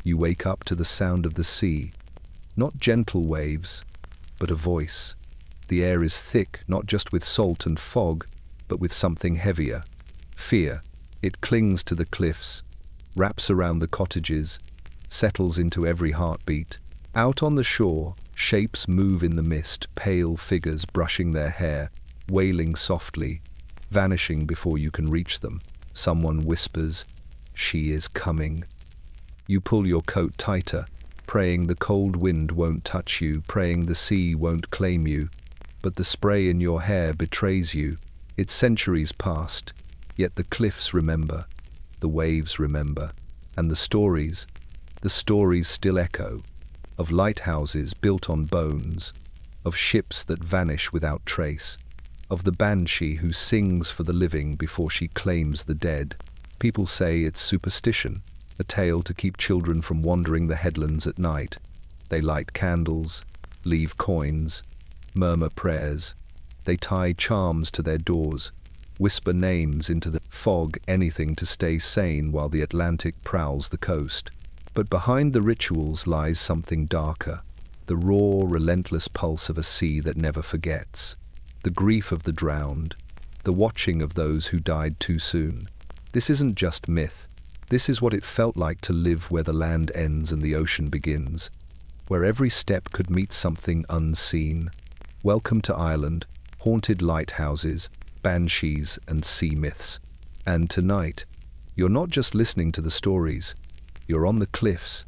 You wake up to the sound of the sea. Not gentle waves, but a voice. The air is thick, not just with salt and fog, but with something heavier. Fear. It clings to the cliffs, wraps around the cottages, settles into every heartbeat. Out on the shore, shapes move in the mist, pale figures brushing their hair, wailing softly, vanishing before you can reach them. Someone whispers, "She is coming." You pull your coat tighter, praying the cold wind won't touch you, praying the sea won't claim you. But the spray in your hair betrays you. It's centuries past, yet the cliffs remember, the waves remember, and the stories still echo, of lighthouses built on bones, of ships that vanish without trace, of the Banshee who sings for the living before she claims the dead. People say it's superstition, a tale to keep children from wandering the headlands at night. They light candles, leave coins, murmur prayers. They tie charms to their doors, whisper names into the fog, anything to stay sane while the Atlantic prowls the coast. But behind the rituals lies something darker, the raw, relentless pulse of a sea that never forgets, the grief of the drowned, the watching of those who died too soon. This isn't just myth. This is what it felt like to live where the land ends and the ocean begins, where every step could meet something unseen. Welcome to Ireland, haunted lighthouses, banshees, and sea myths. And tonight, you're not just listening to the stories. You're on the cliffs,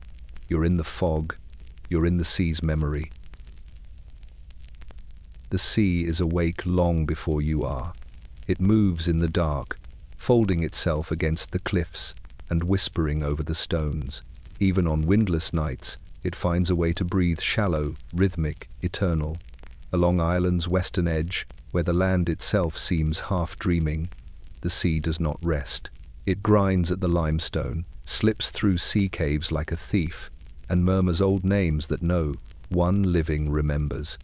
you're in the fog, you're in the sea's memory. The sea is awake long before you are. It moves in the dark, folding itself against the cliffs and whispering over the stones. Even on windless nights, it finds a way to breathe shallow, rhythmic, eternal. Along Ireland's western edge, where the land itself seems half dreaming, the sea does not rest. It grinds at the limestone, slips through sea caves like a thief, and murmurs old names that no one living remembers.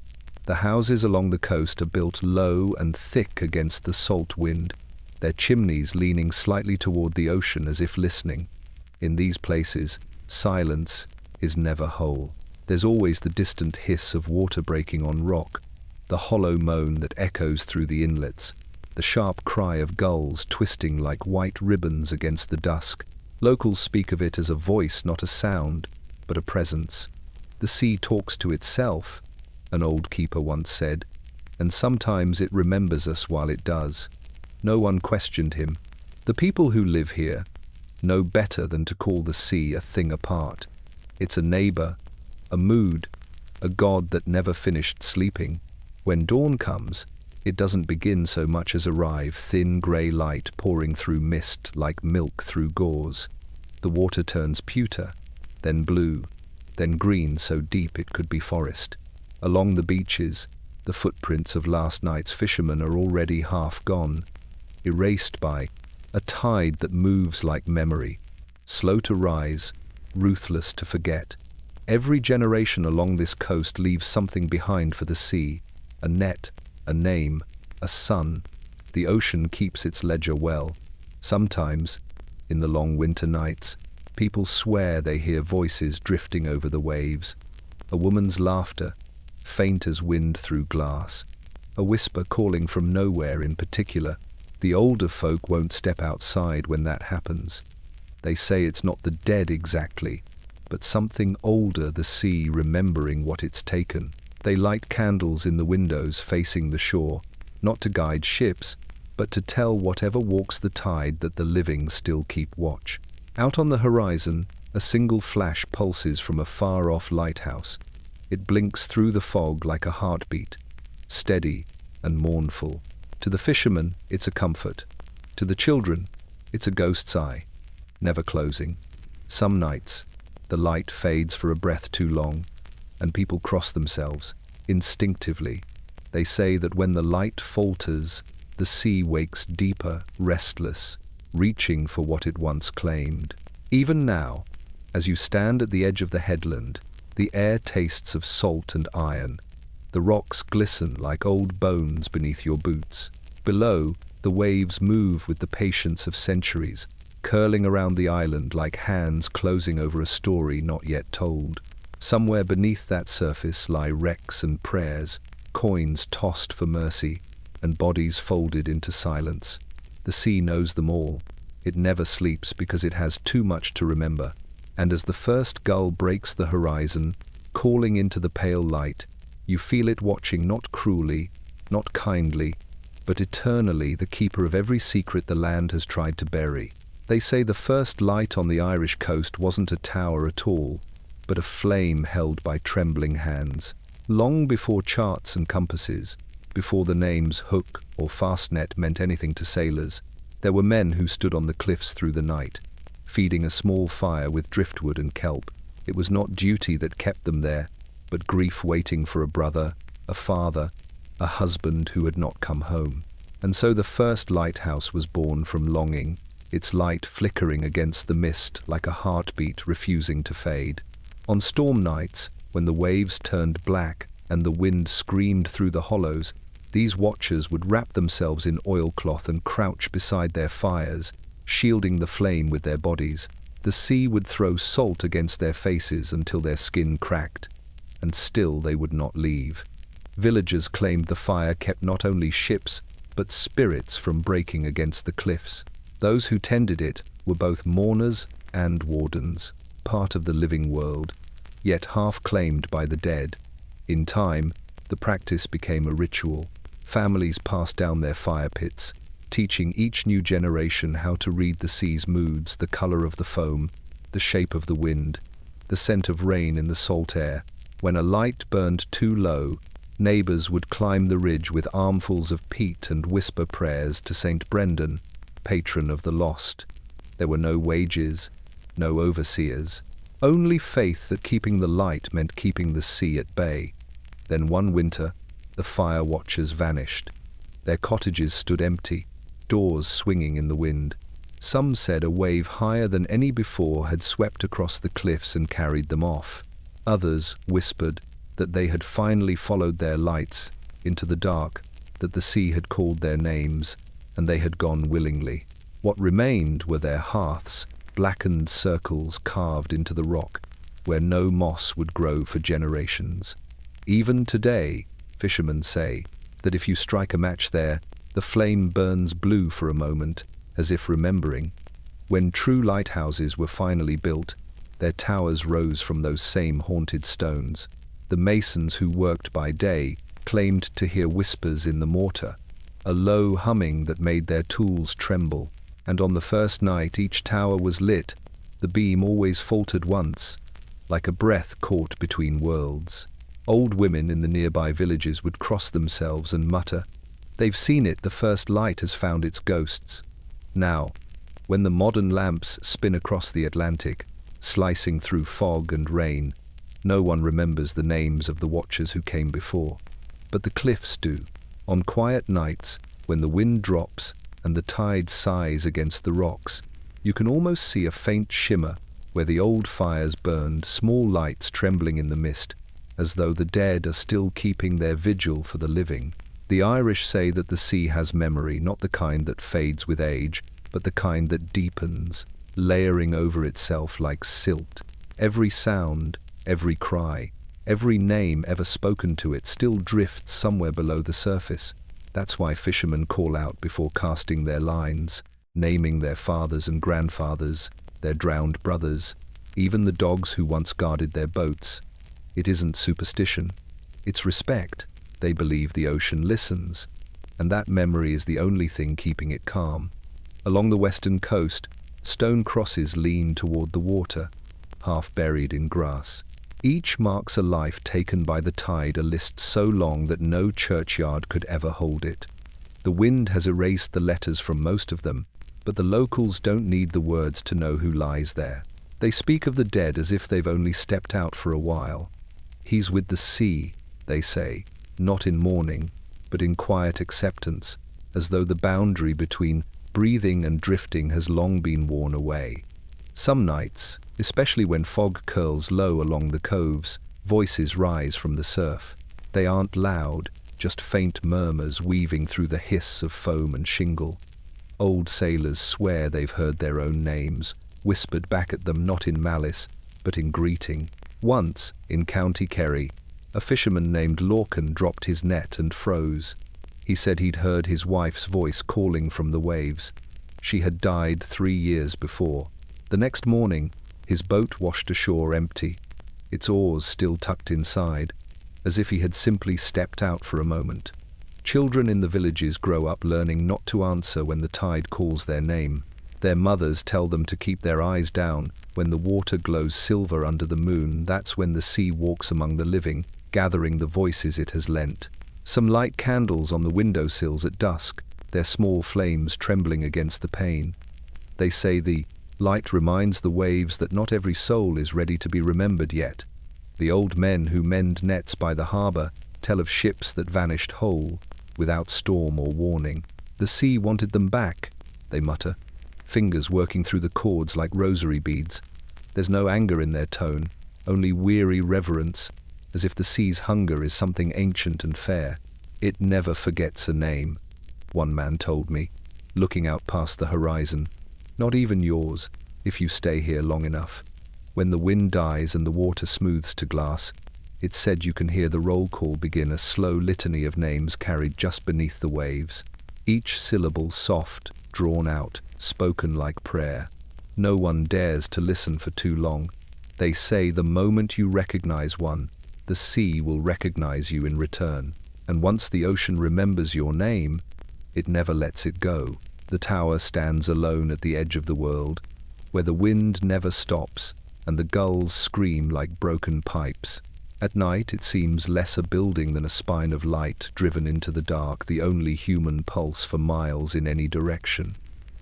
The houses along the coast are built low and thick against the salt wind, their chimneys leaning slightly toward the ocean as if listening. In these places, silence is never whole. There's always the distant hiss of water breaking on rock, the hollow moan that echoes through the inlets, the sharp cry of gulls twisting like white ribbons against the dusk. Locals speak of it as a voice, not a sound, but a presence. The sea talks to itself, an old keeper once said, and sometimes it remembers us while it does. No one questioned him. The people who live here know better than to call the sea a thing apart. It's a neighbor, a mood, a god that never finished sleeping. When dawn comes, it doesn't begin so much as arrive, thin grey light pouring through mist like milk through gauze. The water turns pewter, then blue, then green so deep it could be forest. Along the beaches, the footprints of last night's fishermen are already half gone, erased by a tide that moves like memory, slow to rise, ruthless to forget. Every generation along this coast leaves something behind for the sea, a net, a name, a sun. The ocean keeps its ledger well. Sometimes, in the long winter nights, people swear they hear voices drifting over the waves. A woman's laughter, faint as wind through glass. A whisper calling from nowhere in particular. The older folk won't step outside when that happens. They say it's not the dead exactly, but something older, the sea remembering what it's taken. They light candles in the windows facing the shore, not to guide ships, but to tell whatever walks the tide that the living still keep watch. Out on the horizon, a single flash pulses from a far-off lighthouse. It blinks through the fog like a heartbeat, steady and mournful. To the fishermen, it's a comfort. To the children, it's a ghost's eye, never closing. Some nights, the light fades for a breath too long, and people cross themselves, instinctively. They say that when the light falters, the sea wakes deeper, restless, reaching for what it once claimed. Even now, as you stand at the edge of the headland, the air tastes of salt and iron. The rocks glisten like old bones beneath your boots. Below, the waves move with the patience of centuries, curling around the island like hands closing over a story not yet told. Somewhere beneath that surface lie wrecks and prayers, coins tossed for mercy, and bodies folded into silence. The sea knows them all. It never sleeps because it has too much to remember. And as the first gull breaks the horizon, calling into the pale light, you feel it watching not cruelly, not kindly, but eternally, the keeper of every secret the land has tried to bury. They say the first light on the Irish coast wasn't a tower at all, but a flame held by trembling hands. Long before charts and compasses, before the names hook or fastnet meant anything to sailors, there were men who stood on the cliffs through the night, feeding a small fire with driftwood and kelp. It was not duty that kept them there, but grief waiting for a brother, a father, a husband who had not come home. And so the first lighthouse was born from longing, its light flickering against the mist like a heartbeat refusing to fade. On storm nights, when the waves turned black and the wind screamed through the hollows, these watchers would wrap themselves in oilcloth and crouch beside their fires, shielding the flame with their bodies. The sea would throw salt against their faces until their skin cracked, and still they would not leave. Villagers claimed the fire kept not only ships, but spirits from breaking against the cliffs. Those who tended it were both mourners and wardens, part of the living world, yet half claimed by the dead. In time, the practice became a ritual. Families passed down their fire pits, teaching each new generation how to read the sea's moods, the color of the foam, the shape of the wind, the scent of rain in the salt air. When a light burned too low, neighbors would climb the ridge with armfuls of peat and whisper prayers to Saint Brendan, patron of the lost. There were no wages, no overseers, only faith that keeping the light meant keeping the sea at bay. Then one winter, the fire watchers vanished. Their cottages stood empty, doors swinging in the wind. Some said a wave higher than any before had swept across the cliffs and carried them off. Others whispered that they had finally followed their lights into the dark, that the sea had called their names, and they had gone willingly. What remained were their hearths, blackened circles carved into the rock, where no moss would grow for generations. Even today, fishermen say that if you strike a match there, the flame burns blue for a moment, as if remembering. When true lighthouses were finally built, their towers rose from those same haunted stones. The masons who worked by day claimed to hear whispers in the mortar, a low humming that made their tools tremble. And on the first night each tower was lit, the beam always faltered once, like a breath caught between worlds. Old women in the nearby villages would cross themselves and mutter, "They've seen it, the first light has found its ghosts." Now, when the modern lamps spin across the Atlantic, slicing through fog and rain, no one remembers the names of the watchers who came before. But the cliffs do. On quiet nights, when the wind drops and the tide sighs against the rocks, you can almost see a faint shimmer where the old fires burned, small lights trembling in the mist, as though the dead are still keeping their vigil for the living. The Irish say that the sea has memory, not the kind that fades with age, but the kind that deepens, layering over itself like silt. Every sound, every cry, every name ever spoken to it still drifts somewhere below the surface. That's why fishermen call out before casting their lines, naming their fathers and grandfathers, their drowned brothers, even the dogs who once guarded their boats. It isn't superstition, it's respect. They believe the ocean listens, and that memory is the only thing keeping it calm. Along the western coast, stone crosses lean toward the water, half buried in grass. Each marks a life taken by the tide, a list so long that no churchyard could ever hold it. The wind has erased the letters from most of them, but the locals don't need the words to know who lies there. They speak of the dead as if they've only stepped out for a while. He's with the sea, they say, not in mourning, but in quiet acceptance, as though the boundary between breathing and drifting has long been worn away. Some nights, especially when fog curls low along the coves, voices rise from the surf. They aren't loud, just faint murmurs weaving through the hiss of foam and shingle. Old sailors swear they've heard their own names, whispered back at them not in malice, but in greeting. Once, in County Kerry, a fisherman named Lorcan dropped his net and froze. He said he'd heard his wife's voice calling from the waves. She had died 3 years before. The next morning, his boat washed ashore empty, its oars still tucked inside, as if he had simply stepped out for a moment. Children in the villages grow up learning not to answer when the tide calls their name. Their mothers tell them to keep their eyes down. When the water glows silver under the moon, that's when the sea walks among the living, gathering the voices it has lent. Some light candles on the windowsills at dusk, their small flames trembling against the pane. They say the light reminds the waves that not every soul is ready to be remembered yet. The old men who mend nets by the harbour tell of ships that vanished whole, without storm or warning. The sea wanted them back, they mutter, fingers working through the cords like rosary beads. There's no anger in their tone, only weary reverence, as if the sea's hunger is something ancient and fair. It never forgets a name, one man told me, looking out past the horizon. Not even yours, if you stay here long enough. When the wind dies and the water smooths to glass, it's said you can hear the roll call begin, a slow litany of names carried just beneath the waves. Each syllable soft, drawn out, spoken like prayer. No one dares to listen for too long. They say the moment you recognize one, the sea will recognize you in return. And once the ocean remembers your name, it never lets it go. The tower stands alone at the edge of the world, where the wind never stops and the gulls scream like broken pipes. At night it seems less a building than a spine of light driven into the dark, the only human pulse for miles in any direction.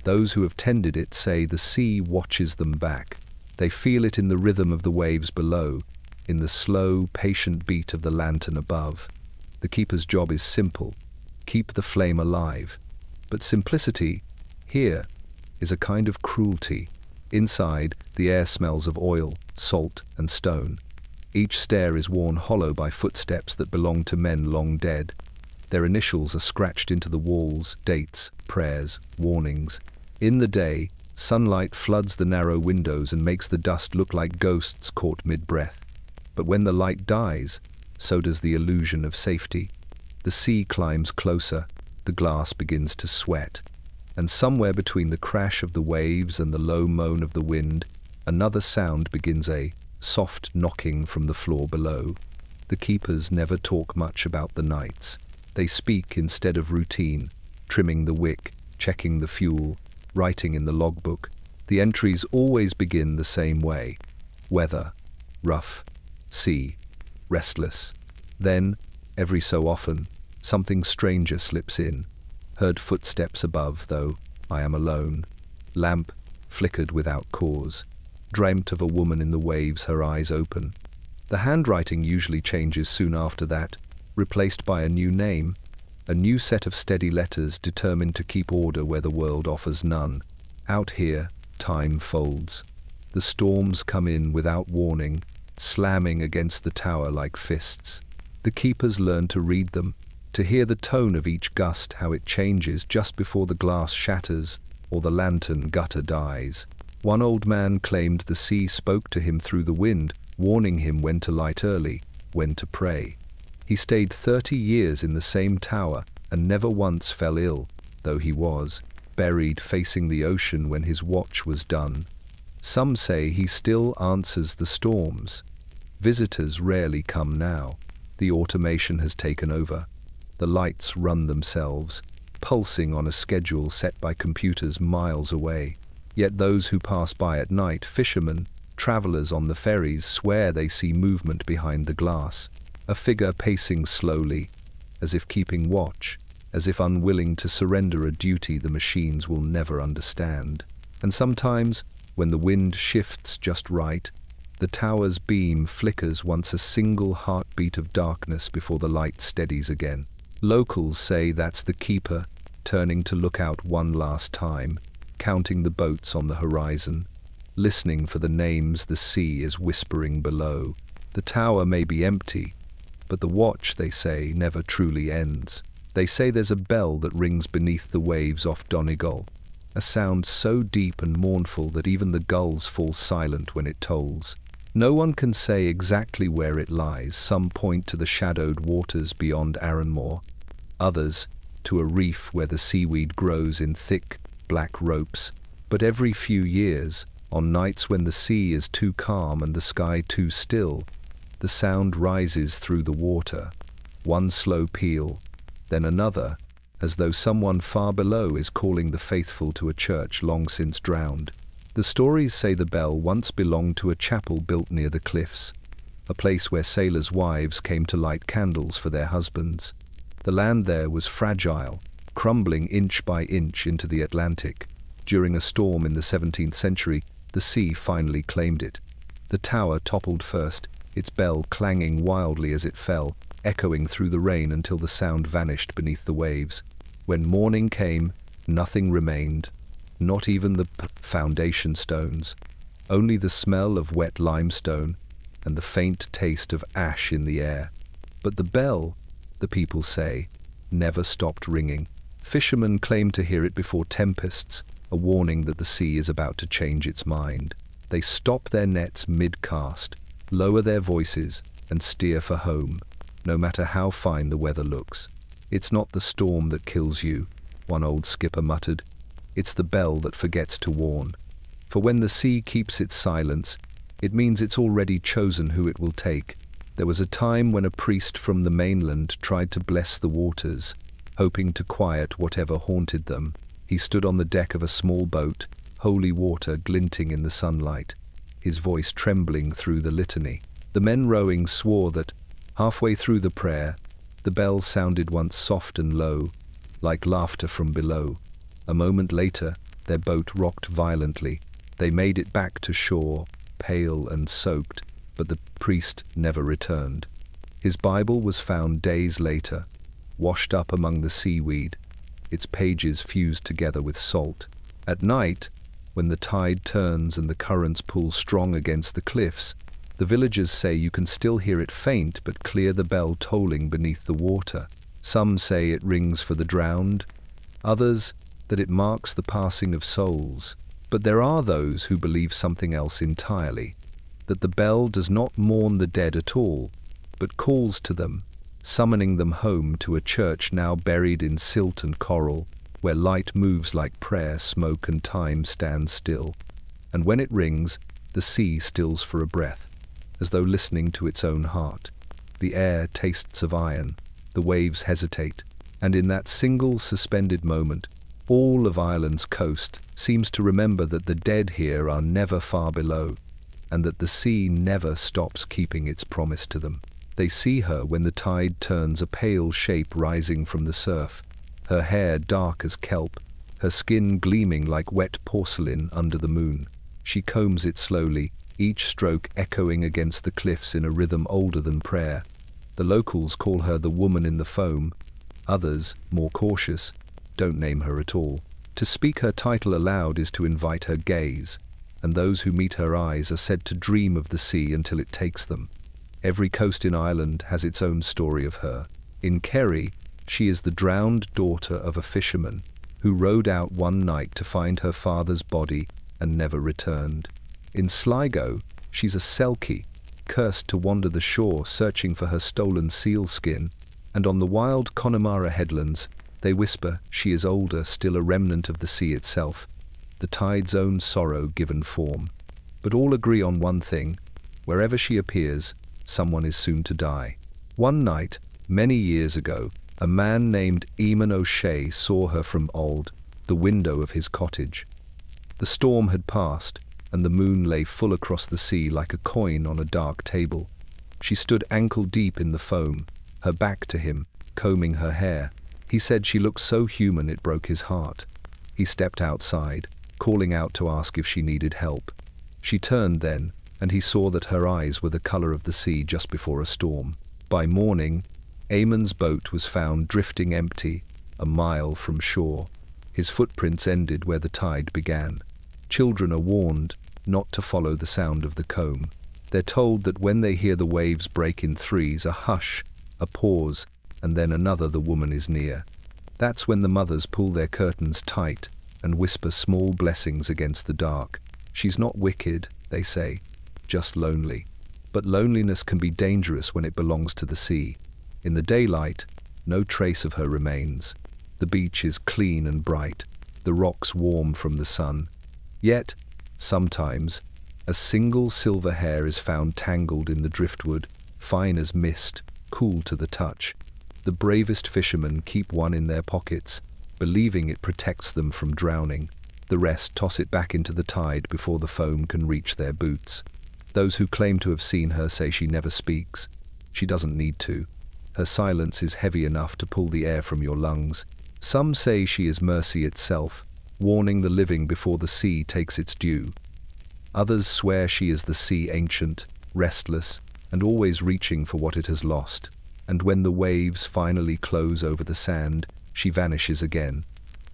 Those who have tended it say the sea watches them back. They feel it in the rhythm of the waves below, in the slow, patient beat of the lantern above. The keeper's job is simple: keep the flame alive. But simplicity, here, is a kind of cruelty. Inside, the air smells of oil, salt, and stone. Each stair is worn hollow by footsteps that belong to men long dead. Their initials are scratched into the walls, dates, prayers, warnings. In the day, sunlight floods the narrow windows and makes the dust look like ghosts caught mid-breath. But when the light dies, so does the illusion of safety. The sea climbs closer, the glass begins to sweat, and somewhere between the crash of the waves and the low moan of the wind, another sound begins, a soft knocking from the floor below. The keepers never talk much about the nights. They speak instead of routine, trimming the wick, checking the fuel, writing in the logbook. The entries always begin the same way: weather, rough, sea, restless. Then, every so often, something stranger slips in. Heard footsteps above, though I am alone. Lamp flickered without cause. Dreamt of a woman in the waves, her eyes open. The handwriting usually changes soon after that, replaced by a new name, a new set of steady letters determined to keep order where the world offers none. Out here, time folds. The storms come in without warning, slamming against the tower like fists. The keepers learn to read them, to hear the tone of each gust, how it changes just before the glass shatters or the lantern gutter dies. One old man claimed the sea spoke to him through the wind, warning him when to light early, when to pray. He stayed 30 years in the same tower and never once fell ill, though he was buried facing the ocean when his watch was done. Some say he still answers the storms. Visitors rarely come now. The automation has taken over. The lights run themselves, pulsing on a schedule set by computers miles away. Yet those who pass by at night, fishermen, travelers on the ferries, swear they see movement behind the glass. A figure pacing slowly, as if keeping watch, as if unwilling to surrender a duty the machines will never understand. And sometimes, when the wind shifts just right, the tower's beam flickers once, a single heartbeat of darkness before the light steadies again. Locals say that's the keeper, turning to look out one last time, counting the boats on the horizon, listening for the names the sea is whispering below. The tower may be empty, but the watch, they say, never truly ends. They say there's a bell that rings beneath the waves off Donegal, a sound so deep and mournful that even the gulls fall silent when it tolls. No one can say exactly where it lies. Some point to the shadowed waters beyond Arranmore, others to a reef where the seaweed grows in thick, black ropes. But every few years, on nights when the sea is too calm and the sky too still, the sound rises through the water, one slow peal, then another, as though someone far below is calling the faithful to a church long since drowned. The stories say the bell once belonged to a chapel built near the cliffs, a place where sailors' wives came to light candles for their husbands. The land there was fragile, crumbling inch by inch into the Atlantic. During a storm in the 17th century, the sea finally claimed it. The tower toppled first, its bell clanging wildly as it fell, echoing through the rain until the sound vanished beneath the waves. When morning came, nothing remained, not even the foundation stones, only the smell of wet limestone and the faint taste of ash in the air. But the bell, the people say, never stopped ringing. Fishermen claim to hear it before tempests, a warning that the sea is about to change its mind. They stop their nets mid-cast, lower their voices, and steer for home, no matter how fine the weather looks. "It's not the storm that kills you," one old skipper muttered. "It's the bell that forgets to warn. For when the sea keeps its silence, it means it's already chosen who it will take." There was a time when a priest from the mainland tried to bless the waters, hoping to quiet whatever haunted them. He stood on the deck of a small boat, holy water glinting in the sunlight, his voice trembling through the litany. The men rowing swore that, halfway through the prayer, the bell sounded once soft and low, like laughter from below. A moment later, their boat rocked violently. They made it back to shore, pale and soaked, but the priest never returned. His Bible was found days later, washed up among the seaweed, its pages fused together with salt. At night, when the tide turns and the currents pull strong against the cliffs, the villagers say you can still hear it faint but clear, the bell tolling beneath the water. Some say it rings for the drowned, others that it marks the passing of souls. But there are those who believe something else entirely, that the bell does not mourn the dead at all, but calls to them, summoning them home to a church now buried in silt and coral, where light moves like prayer, smoke and time stand still. And when it rings, the sea stills for a breath, as though listening to its own heart. The air tastes of iron, the waves hesitate, and in that single suspended moment, all of Ireland's coast seems to remember that the dead here are never far below, and that the sea never stops keeping its promise to them. They see her when the tide turns, a pale shape rising from the surf, her hair dark as kelp, her skin gleaming like wet porcelain under the moon. She combs it slowly, each stroke echoing against the cliffs in a rhythm older than prayer. The locals call her the woman in the foam. Others, more cautious, don't name her at all. To speak her title aloud is to invite her gaze, and those who meet her eyes are said to dream of the sea until it takes them. Every coast in Ireland has its own story of her. In Kerry, she is the drowned daughter of a fisherman who rowed out one night to find her father's body and never returned. In Sligo, she's a Celtic, cursed to wander the shore searching for her stolen seal skin, and on the wild Connemara headlands, they whisper she is older, still a remnant of the sea itself, the tide's own sorrow given form. But all agree on one thing: wherever she appears, someone is soon to die. One night, many years ago, a man named Eamon O'Shea saw her from the window of his cottage. The storm had passed, and the moon lay full across the sea like a coin on a dark table. She stood ankle-deep in the foam, her back to him, combing her hair. He said she looked so human it broke his heart. He stepped outside, calling out to ask if she needed help. She turned then, and he saw that her eyes were the color of the sea just before a storm. By morning, Eamon's boat was found drifting empty, a mile from shore. His footprints ended where the tide began. Children are warned not to follow the sound of the comb. They're told that when they hear the waves break in threes, a hush, a pause, and then another, the woman is near. That's when the mothers pull their curtains tight, and whisper small blessings against the dark. She's not wicked, they say, just lonely. But loneliness can be dangerous when it belongs to the sea. In the daylight, no trace of her remains. The beach is clean and bright, the rocks warm from the sun. Yet, sometimes, a single silver hair is found tangled in the driftwood, fine as mist, cool to the touch. The bravest fishermen keep one in their pockets, believing it protects them from drowning. The rest toss it back into the tide before the foam can reach their boots. Those who claim to have seen her say she never speaks. She doesn't need to. Her silence is heavy enough to pull the air from your lungs. Some say she is mercy itself, warning the living before the sea takes its due. Others swear she is the sea ancient, restless, and always reaching for what it has lost. And when the waves finally close over the sand, she vanishes again,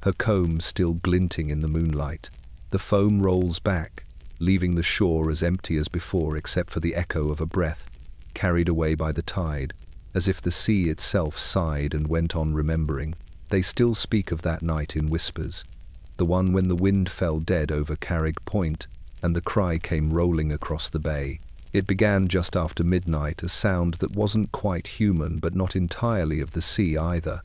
her comb still glinting in the moonlight. The foam rolls back, leaving the shore as empty as before except for the echo of a breath, carried away by the tide, as if the sea itself sighed and went on remembering. They still speak of that night in whispers, the one when the wind fell dead over Carrig Point and the cry came rolling across the bay. It began just after midnight, a sound that wasn't quite human but not entirely of the sea either.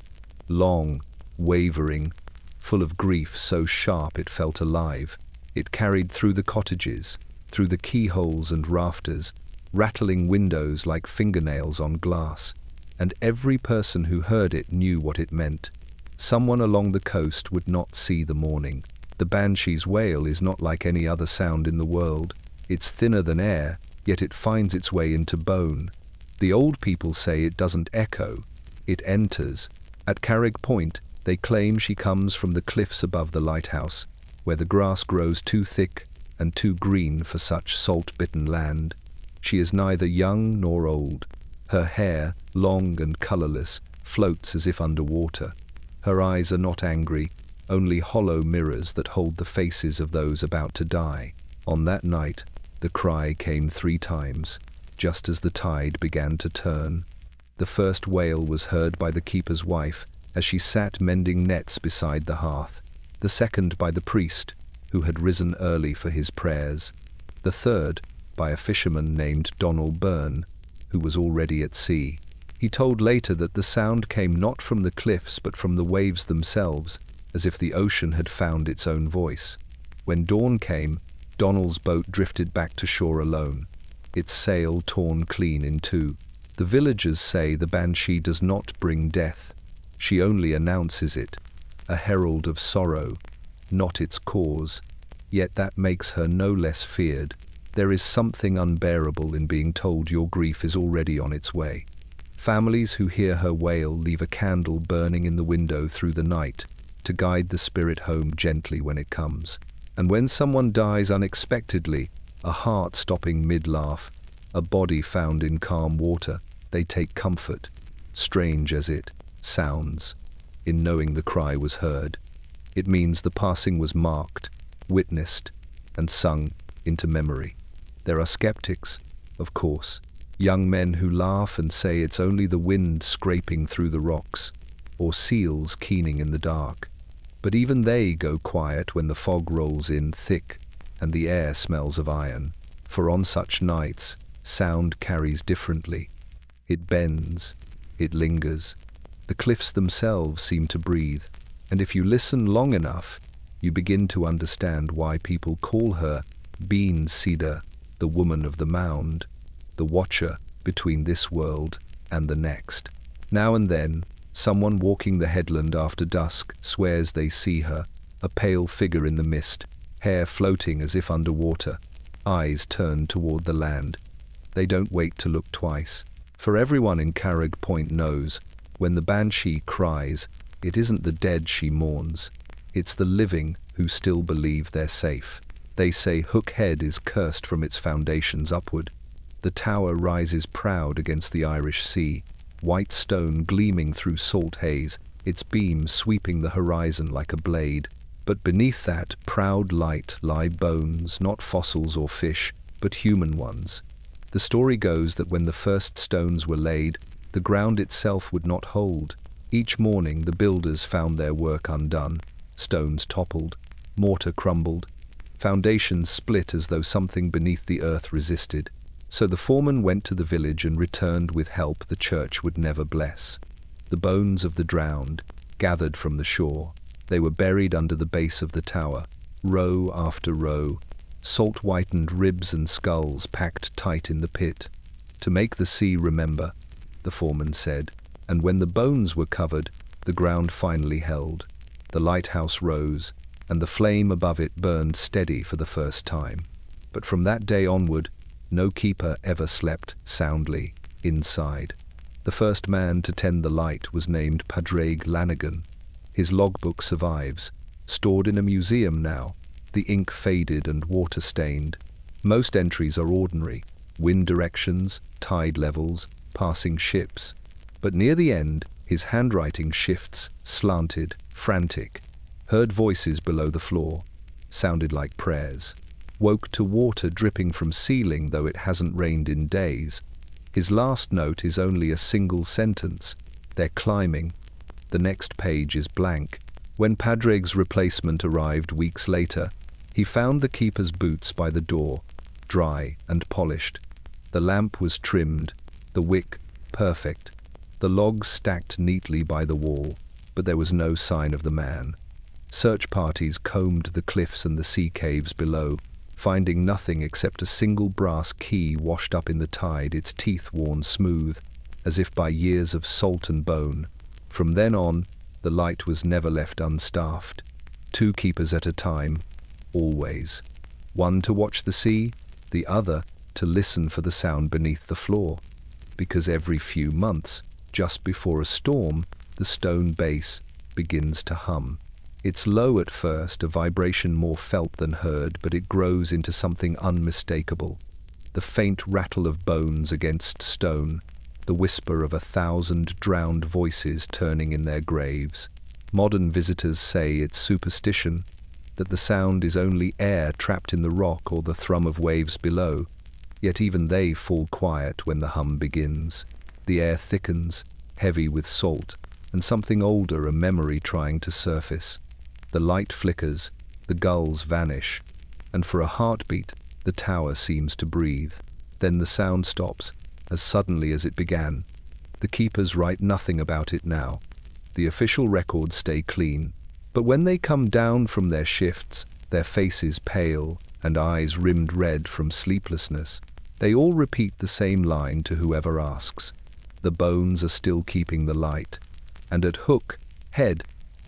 Long, wavering, full of grief so sharp it felt alive. It carried through the cottages, through the keyholes and rafters, rattling windows like fingernails on glass, and every person who heard it knew what it meant. Someone along the coast would not see the morning. The Banshee's wail is not like any other sound in the world. It's thinner than air, yet it finds its way into bone. The old people say it doesn't echo, it enters. At Carrig Point, they claim she comes from the cliffs above the lighthouse, where the grass grows too thick and too green for such salt-bitten land. She is neither young nor old. Her hair, long and colorless, floats as if underwater. Her eyes are not angry, only hollow mirrors that hold the faces of those about to die. On that night, the cry came 3 times, just as the tide began to turn. The first wail was heard by the keeper's wife as she sat mending nets beside the hearth. The second by the priest, who had risen early for his prayers. The third by a fisherman named Donald Byrne, who was already at sea. He told later that the sound came not from the cliffs but from the waves themselves, as if the ocean had found its own voice. When dawn came, Donald's boat drifted back to shore alone, its sail torn clean in 2. The villagers say the Banshee does not bring death. She only announces it, a herald of sorrow, not its cause. Yet that makes her no less feared. There is something unbearable in being told your grief is already on its way. Families who hear her wail leave a candle burning in the window through the night to guide the spirit home gently when it comes. And when someone dies unexpectedly, a heart stopping mid-laugh, a body found in calm water, they take comfort, strange as it sounds, in knowing the cry was heard. It means the passing was marked, witnessed, and sung into memory. There are skeptics, of course, young men who laugh and say it's only the wind scraping through the rocks, or seals keening in the dark. But even they go quiet when the fog rolls in thick and the air smells of iron. For on such nights, sound carries differently. It bends, it lingers. The cliffs themselves seem to breathe, and if you listen long enough, you begin to understand why people call her Bean Cedar, the woman of the mound, the watcher between this world and the next. Now and then, someone walking the headland after dusk swears they see her, a pale figure in the mist, hair floating as if underwater, eyes turned toward the land. They don't wait to look twice, for everyone in Carrig Point knows, when the Banshee cries, it isn't the dead she mourns, it's the living who still believe they're safe. They say Hook Head is cursed from its foundations upward. The tower rises proud against the Irish Sea, white stone gleaming through salt haze, its beams sweeping the horizon like a blade. But beneath that proud light lie bones, not fossils or fish, but human ones. The story goes that when the first stones were laid, the ground itself would not hold. Each morning the builders found their work undone. Stones toppled, Mortar crumbled. Foundations split as though something beneath the earth resisted. So the foreman went to the village and returned with help the church would never bless. The bones of the drowned, gathered from the shore. They were buried under the base of the tower, row after row, salt-whitened ribs and skulls packed tight in the pit. To make the sea remember, the foreman said, and when the bones were covered, the ground finally held. The lighthouse rose, and the flame above it burned steady for the first time. But from that day onward, no keeper ever slept soundly inside. The first man to tend the light was named Padraig Lanigan. His logbook survives, stored in a museum now, the ink faded and water-stained. Most entries are ordinary, wind directions, tide levels, passing ships. But near the end, his handwriting shifts, slanted, frantic. Heard voices below the floor, sounded like prayers. Woke to water dripping from ceiling though it hasn't rained in days. His last note is only a single sentence. They're climbing. The next page is blank. When Padraig's replacement arrived weeks later, he found the keeper's boots by the door, dry and polished. The lamp was trimmed, the wick perfect. The logs stacked neatly by the wall, but there was no sign of the man. Search parties combed the cliffs and the sea caves below, finding nothing except a single brass key washed up in the tide, its teeth worn smooth, as if by years of salt and bone. From then on, the light was never left unstaffed. 2 keepers at a time, always. One to watch the sea, the other to listen for the sound beneath the floor. Because every few months, just before a storm, the stone base begins to hum. It's low at first, a vibration more felt than heard, but it grows into something unmistakable. The faint rattle of bones against stone, the whisper of 1,000 drowned voices turning in their graves. Modern visitors say it's superstition, that the sound is only air trapped in the rock or the thrum of waves below, yet even they fall quiet when the hum begins. The air thickens, heavy with salt, and something older, a memory trying to surface. The light flickers, the gulls vanish, and for a heartbeat, the tower seems to breathe. Then the sound stops, as suddenly as it began. The keepers write nothing about it now. The official records stay clean, but when they come down from their shifts, their faces pale and eyes rimmed red from sleeplessness, they all repeat the same line to whoever asks. The bones are still keeping the light, and at hook, head,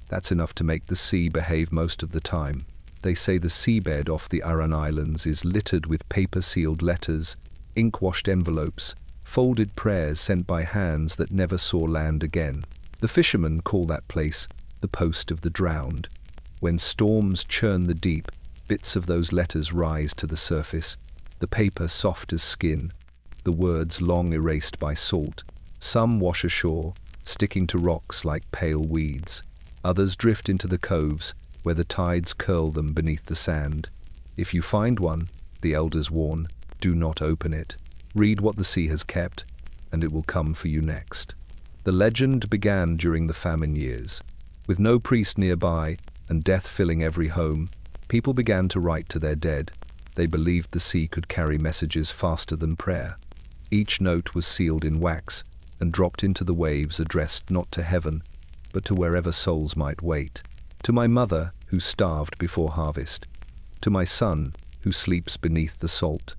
that's enough to make the sea behave most of the time. They say the seabed off the Aran Islands is littered with paper-sealed letters, ink-washed envelopes, folded prayers sent by hands that never saw land again. The fishermen call that place the Post of the Drowned. When storms churn the deep, bits of those letters rise to the surface, the paper soft as skin, the words long erased by salt. Some wash ashore, sticking to rocks like pale weeds. Others drift into the coves, where the tides curl them beneath the sand. If you find one, the elders warn, do not open it. Read what the sea has kept, and it will come for you next. The legend began during the famine years. With no priest nearby, and death filling every home, people began to write to their dead. They believed the sea could carry messages faster than prayer. Each note was sealed in wax, and dropped into the waves, addressed not to heaven, but to wherever souls might wait. To my mother, who starved before harvest. To my son, who sleeps beneath the salt.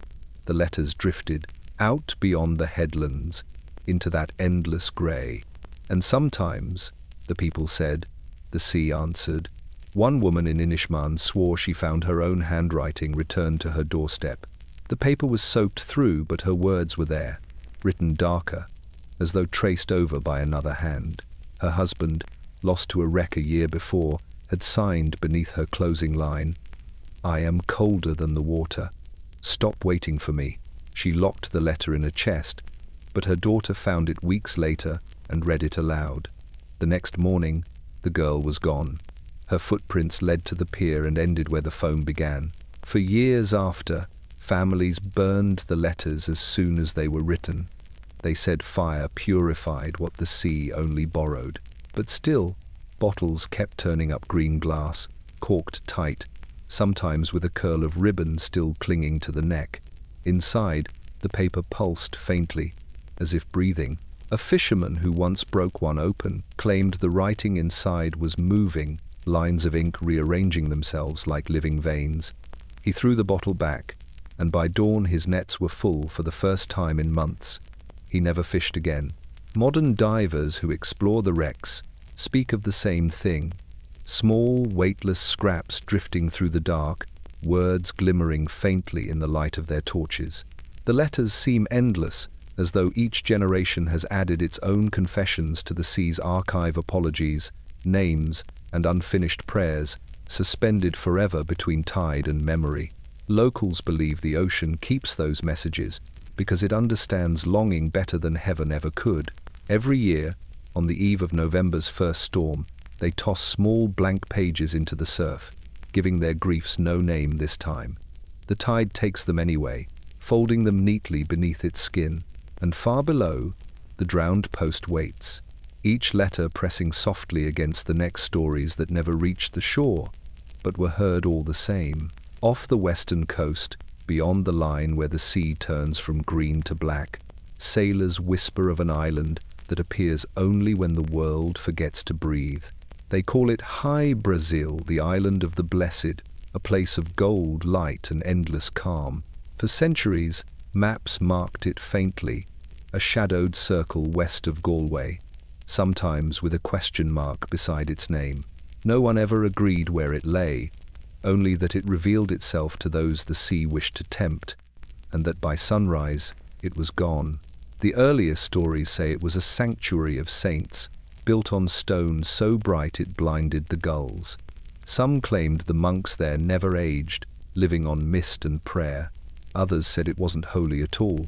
The letters drifted, out beyond the headlands, into that endless grey. And sometimes, the people said, the sea answered. One woman in Inishmaan swore she found her own handwriting returned to her doorstep. The paper was soaked through, but her words were there, written darker, as though traced over by another hand. Her husband, lost to a wreck a year before, had signed beneath her closing line, "I am colder than the water. Stop waiting for me." She locked the letter in a chest, but her daughter found it weeks later and read it aloud. The next morning, the girl was gone. Her footprints led to the pier and ended where the foam began. For years after, families burned the letters as soon as they were written. They said fire purified what the sea only borrowed. But still, bottles kept turning up green glass, corked tight, sometimes with a curl of ribbon still clinging to the neck. Inside, the paper pulsed faintly, as if breathing. A fisherman who once broke one open claimed the writing inside was moving, lines of ink rearranging themselves like living veins. He threw the bottle back, and by dawn his nets were full for the first time in months. He never fished again. Modern divers who explore the wrecks speak of the same thing. Small, weightless scraps drifting through the dark, words glimmering faintly in the light of their torches. The letters seem endless, as though each generation has added its own confessions to the sea's archive, apologies, names, and unfinished prayers, suspended forever between tide and memory. Locals believe the ocean keeps those messages because it understands longing better than heaven ever could. Every year, on the eve of November's first storm, they toss small blank pages into the surf, giving their griefs no name this time. The tide takes them anyway, folding them neatly beneath its skin, and far below, the drowned post waits, each letter pressing softly against the next stories that never reached the shore, but were heard all the same. Off the western coast, beyond the line where the sea turns from green to black, sailors whisper of an island that appears only when the world forgets to breathe. They call it High Brazil, the island of the blessed, a place of gold, light, and endless calm. For centuries, maps marked it faintly, a shadowed circle west of Galway, sometimes with a question mark beside its name. No one ever agreed where it lay, only that it revealed itself to those the sea wished to tempt, and that by sunrise it was gone. The earliest stories say it was a sanctuary of saints, built on stone so bright it blinded the gulls. Some claimed the monks there never aged, living on mist and prayer. Others said it wasn't holy at all,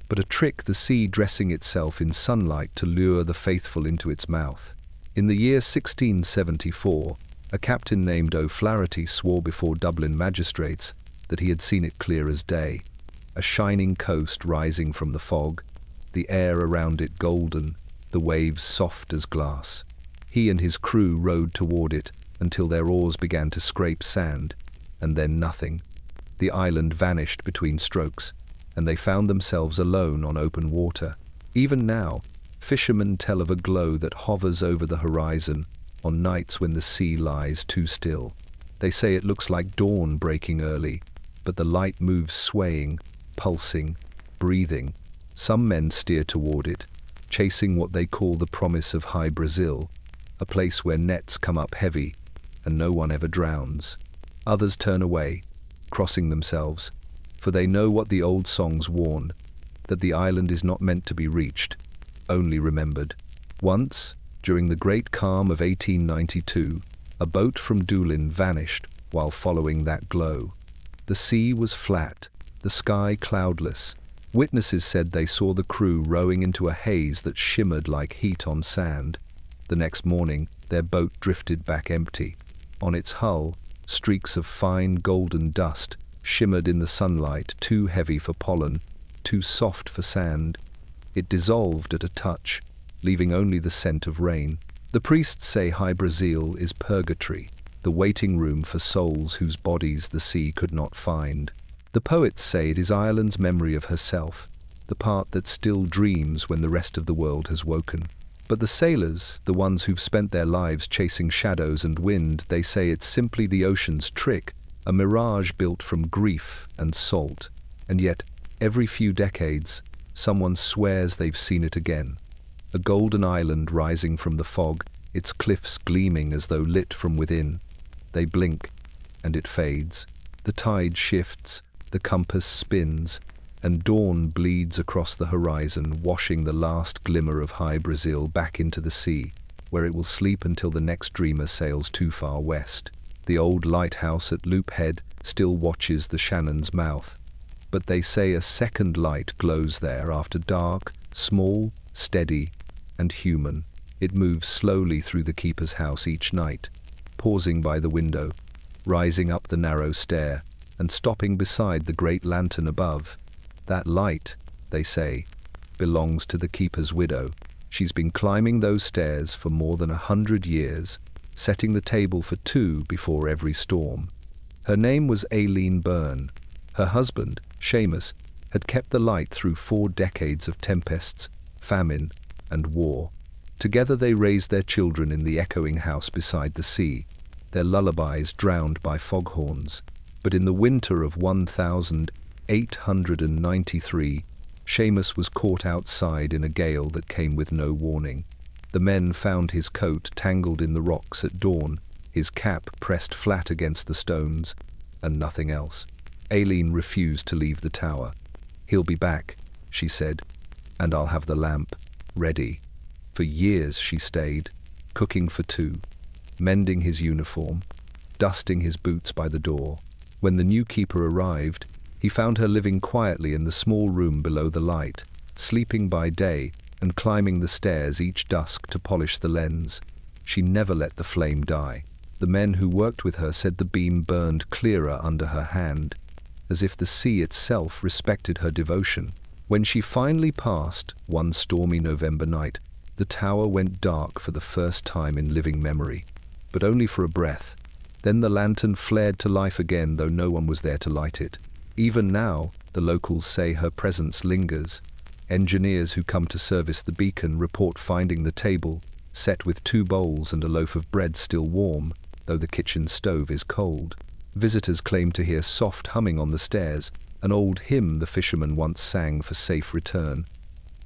but a trick, the sea dressing itself in sunlight to lure the faithful into its mouth. In the year 1674, a captain named O'Flaherty swore before Dublin magistrates that he had seen it clear as day, a shining coast rising from the fog, the air around it golden, the waves soft as glass. He and his crew rowed toward it until their oars began to scrape sand, and then nothing. The island vanished between strokes, and they found themselves alone on open water. Even now, fishermen tell of a glow that hovers over the horizon on nights when the sea lies too still. They say it looks like dawn breaking early, but the light moves swaying, pulsing, breathing. Some men steer toward it, chasing what they call the promise of High Brazil, a place where nets come up heavy and no one ever drowns. Others turn away, crossing themselves, for they know what the old songs warn, that the island is not meant to be reached, only remembered. Once, during the great calm of 1892, a boat from Doolin vanished while following that glow. The sea was flat, the sky cloudless. Witnesses said they saw the crew rowing into a haze that shimmered like heat on sand. The next morning, their boat drifted back empty. On its hull, streaks of fine golden dust shimmered in the sunlight, too heavy for pollen, too soft for sand. It dissolved at a touch, leaving only the scent of rain. The priests say High Brazil is purgatory, the waiting room for souls whose bodies the sea could not find. The poets say it is Ireland's memory of herself, the part that still dreams when the rest of the world has woken. But the sailors, the ones who've spent their lives chasing shadows and wind, they say it's simply the ocean's trick, a mirage built from grief and salt. And yet, every few decades, someone swears they've seen it again. A golden island rising from the fog, its cliffs gleaming as though lit from within. They blink, and it fades. The tide shifts, the compass spins, and dawn bleeds across the horizon, washing the last glimmer of High Brazil back into the sea, where it will sleep until the next dreamer sails too far west. The old lighthouse at Loop Head still watches the Shannon's mouth, but they say a second light glows there after dark, small, steady, and human. It moves slowly through the keeper's house each night, pausing by the window, rising up the narrow stair, and stopping beside the great lantern above. That light, they say, belongs to the keeper's widow. She's been climbing those stairs for more than 100 years, setting the table for two before every storm. Her name was Aileen Byrne. Her husband, Seamus, had kept the light through 4 decades of tempests, famine, and war. Together they raised their children in the echoing house beside the sea, their lullabies drowned by foghorns. But in the winter of 1893, Seamus was caught outside in a gale that came with no warning. The men found his coat tangled in the rocks at dawn, his cap pressed flat against the stones, and nothing else. Aileen refused to leave the tower. "He'll be back," she said, "and I'll have the lamp ready." For years she stayed, cooking for 2, mending his uniform, dusting his boots by the door. When the new keeper arrived, he found her living quietly in the small room below the light, sleeping by day and climbing the stairs each dusk to polish the lens. She never let the flame die. The men who worked with her said the beam burned clearer under her hand, as if the sea itself respected her devotion. When she finally passed, one stormy November night, the tower went dark for the first time in living memory, but only for a breath. Then the lantern flared to life again, though no one was there to light it. Even now, the locals say her presence lingers. Engineers who come to service the beacon report finding the table, set with 2 bowls and a loaf of bread still warm, though the kitchen stove is cold. Visitors claim to hear soft humming on the stairs, an old hymn the fishermen once sang for safe return.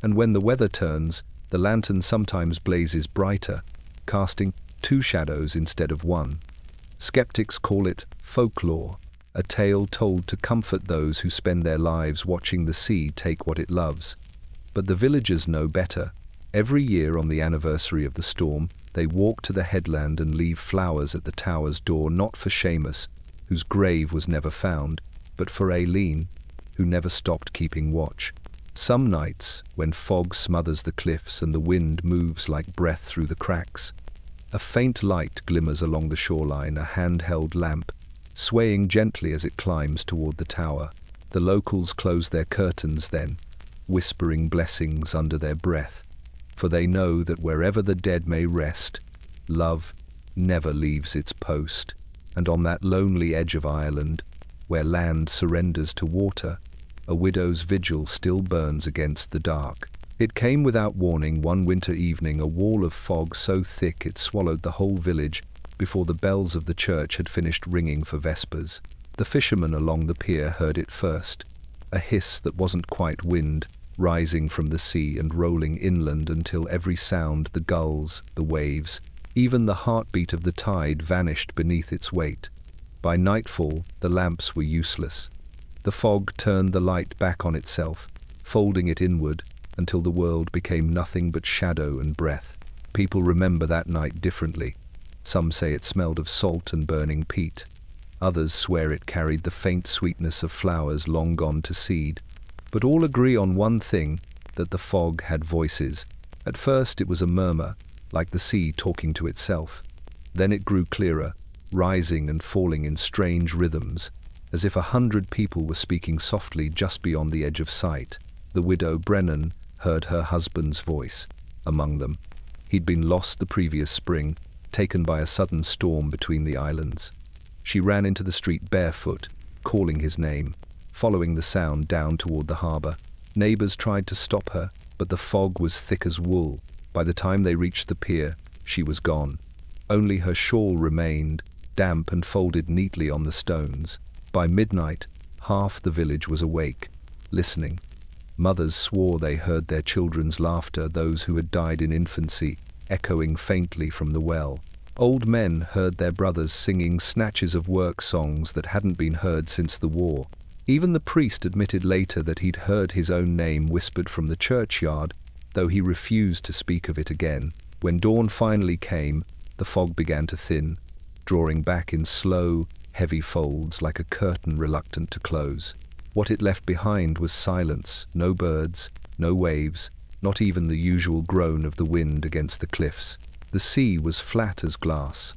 And when the weather turns, the lantern sometimes blazes brighter, casting 2 shadows instead of 1. Skeptics call it folklore, a tale told to comfort those who spend their lives watching the sea take what it loves. But the villagers know better. Every year on the anniversary of the storm, they walk to the headland and leave flowers at the tower's door, not for Seamus, whose grave was never found, but for Aileen, who never stopped keeping watch. Some nights, when fog smothers the cliffs and the wind moves like breath through the cracks, a faint light glimmers along the shoreline, a handheld lamp, swaying gently as it climbs toward the tower. The locals close their curtains then, whispering blessings under their breath, for they know that wherever the dead may rest, love never leaves its post. And on that lonely edge of Ireland, where land surrenders to water, a widow's vigil still burns against the dark. It came without warning one winter evening, a wall of fog so thick it swallowed the whole village before the bells of the church had finished ringing for vespers. The fishermen along the pier heard it first, a hiss that wasn't quite wind, rising from the sea and rolling inland until every sound, the gulls, the waves, even the heartbeat of the tide vanished beneath its weight. By nightfall, the lamps were useless. The fog turned the light back on itself, folding it inward until the world became nothing but shadow and breath. People remember that night differently. Some say it smelled of salt and burning peat. Others swear it carried the faint sweetness of flowers long gone to seed. But all agree on one thing, that the fog had voices. At first it was a murmur, like the sea talking to itself. Then it grew clearer, rising and falling in strange rhythms, as if 100 people were speaking softly just beyond the edge of sight. The widow Brennan heard her husband's voice among them. He'd been lost the previous spring, taken by a sudden storm between the islands. She ran into the street barefoot, calling his name, following the sound down toward the harbor. Neighbors tried to stop her, but the fog was thick as wool. By the time they reached the pier, she was gone. Only her shawl remained, damp and folded neatly on the stones. By midnight, half the village was awake, listening. Mothers swore they heard their children's laughter, those who had died in infancy, echoing faintly from the well. Old men heard their brothers singing snatches of work songs that hadn't been heard since the war. Even the priest admitted later that he'd heard his own name whispered from the churchyard, though he refused to speak of it again. When dawn finally came, the fog began to thin, drawing back in slow, heavy folds like a curtain reluctant to close. What it left behind was silence, no birds, no waves, not even the usual groan of the wind against the cliffs. The sea was flat as glass.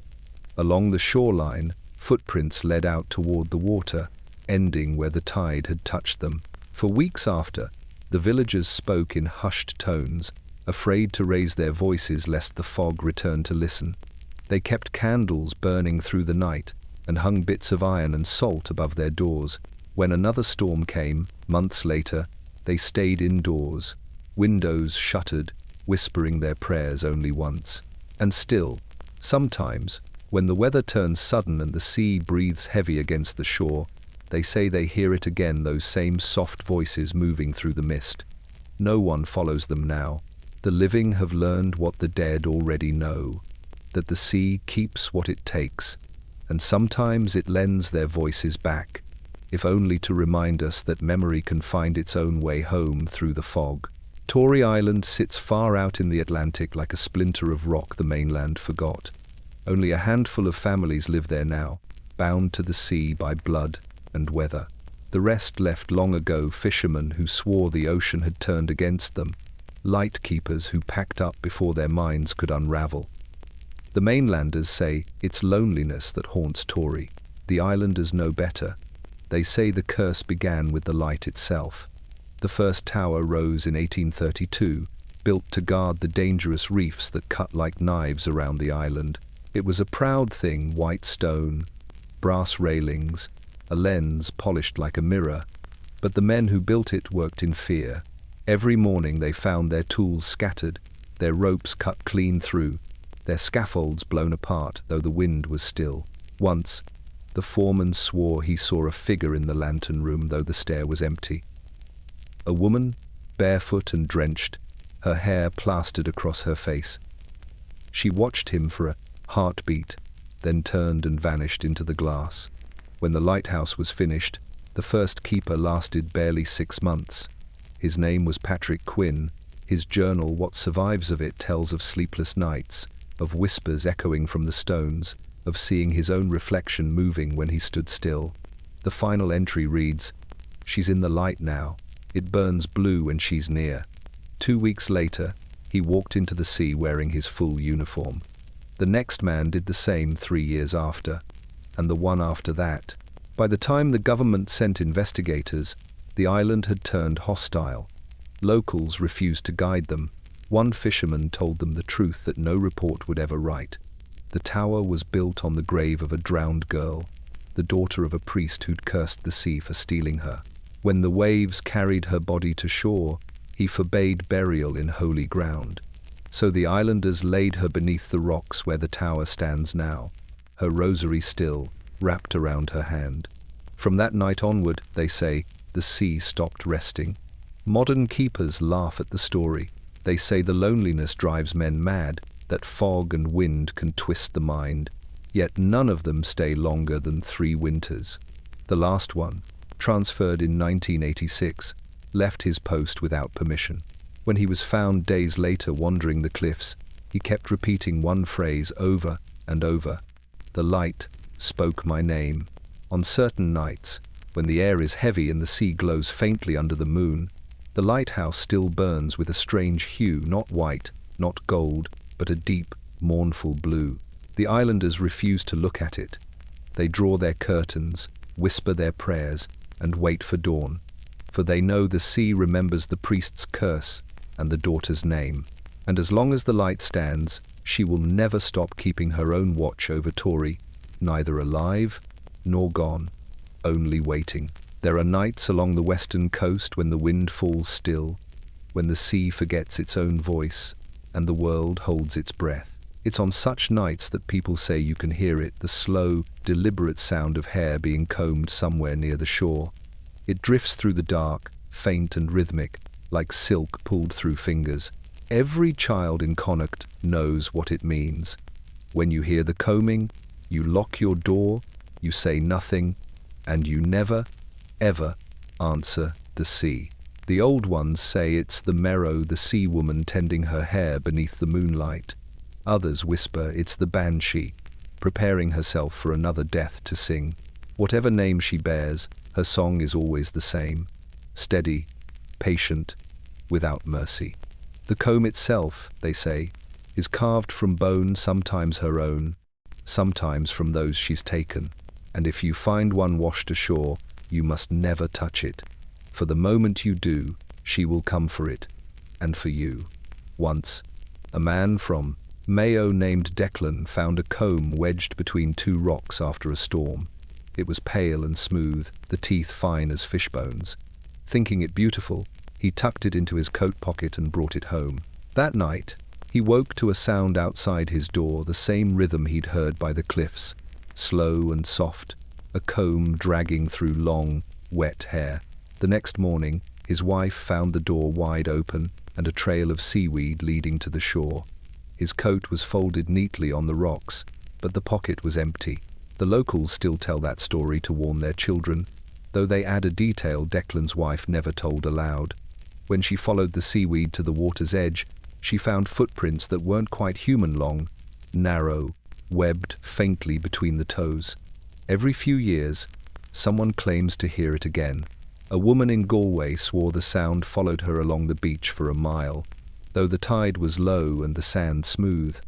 Along the shoreline, footprints led out toward the water, ending where the tide had touched them. For weeks after, the villagers spoke in hushed tones, afraid to raise their voices lest the fog return to listen. They kept candles burning through the night, and hung bits of iron and salt above their doors. When another storm came, months later, they stayed indoors, windows shuttered, whispering their prayers only once. And still, sometimes, when the weather turns sudden and the sea breathes heavy against the shore, they say they hear it again, those same soft voices moving through the mist. No one follows them now. The living have learned what the dead already know, that the sea keeps what it takes, and sometimes it lends their voices back, if only to remind us that memory can find its own way home through the fog. Tory Island sits far out in the Atlantic like a splinter of rock the mainland forgot. Only a handful of families live there now, bound to the sea by blood and weather. The rest left long ago, fishermen who swore the ocean had turned against them, light keepers who packed up before their minds could unravel. The mainlanders say it's loneliness that haunts Tory. The islanders know better. They say the curse began with the light itself. The first tower rose in 1832, built to guard the dangerous reefs that cut like knives around the island. It was a proud thing, white stone, brass railings, a lens polished like a mirror. But the men who built it worked in fear. Every morning they found their tools scattered, their ropes cut clean through, their scaffolds blown apart, though the wind was still. Once, the foreman swore he saw a figure in the lantern room, though the stair was empty. A woman, barefoot and drenched, her hair plastered across her face. She watched him for a heartbeat, then turned and vanished into the glass. When the lighthouse was finished, the first keeper lasted barely 6 months. His name was Patrick Quinn. His journal, what survives of it, tells of sleepless nights, of whispers echoing from the stones, of seeing his own reflection moving when he stood still. The final entry reads, "She's in the light now. It burns blue when she's near." 2 weeks later, he walked into the sea wearing his full uniform. The next man did the same 3 years after, and the one after that. By the time the government sent investigators, the island had turned hostile. Locals refused to guide them. One fisherman told them the truth that no report would ever write. The tower was built on the grave of a drowned girl, the daughter of a priest who'd cursed the sea for stealing her. When the waves carried her body to shore, he forbade burial in holy ground. So the islanders laid her beneath the rocks where the tower stands now, her rosary still, wrapped around her hand. From that night onward, they say, the sea stopped resting. Modern keepers laugh at the story. They say the loneliness drives men mad, that fog and wind can twist the mind. Yet none of them stay longer than 3 winters. The last one, transferred in 1986, left his post without permission. When he was found days later wandering the cliffs, he kept repeating one phrase over and over. "The light spoke my name." On certain nights, when the air is heavy and the sea glows faintly under the moon, the lighthouse still burns with a strange hue, not white, not gold, but a deep, mournful blue. The islanders refuse to look at it. They draw their curtains, whisper their prayers, and wait for dawn. For they know the sea remembers the priest's curse and the daughter's name. And as long as the light stands, she will never stop keeping her own watch over Tory, neither alive nor gone, only waiting. There are nights along the western coast when the wind falls still, when the sea forgets its own voice, and the world holds its breath. It's on such nights that people say you can hear it, the slow, deliberate sound of hair being combed somewhere near the shore. It drifts through the dark, faint and rhythmic, like silk pulled through fingers. Every child in Connacht knows what it means. When you hear the combing, you lock your door, you say nothing, and you never, ever answer the sea. The old ones say it's the Merrow, the sea woman tending her hair beneath the moonlight. Others whisper it's the Banshee, preparing herself for another death to sing. Whatever name she bears, her song is always the same, steady, patient, without mercy. The comb itself, they say, is carved from bone, sometimes her own, sometimes from those she's taken. And if you find one washed ashore, you must never touch it. For the moment you do, she will come for it, and for you. Once, a man from Mayo named Declan found a comb wedged between two rocks after a storm. It was pale and smooth, the teeth fine as fish bones. Thinking it beautiful, he tucked it into his coat pocket and brought it home. That night, he woke to a sound outside his door, the same rhythm he'd heard by the cliffs, slow and soft, a comb dragging through long, wet hair. The next morning, his wife found the door wide open and a trail of seaweed leading to the shore. His coat was folded neatly on the rocks, but the pocket was empty. The locals still tell that story to warn their children, though they add a detail Declan's wife never told aloud. When she followed the seaweed to the water's edge, she found footprints that weren't quite human-long, narrow, webbed faintly between the toes. Every few years, someone claims to hear it again. A woman in Galway swore the sound followed her along the beach for a mile, though the tide was low and the sand smooth.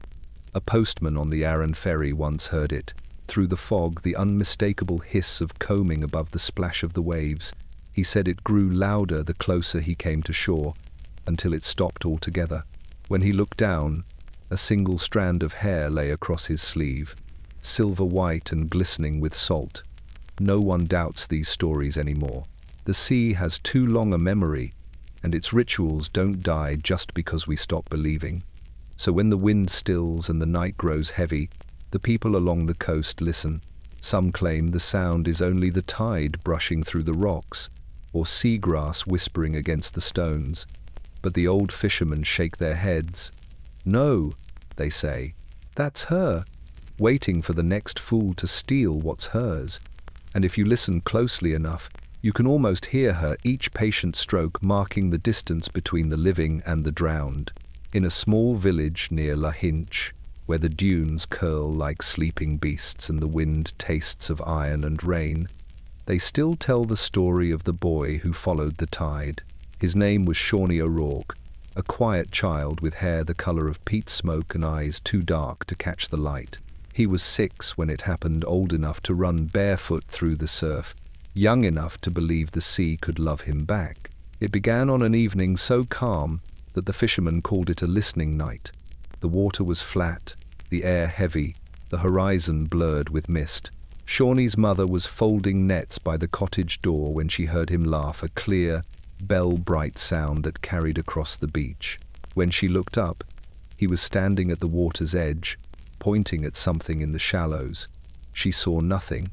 A postman on the Arran ferry once heard it. Through the fog, the unmistakable hiss of combing above the splash of the waves. He said it grew louder the closer he came to shore, until it stopped altogether. When he looked down, a single strand of hair lay across his sleeve, silver white and glistening with salt. No one doubts these stories anymore. The sea has too long a memory, and its rituals don't die just because we stop believing. So when the wind stills and the night grows heavy, the people along the coast listen. Some claim the sound is only the tide brushing through the rocks, or seagrass whispering against the stones. But the old fishermen shake their heads. No, they say, that's her, waiting for the next fool to steal what's hers. And if you listen closely enough, you can almost hear her, each patient stroke marking the distance between the living and the drowned. In a small village near Lahinch, where the dunes curl like sleeping beasts and the wind tastes of iron and rain, they still tell the story of the boy who followed the tide. His name was Shawnee O'Rourke, a quiet child with hair the color of peat smoke and eyes too dark to catch the light. He was 6 when it happened, old enough to run barefoot through the surf, young enough to believe the sea could love him back. It began on an evening so calm that the fishermen called it a listening night. The water was flat, the air heavy, the horizon blurred with mist. Shawnee's mother was folding nets by the cottage door when she heard him laugh, a clear, bell-bright sound that carried across the beach. When she looked up, he was standing at the water's edge, pointing at something in the shallows. She saw nothing,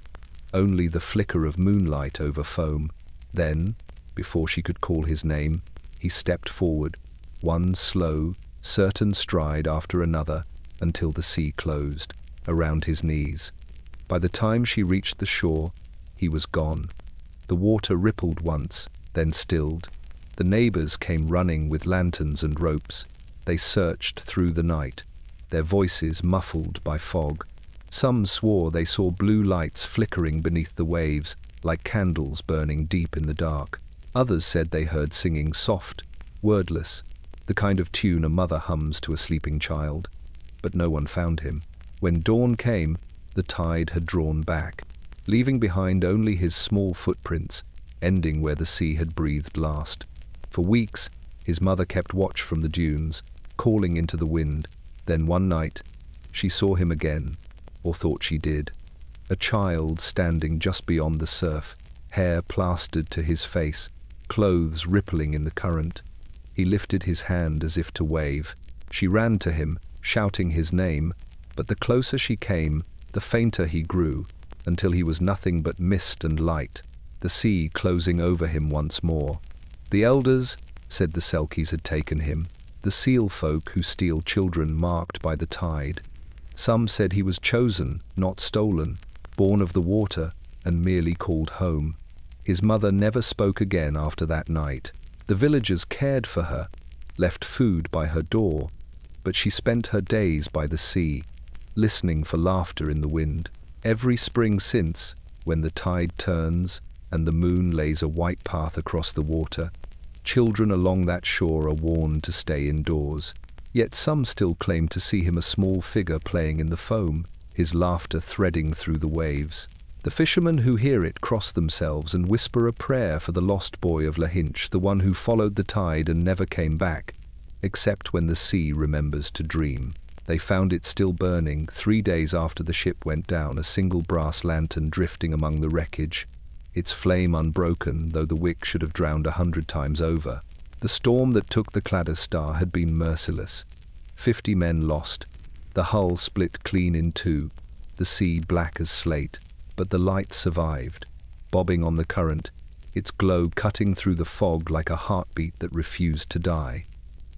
only the flicker of moonlight over foam. Then, before she could call his name, he stepped forward, one slow, certain stride after another, until the sea closed around his knees. By the time she reached the shore, he was gone. The water rippled once, then stilled. The neighbors came running with lanterns and ropes. They searched through the night, their voices muffled by fog. Some swore they saw blue lights flickering beneath the waves, like candles burning deep in the dark. Others said they heard singing soft, wordless, the kind of tune a mother hums to a sleeping child. But no one found him. When dawn came, the tide had drawn back, leaving behind only his small footprints, ending where the sea had breathed last. For weeks, his mother kept watch from the dunes, calling into the wind. Then one night, she saw him again, or thought she did. A child standing just beyond the surf, hair plastered to his face, clothes rippling in the current. He lifted his hand as if to wave. She ran to him, shouting his name, but the closer she came, the fainter he grew, until he was nothing but mist and light, the sea closing over him once more. The elders said the Selkies had taken him, the seal folk who steal children marked by the tide. Some said he was chosen, not stolen, born of the water, and merely called home. His mother never spoke again after that night. The villagers cared for her, left food by her door, but she spent her days by the sea, listening for laughter in the wind. Every spring since, when the tide turns and the moon lays a white path across the water, children along that shore are warned to stay indoors. Yet some still claim to see him, a small figure playing in the foam, his laughter threading through the waves. The fishermen who hear it cross themselves and whisper a prayer for the lost boy of Lahinch, the one who followed the tide and never came back, except when the sea remembers to dream. They found it still burning 3 days after the ship went down, a single brass lantern drifting among the wreckage, its flame unbroken, though the wick should have drowned 100 times over. The storm that took the Claddagh Star had been merciless. 50 men lost, the hull split clean in two, the sea black as slate, but the light survived, bobbing on the current, its glow cutting through the fog like a heartbeat that refused to die.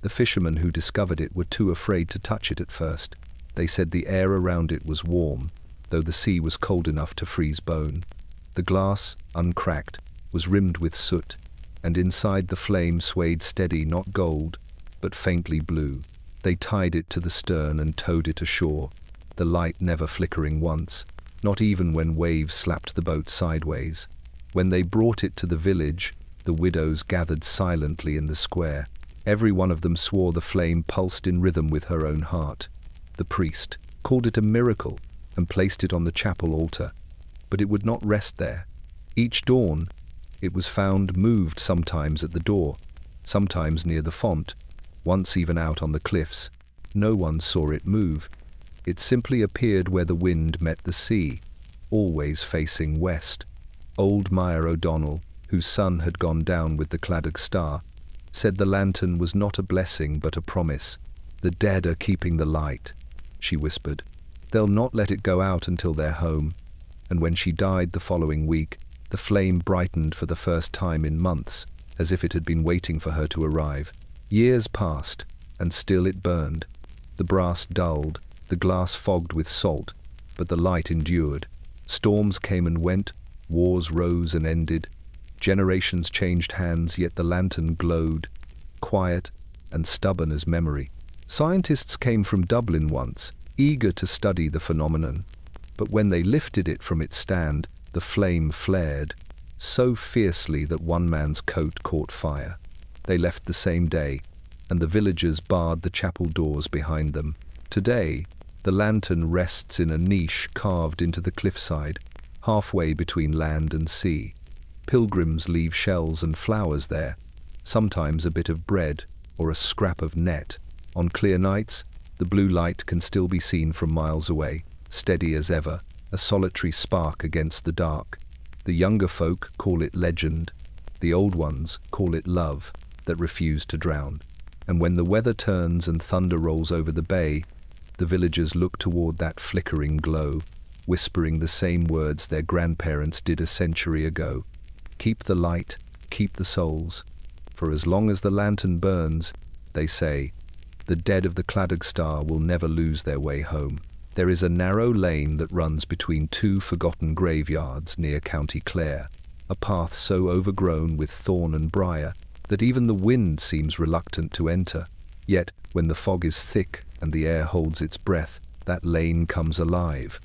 The fishermen who discovered it were too afraid to touch it at first. They said the air around it was warm, though the sea was cold enough to freeze bone. The glass, uncracked, was rimmed with soot, and inside the flame swayed steady, not gold, but faintly blue. They tied it to the stern and towed it ashore, the light never flickering once, not even when waves slapped the boat sideways. When they brought it to the village, the widows gathered silently in the square. Every one of them swore the flame pulsed in rhythm with her own heart. The priest called it a miracle and placed it on the chapel altar. But it would not rest there. Each dawn, it was found moved, sometimes at the door, sometimes near the font, once even out on the cliffs. No one saw it move. It simply appeared where the wind met the sea, always facing west. Old Meyer O'Donnell, whose son had gone down with the Claddagh Star, said the lantern was not a blessing but a promise. "The dead are keeping the light," she whispered. "They'll not let it go out until they're home." And when she died the following week, the flame brightened for the first time in months, as if it had been waiting for her to arrive. Years passed, and still it burned. The brass dulled, the glass fogged with salt, but the light endured. Storms came and went, wars rose and ended. Generations changed hands, yet the lantern glowed, quiet and stubborn as memory. Scientists came from Dublin once, eager to study the phenomenon. But when they lifted it from its stand, the flame flared, so fiercely that one man's coat caught fire. They left the same day, and the villagers barred the chapel doors behind them. Today, the lantern rests in a niche carved into the cliffside, halfway between land and sea. Pilgrims leave shells and flowers there, sometimes a bit of bread or a scrap of net. On clear nights, the blue light can still be seen from miles away, steady as ever, a solitary spark against the dark. The younger folk call it legend, the old ones call it love that refused to drown. And when the weather turns and thunder rolls over the bay, the villagers look toward that flickering glow, whispering the same words their grandparents did a century ago. "Keep the light, keep the souls. For as long as the lantern burns," they say, "the dead of the Claddagh Star will never lose their way home." There is a narrow lane that runs between two forgotten graveyards near County Clare, a path so overgrown with thorn and briar that even the wind seems reluctant to enter. Yet, when the fog is thick and the air holds its breath, that lane comes alive.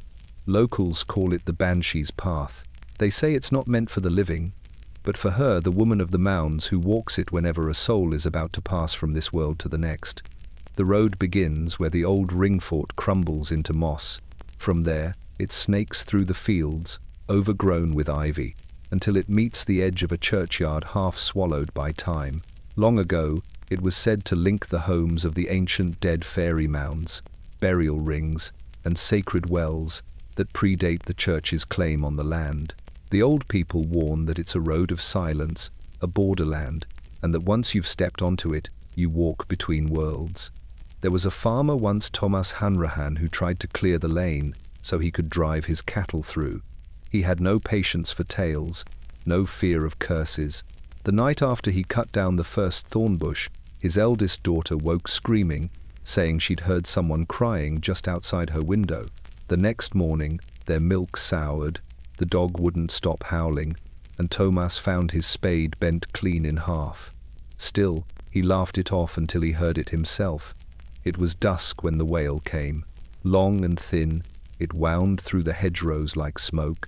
Locals call it the Banshees path. They say it's not meant for the living, but for her, the woman of the mounds, who walks it whenever a soul is about to pass from this world to the next. The road begins where the old ring fort crumbles into moss. From there, it snakes through the fields, overgrown with ivy, until it meets the edge of a churchyard half swallowed by time. Long ago, it was said to link the homes of the ancient dead fairy mounds, burial rings, and sacred wells that predate the church's claim on the land. The old people warn that it's a road of silence, a borderland, and that once you've stepped onto it, you walk between worlds. There was a farmer once, Thomas Hanrahan, who tried to clear the lane so he could drive his cattle through. He had no patience for tales, no fear of curses. The night after he cut down the first thorn bush, his eldest daughter woke screaming, saying she'd heard someone crying just outside her window. The next morning, their milk soured, the dog wouldn't stop howling, and Thomas found his spade bent clean in half. Still, he laughed it off until he heard it himself. It was dusk when the wail came. Long and thin, it wound through the hedgerows like smoke.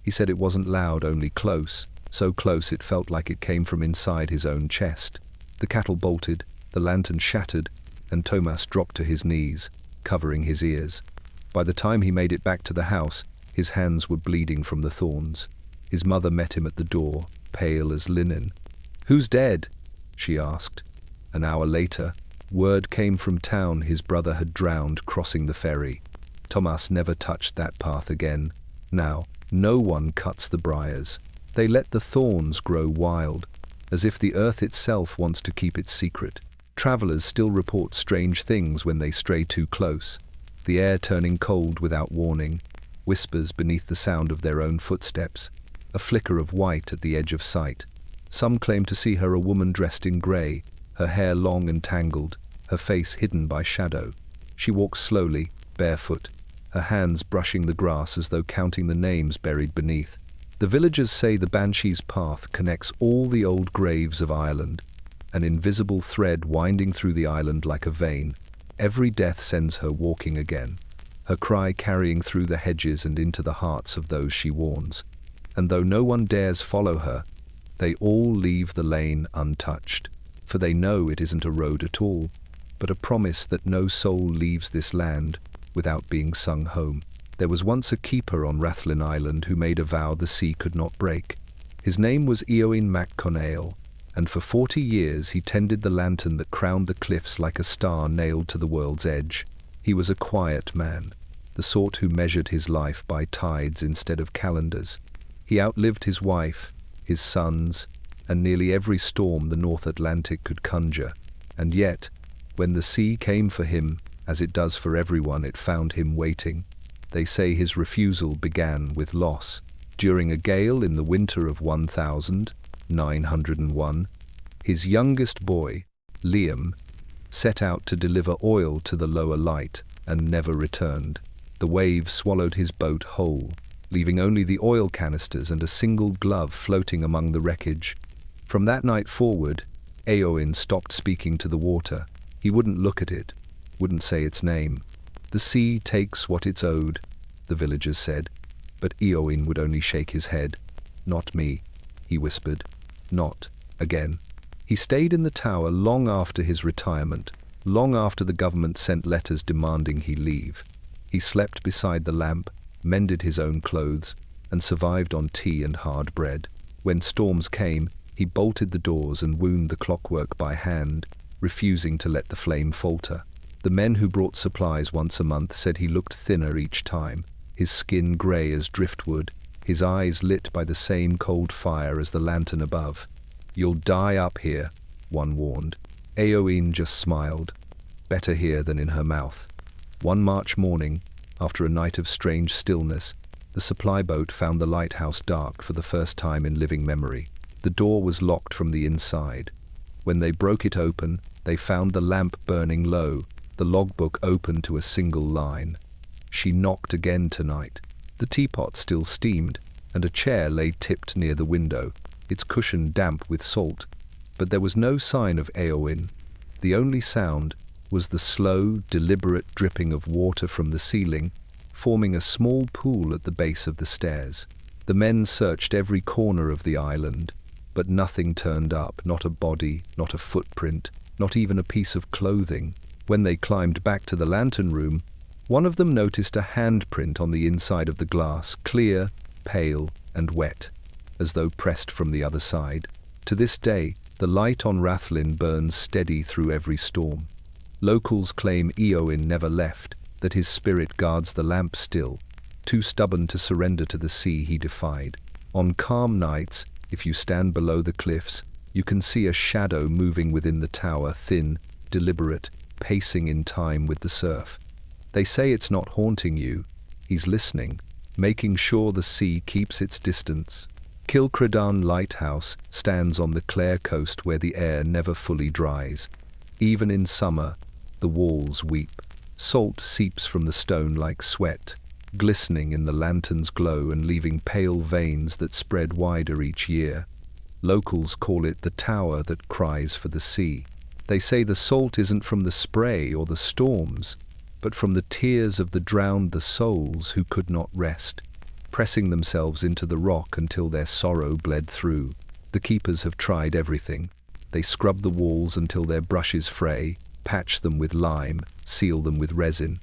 He said it wasn't loud, only close, so close it felt like it came from inside his own chest. The cattle bolted, the lantern shattered, and Thomas dropped to his knees, covering his ears. By the time he made it back to the house, his hands were bleeding from the thorns. His mother met him at the door, pale as linen. "Who's dead?" she asked. An hour later, Word came from town his brother had drowned crossing the ferry. Thomas never touched that path again. Now, no one cuts the briars. They let the thorns grow wild, as if the earth itself wants to keep its secret. Travelers still report strange things when they stray too close. The air turning cold without warning, whispers beneath the sound of their own footsteps, a flicker of white at the edge of sight. Some claim to see her a woman dressed in grey, her hair long and tangled, her face hidden by shadow. She walks slowly, barefoot, her hands brushing the grass as though counting the names buried beneath. The villagers say the Banshee's path connects all the old graves of Ireland, an invisible thread winding through the island like a vein. Every death sends her walking again, her cry carrying through the hedges and into the hearts of those she warns. And though no one dares follow her, they all leave the lane untouched, for they know it isn't a road at all, but a promise that no soul leaves this land without being sung home. There was once a keeper on Rathlin Island who made a vow the sea could not break. His name was Eowyn mac Conail, and for 40 years he tended the lantern that crowned the cliffs like a star nailed to the world's edge. He was a quiet man, the sort who measured his life by tides instead of calendars. He outlived his wife, his sons, and nearly every storm the North Atlantic could conjure. And yet, when the sea came for him, as it does for everyone, it found him waiting. They say his refusal began with loss. During a gale in the winter of 1901, his youngest boy, Liam, set out to deliver oil to the lower light and never returned. The waves swallowed his boat whole, leaving only the oil canisters and a single glove floating among the wreckage. From that night forward, Eowyn stopped speaking to the water. He wouldn't look at it, wouldn't say its name. The sea takes what it's owed, the villagers said, but Eowyn would only shake his head. Not me, he whispered. Not again. He stayed in the tower long after his retirement, long after the government sent letters demanding he leave. He slept beside the lamp, mended his own clothes, and survived on tea and hard bread. When storms came, he bolted the doors and wound the clockwork by hand, refusing to let the flame falter. The men who brought supplies once a month said he looked thinner each time, his skin grey as driftwood, his eyes lit by the same cold fire as the lantern above. "You'll die up here," one warned. Eowyn just smiled. Better here than in her mouth. One March morning, after a night of strange stillness, the supply boat found the lighthouse dark for the first time in living memory. The door was locked from the inside. When they broke it open, they found the lamp burning low, the logbook open to a single line. She knocked again tonight. The teapot still steamed, and a chair lay tipped near the window, its cushion damp with salt. But there was no sign of Eowyn. The only sound was the slow, deliberate dripping of water from the ceiling, forming a small pool at the base of the stairs. The men searched every corner of the island, but nothing turned up, not a body, not a footprint, not even a piece of clothing. When they climbed back to the lantern room, one of them noticed a handprint on the inside of the glass, clear, pale, and wet, as though pressed from the other side. To this day, the light on Rathlin burns steady through every storm. Locals claim Eowyn never left, that his spirit guards the lamp still, too stubborn to surrender to the sea he defied. On calm nights, if you stand below the cliffs, you can see a shadow moving within the tower, thin, deliberate, pacing in time with the surf. They say it's not haunting you, he's listening, making sure the sea keeps its distance. Kilcredan Lighthouse stands on the Clare coast where the air never fully dries. Even in summer, the walls weep. Salt seeps from the stone like sweat, glistening in the lantern's glow and leaving pale veins that spread wider each year. Locals call it the tower that cries for the sea. They say the salt isn't from the spray or the storms, but from the tears of the drowned, the souls who could not rest, pressing themselves into the rock until their sorrow bled through. The keepers have tried everything. They scrub the walls until their brushes fray, patch them with lime, seal them with resin.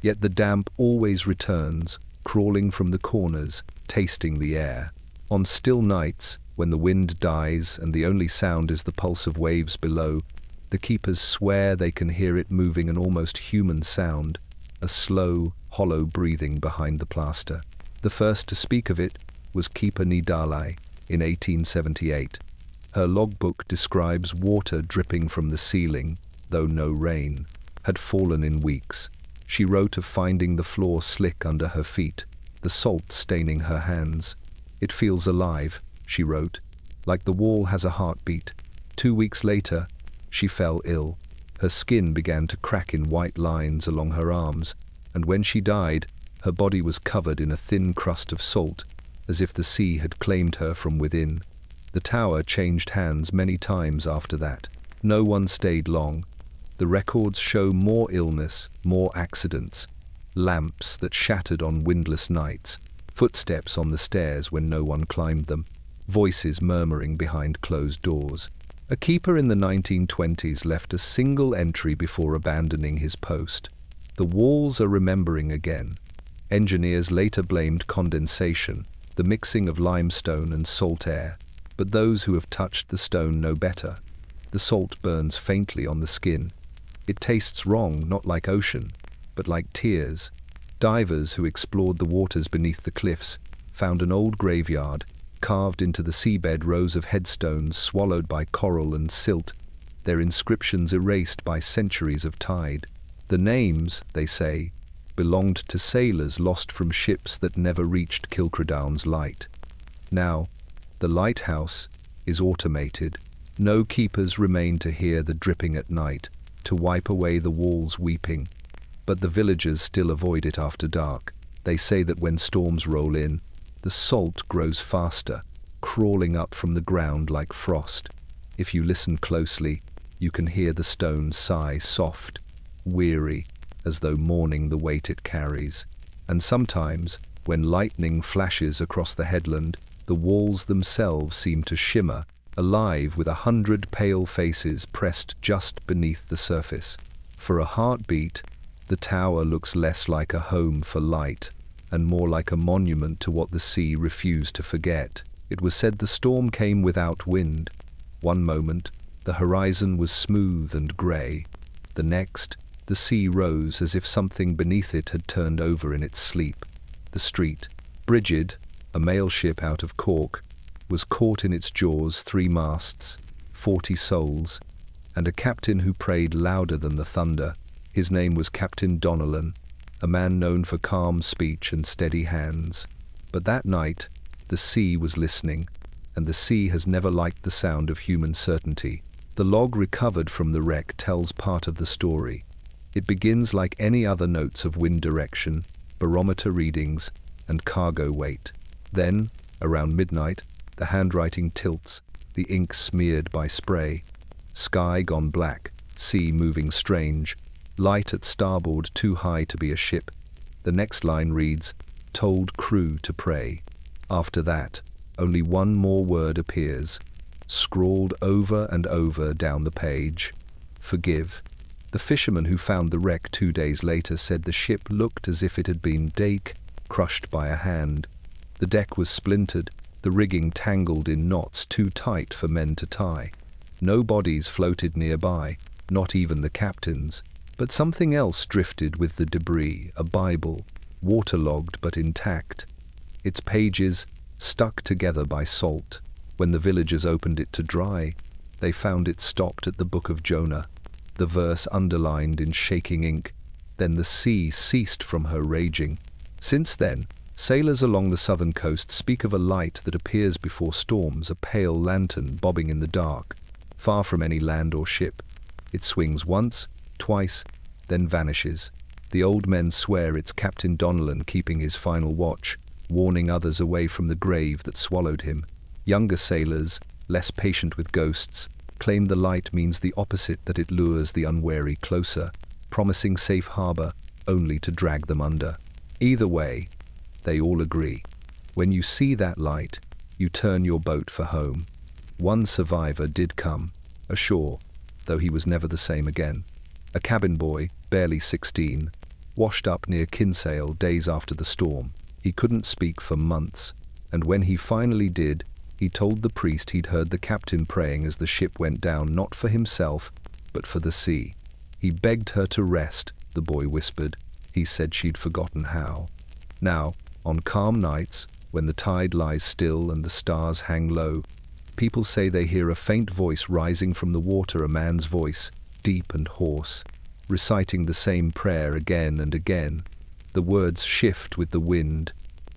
Yet the damp always returns, crawling from the corners, tasting the air. On still nights, when the wind dies and the only sound is the pulse of waves below, The keepers swear they can hear it moving an almost human sound, a slow, hollow breathing behind the plaster. The first to speak of it was Keeper Nidalai in 1878. Her logbook describes water dripping from the ceiling, though no rain had fallen in weeks. She wrote of finding the floor slick under her feet, the salt staining her hands. "It feels alive," she wrote, "like the wall has a heartbeat." 2 weeks later, she fell ill. Her skin began to crack in white lines along her arms, and when she died, her body was covered in a thin crust of salt, as if the sea had claimed her from within. The tower changed hands many times after that. No one stayed long. The records show more illness, more accidents, lamps that shattered on windless nights, footsteps on the stairs when no one climbed them, voices murmuring behind closed doors. A keeper in the 1920s left a single entry before abandoning his post. "The walls are remembering again." Engineers later blamed condensation, the mixing of limestone and salt air, but those who have touched the stone know better. The salt burns faintly on the skin. It tastes wrong, not like ocean, but like tears. Divers who explored the waters beneath the cliffs found an old graveyard. Carved into the seabed rows of headstones swallowed by coral and silt, their inscriptions erased by centuries of tide. The names, they say, belonged to sailors lost from ships that never reached Kilcredown's light. Now, the lighthouse is automated. No keepers remain to hear the dripping at night, to wipe away the walls weeping. But the villagers still avoid it after dark. They say that when storms roll in, the salt grows faster, crawling up from the ground like frost. If you listen closely, you can hear the stone sigh soft, weary, as though mourning the weight it carries. And sometimes, when lightning flashes across the headland, the walls themselves seem to shimmer, alive with 100 pale faces pressed just beneath the surface. For a heartbeat, the tower looks less like a home for light and more like a monument to what the sea refused to forget. It was said the storm came without wind. One moment, the horizon was smooth and grey. The next, the sea rose as if something beneath it had turned over in its sleep. The street, Brigid, a mail ship out of Cork, was caught in its jaws, 3 masts, 40 souls, and a captain who prayed louder than the thunder. His name was Captain Donnellan, a man known for calm speech and steady hands. But that night, the sea was listening, and the sea has never liked the sound of human certainty. The log recovered from the wreck tells part of the story. It begins like any other notes of wind direction, barometer readings, and cargo weight. Then, around midnight, the handwriting tilts, the ink smeared by spray. Sky gone black, sea moving strange, light at starboard too high to be a ship. The next line reads, "Told crew to pray." After that, only one more word appears, scrawled over and over down the page: "Forgive." The fisherman who found the wreck 2 days later said the ship looked as if it had been crushed by a hand. The deck was splintered, the rigging tangled in knots too tight for men to tie. No bodies floated nearby, not even the captain's. But something else drifted with the debris, a Bible, waterlogged but intact. Its pages stuck together by salt. When the villagers opened it to dry, they found it stopped at the Book of Jonah, the verse underlined in shaking ink. Then the sea ceased from her raging. Since then, sailors along the southern coast speak of a light that appears before storms, a pale lantern bobbing in the dark, far from any land or ship. It swings once, twice, then vanishes. The old men swear it's Captain Donnellan keeping his final watch, warning others away from the grave that swallowed him. Younger sailors, less patient with ghosts, claim the light means the opposite, that it lures the unwary closer, promising safe harbor only to drag them under. Either way, they all agree. When you see that light, you turn your boat for home. One survivor did come ashore, though he was never the same again. A cabin boy, barely 16, washed up near Kinsale days after the storm. He couldn't speak for months, and when he finally did, he told the priest he'd heard the captain praying as the ship went down, not for himself, but for the sea. He begged her to rest, the boy whispered. He said she'd forgotten how. Now, on calm nights, when the tide lies still and the stars hang low, people say they hear a faint voice rising from the water, a man's voice, deep and hoarse, reciting the same prayer again and again. The words shift with the wind,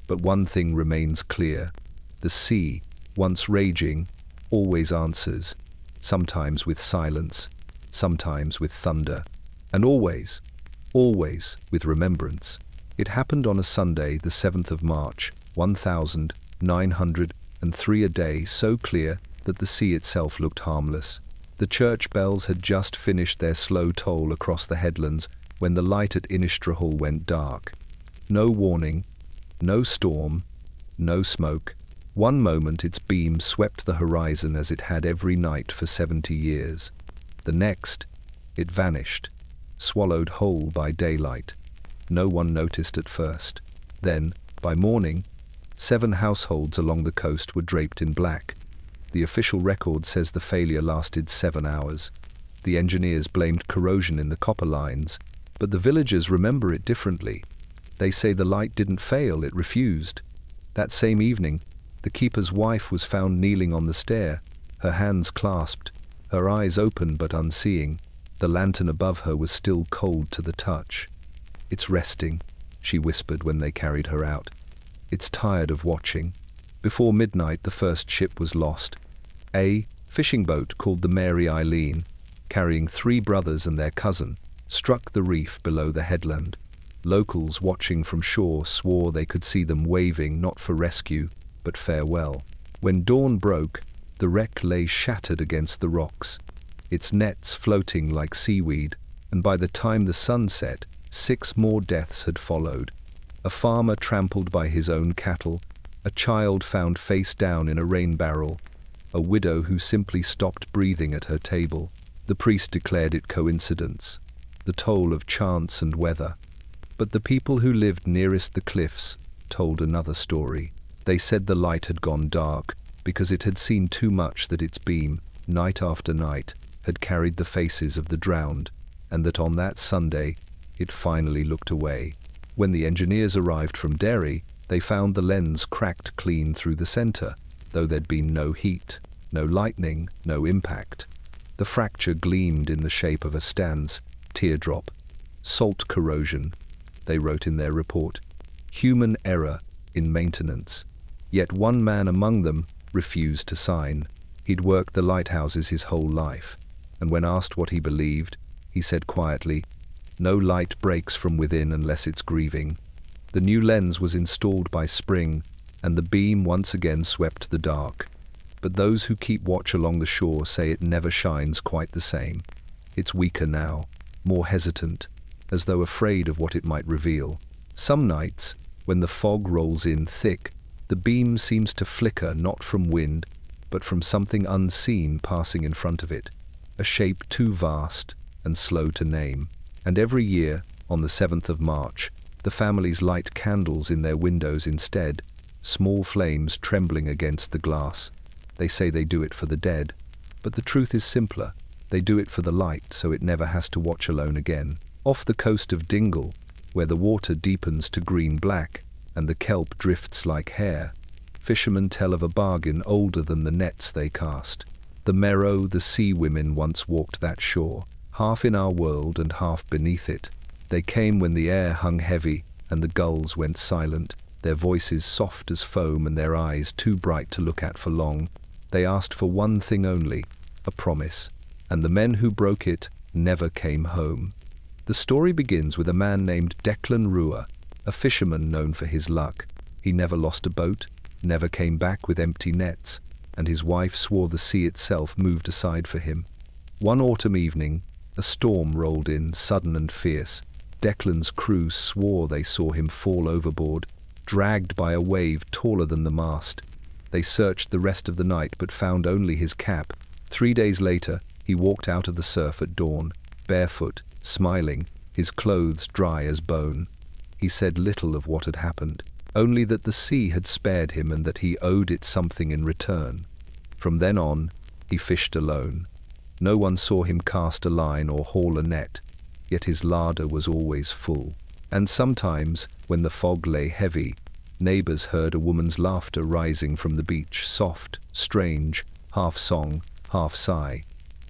but one thing remains clear. The sea, once raging, always answers, sometimes with silence, sometimes with thunder, and always with remembrance. It happened on a Sunday, the 7th of March, 1903, a day so clear that the sea itself looked harmless. The church bells had just finished their slow toll across the headlands when the light at Innistrahall went dark. No warning, no storm, no smoke. One moment its beam swept the horizon as it had every night for 70 years. The next, it vanished, swallowed whole by daylight. No one noticed at first. Then, by morning, 7 households along the coast were draped in black. The official record says the failure lasted 7 hours. The engineers blamed corrosion in the copper lines, but the villagers remember it differently. They say the light didn't fail, it refused. That same evening, the keeper's wife was found kneeling on the stair, her hands clasped, her eyes open but unseeing. The lantern above her was still cold to the touch. "It's resting," she whispered when they carried her out. "It's tired of watching." Before midnight, the first ship was lost. A fishing boat called the Mary Eileen, carrying 3 brothers and their cousin, struck the reef below the headland. Locals watching from shore swore they could see them waving not for rescue, but farewell. When dawn broke, the wreck lay shattered against the rocks, its nets floating like seaweed, and by the time the sun set, 6 more deaths had followed. A farmer trampled by his own cattle, a child found face down in a rain barrel, a widow who simply stopped breathing at her table. The priest declared it coincidence, the toll of chance and weather. But the people who lived nearest the cliffs told another story. They said the light had gone dark because it had seen too much, that its beam, night after night, had carried the faces of the drowned, and that on that Sunday it finally looked away. When the engineers arrived from Derry, they found the lens cracked clean through the center, though there'd been no heat, no lightning, no impact. The fracture gleamed in the shape of a Stan's teardrop. Salt corrosion, they wrote in their report. Human error in maintenance. Yet one man among them refused to sign. He'd worked the lighthouses his whole life, and when asked what he believed, he said quietly, "No light breaks from within unless it's grieving." The new lens was installed by spring, and the beam once again swept the dark. But those who keep watch along the shore say it never shines quite the same. It's weaker now, more hesitant, as though afraid of what it might reveal. Some nights, when the fog rolls in thick, the beam seems to flicker not from wind, but from something unseen passing in front of it, a shape too vast and slow to name. And every year, on the 7th of March, the families light candles in their windows instead, small flames trembling against the glass. They say they do it for the dead, but the truth is simpler. They do it for the light so it never has to watch alone again. Off the coast of Dingle, where the water deepens to green-black and the kelp drifts like hair, fishermen tell of a bargain older than the nets they cast. The Merrow, the sea women once walked that shore, half in our world and half beneath it. They came when the air hung heavy and the gulls went silent, their voices soft as foam and their eyes too bright to look at for long. They asked for one thing only, a promise, and the men who broke it never came home. The story begins with a man named Declan Rua, a fisherman known for his luck. He never lost a boat, never came back with empty nets, and his wife swore the sea itself moved aside for him. One autumn evening, a storm rolled in, sudden and fierce. Declan's crew swore they saw him fall overboard, dragged by a wave taller than the mast. They searched the rest of the night but found only his cap. 3 days later, he walked out of the surf at dawn, barefoot, smiling, his clothes dry as bone. He said little of what had happened, only that the sea had spared him and that he owed it something in return. From then on, he fished alone. No one saw him cast a line or haul a net, yet his larder was always full. And sometimes, when the fog lay heavy, neighbors heard a woman's laughter rising from the beach, soft, strange, half song, half sigh.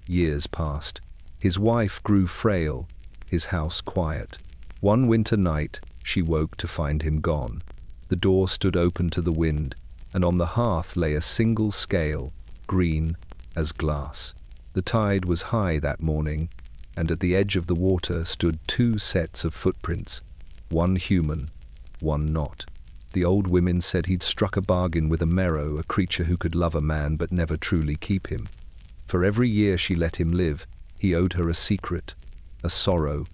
Years passed. His wife grew frail, his house quiet. One winter night, she woke to find him gone. The door stood open to the wind, and on the hearth lay a single scale, green as glass. The tide was high that morning, and at the edge of the water stood two sets of footprints, one human, one not. The old women said he'd struck a bargain with a merrow, a creature who could love a man but never truly keep him. For every year she let him live, he owed her a secret, a sorrow,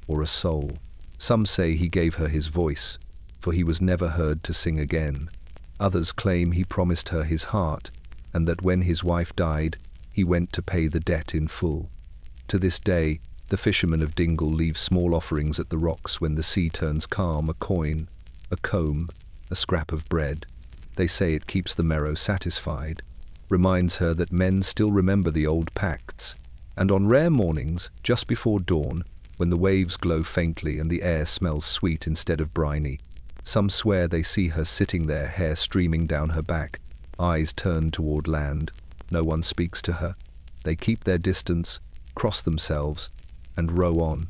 or a soul. Some say he gave her his voice, for he was never heard to sing again. Others claim he promised her his heart, and that when his wife died, he went to pay the debt in full. To this day, the fishermen of Dingle leave small offerings at the rocks when the sea turns calm, a coin, a comb, a scrap of bread. They say it keeps the merrow satisfied, reminds her that men still remember the old pacts, and on rare mornings, just before dawn, when the waves glow faintly and the air smells sweet instead of briny, some swear they see her sitting there, hair streaming down her back, eyes turned toward land. No one speaks to her. They keep their distance, cross themselves, and row on,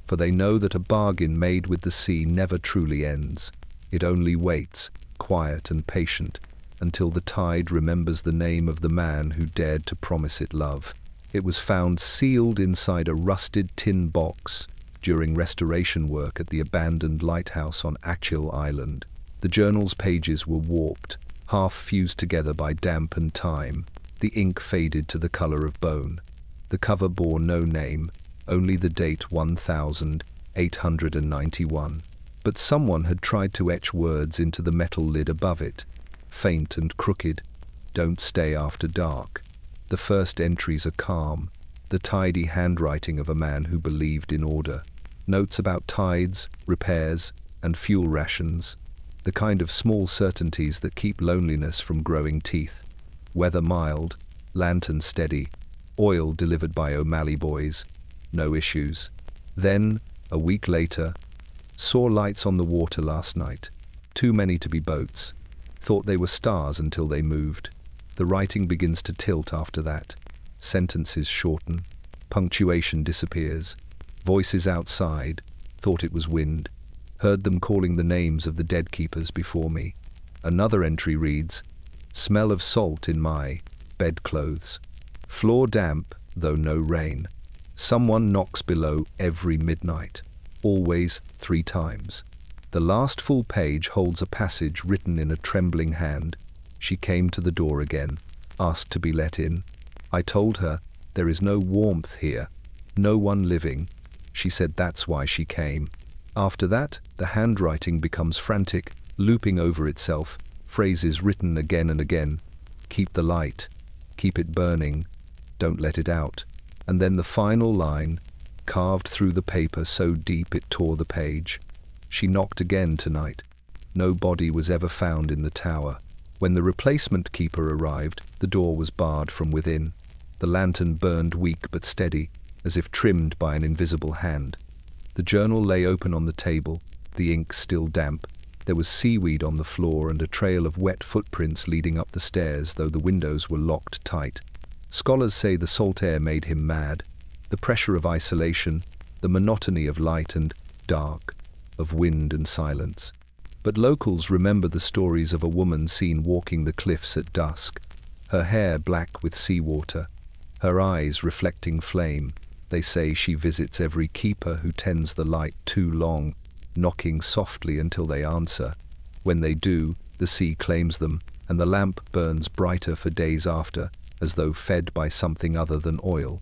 for they know that a bargain made with the sea never truly ends. It only waits, quiet and patient, until the tide remembers the name of the man who dared to promise it love. It was found sealed inside a rusted tin box during restoration work at the abandoned lighthouse on Achill Island. The journal's pages were warped, half fused together by damp and time. The ink faded to the color of bone. The cover bore no name, only the date 1891. But someone had tried to etch words into the metal lid above it, faint and crooked. Don't stay after dark. The first entries are calm, the tidy handwriting of a man who believed in order. Notes about tides, repairs, and fuel rations, the kind of small certainties that keep loneliness from growing teeth. Weather mild, lantern steady, oil delivered by O'Malley boys, no issues. Then, a week later, saw lights on the water last night. Too many to be boats. Thought they were stars until they moved. The writing begins to tilt after that. Sentences shorten. Punctuation disappears. Voices outside. Thought it was wind. Heard them calling the names of the dead keepers before me. Another entry reads, smell of salt in my bedclothes. Floor damp, though no rain. Someone knocks below every midnight. Always 3 times. The last full page holds a passage written in a trembling hand. She came to the door again, asked to be let in. I told her, there is no warmth here, no one living. She said that's why she came. After that, the handwriting becomes frantic, looping over itself, phrases written again and again. Keep the light, keep it burning, don't let it out. And then the final line, carved through the paper so deep it tore the page. She knocked again tonight. No body was ever found in the tower. When the replacement keeper arrived, the door was barred from within. The lantern burned weak but steady, as if trimmed by an invisible hand. The journal lay open on the table, the ink still damp. There was seaweed on the floor and a trail of wet footprints leading up the stairs, though the windows were locked tight. Scholars say the salt air made him mad. The pressure of isolation, the monotony of light and dark, of wind and silence. But locals remember the stories of a woman seen walking the cliffs at dusk, her hair black with seawater, her eyes reflecting flame. They say she visits every keeper who tends the light too long, knocking softly until they answer. When they do, the sea claims them, and the lamp burns brighter for days after, as though fed by something other than oil.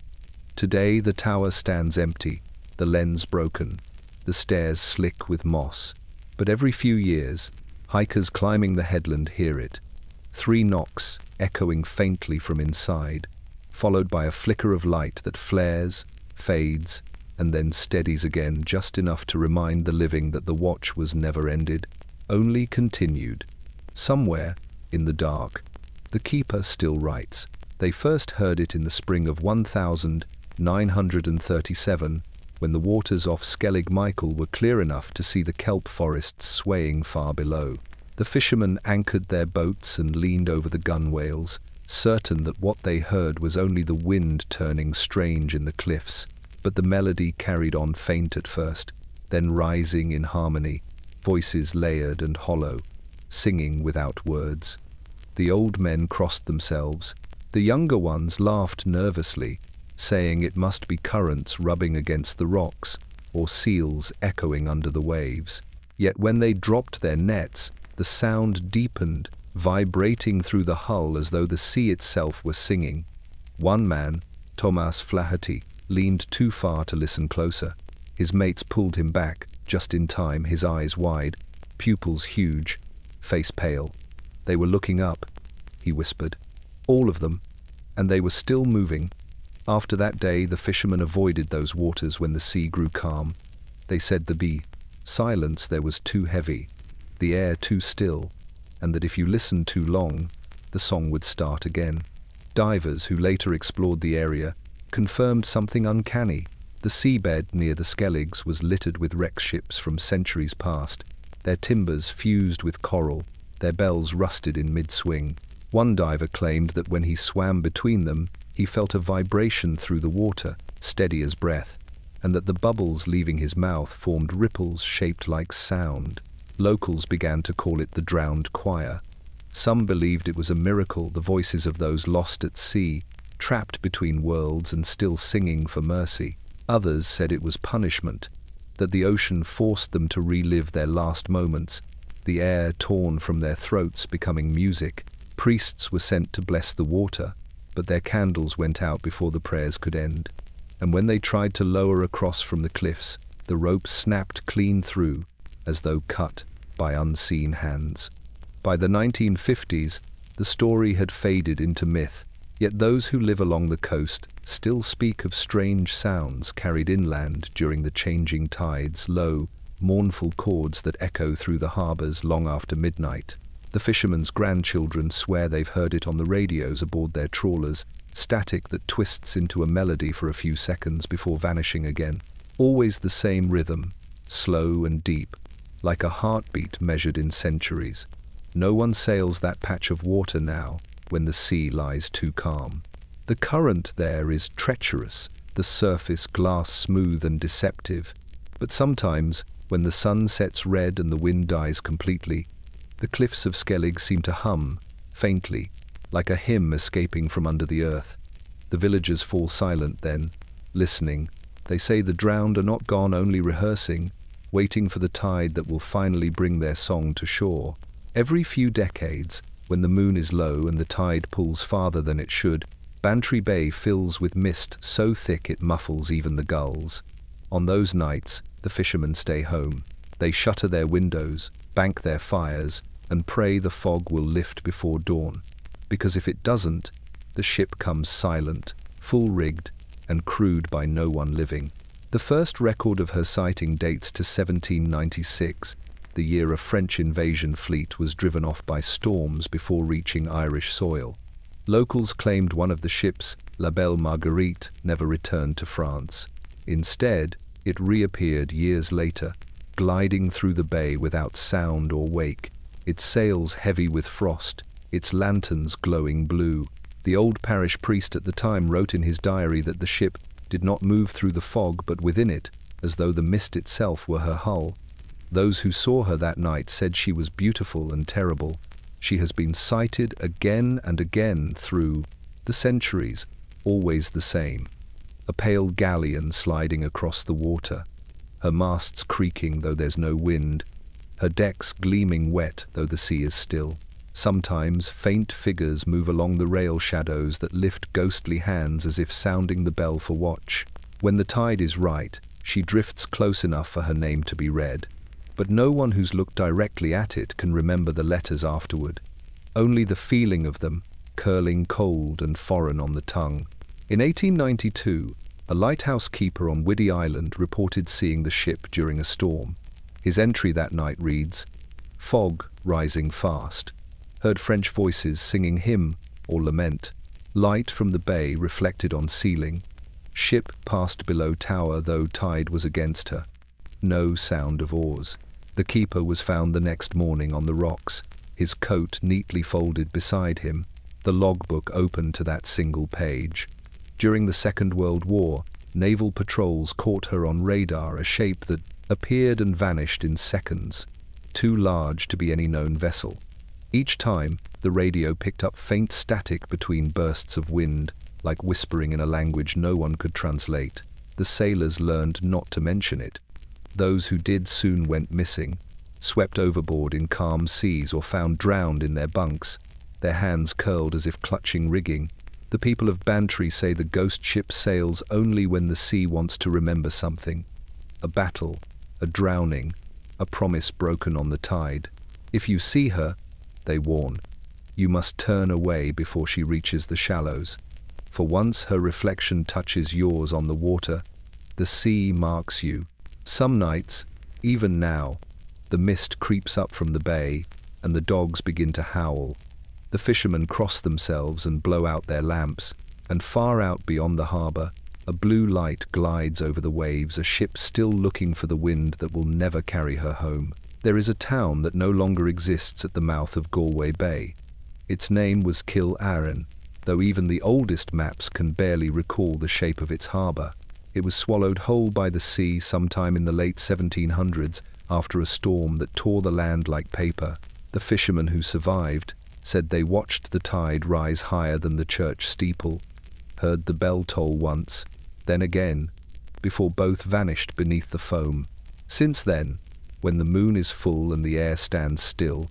Today the tower stands empty, the lens broken, the stairs slick with moss. But every few years, hikers climbing the headland hear it. 3 knocks, echoing faintly from inside, followed by a flicker of light that flares, fades, and then steadies again, just enough to remind the living that the watch was never ended, only continued. Somewhere, in the dark, the keeper still writes. They first heard it in the spring of 1937, when the waters off Skellig Michael were clear enough to see the kelp forests swaying far below. The fishermen anchored their boats and leaned over the gunwales, certain that what they heard was only the wind turning strange in the cliffs. But the melody carried on faint at first, then rising in harmony, voices layered and hollow, singing without words. The old men crossed themselves. The younger ones laughed nervously, saying it must be currents rubbing against the rocks, or seals echoing under the waves. Yet when they dropped their nets, the sound deepened, vibrating through the hull as though the sea itself were singing. One man, Thomas Flaherty, leaned too far to listen closer. His mates pulled him back, just in time, his eyes wide, pupils huge, face pale. They were looking up, he whispered. All of them, and they were still moving. After that day, the fishermen avoided those waters when the sea grew calm. They said the silence there was too heavy, the air too still, and that if you listened too long, the song would start again. Divers who later explored the area confirmed something uncanny. The seabed near the Skelligs was littered with wrecked ships from centuries past, their timbers fused with coral, their bells rusted in mid-swing. One diver claimed that when he swam between them, he felt a vibration through the water, steady as breath, and that the bubbles leaving his mouth formed ripples shaped like sound. Locals began to call it the drowned choir. Some believed it was a miracle, the voices of those lost at sea, trapped between worlds and still singing for mercy. Others said it was punishment, that the ocean forced them to relive their last moments, the air torn from their throats becoming music. Priests were sent to bless the water, but their candles went out before the prayers could end. And when they tried to lower across from the cliffs, the rope snapped clean through, as though cut by unseen hands. By the 1950s, the story had faded into myth, yet those who live along the coast still speak of strange sounds carried inland during the changing tides, low, mournful chords that echo through the harbors long after midnight. The fishermen's grandchildren swear they've heard it on the radios aboard their trawlers, static that twists into a melody for a few seconds before vanishing again. Always the same rhythm, slow and deep, like a heartbeat measured in centuries. No one sails that patch of water now, when the sea lies too calm. The current there is treacherous, the surface glass smooth and deceptive. But sometimes, when the sun sets red and the wind dies completely, the cliffs of Skellig seem to hum, faintly, like a hymn escaping from under the earth. The villagers fall silent then, listening. They say the drowned are not gone, only rehearsing, waiting for the tide that will finally bring their song to shore. Every few decades, when the moon is low and the tide pulls farther than it should, Bantry Bay fills with mist so thick it muffles even the gulls. On those nights, the fishermen stay home. They shutter their windows, bank their fires, and pray the fog will lift before dawn. Because if it doesn't, the ship comes silent, full-rigged, and crewed by no one living. The first record of her sighting dates to 1796, the year a French invasion fleet was driven off by storms before reaching Irish soil. Locals claimed one of the ships, La Belle Marguerite, never returned to France. Instead, it reappeared years later, gliding through the bay without sound or wake, its sails heavy with frost, its lanterns glowing blue. The old parish priest at the time wrote in his diary that the ship did not move through the fog but within it, as though the mist itself were her hull. Those who saw her that night said she was beautiful and terrible. She has been sighted again and again through the centuries, always the same. A pale galleon sliding across the water, her masts creaking though there's no wind, her decks gleaming wet though the sea is still. Sometimes faint figures move along the rail shadows that lift ghostly hands as if sounding the bell for watch. When the tide is right, she drifts close enough for her name to be read. But no one who's looked directly at it can remember the letters afterward. Only the feeling of them, curling cold and foreign on the tongue. In 1892, a lighthouse keeper on Whiddy Island reported seeing the ship during a storm. His entry that night reads, "Fog rising fast. Heard French voices singing hymn or lament. Light from the bay reflected on ceiling. Ship passed below tower, though tide was against her. No sound of oars. The keeper was found the next morning on the rocks, his coat neatly folded beside him, the logbook open to that single page. During the Second World War, naval patrols caught her on radar, a shape that appeared and vanished in seconds, too large to be any known vessel. Each time, the radio picked up faint static between bursts of wind, like whispering in a language no one could translate. The sailors learned not to mention it. Those who did soon went missing, swept overboard in calm seas, or found drowned in their bunks, their hands curled as if clutching rigging. The people of Banshee say the ghost ship sails only when the sea wants to remember something. A battle, a drowning, a promise broken on the tide. If you see her, they warn, you must turn away before she reaches the shallows. For once her reflection touches yours on the water, the sea marks you. Some nights, even now, the mist creeps up from the bay, and the dogs begin to howl. The fishermen cross themselves and blow out their lamps, and far out beyond the harbour, a blue light glides over the waves, a ship still looking for the wind that will never carry her home. There is a town that no longer exists at the mouth of Galway Bay. Its name was Kil-Arran, though even the oldest maps can barely recall the shape of its harbour. It was swallowed whole by the sea sometime in the late 1700s after a storm that tore the land like paper. The fishermen who survived said they watched the tide rise higher than the church steeple, heard the bell toll once, then again, before both vanished beneath the foam. Since then, when the moon is full and the air stands still,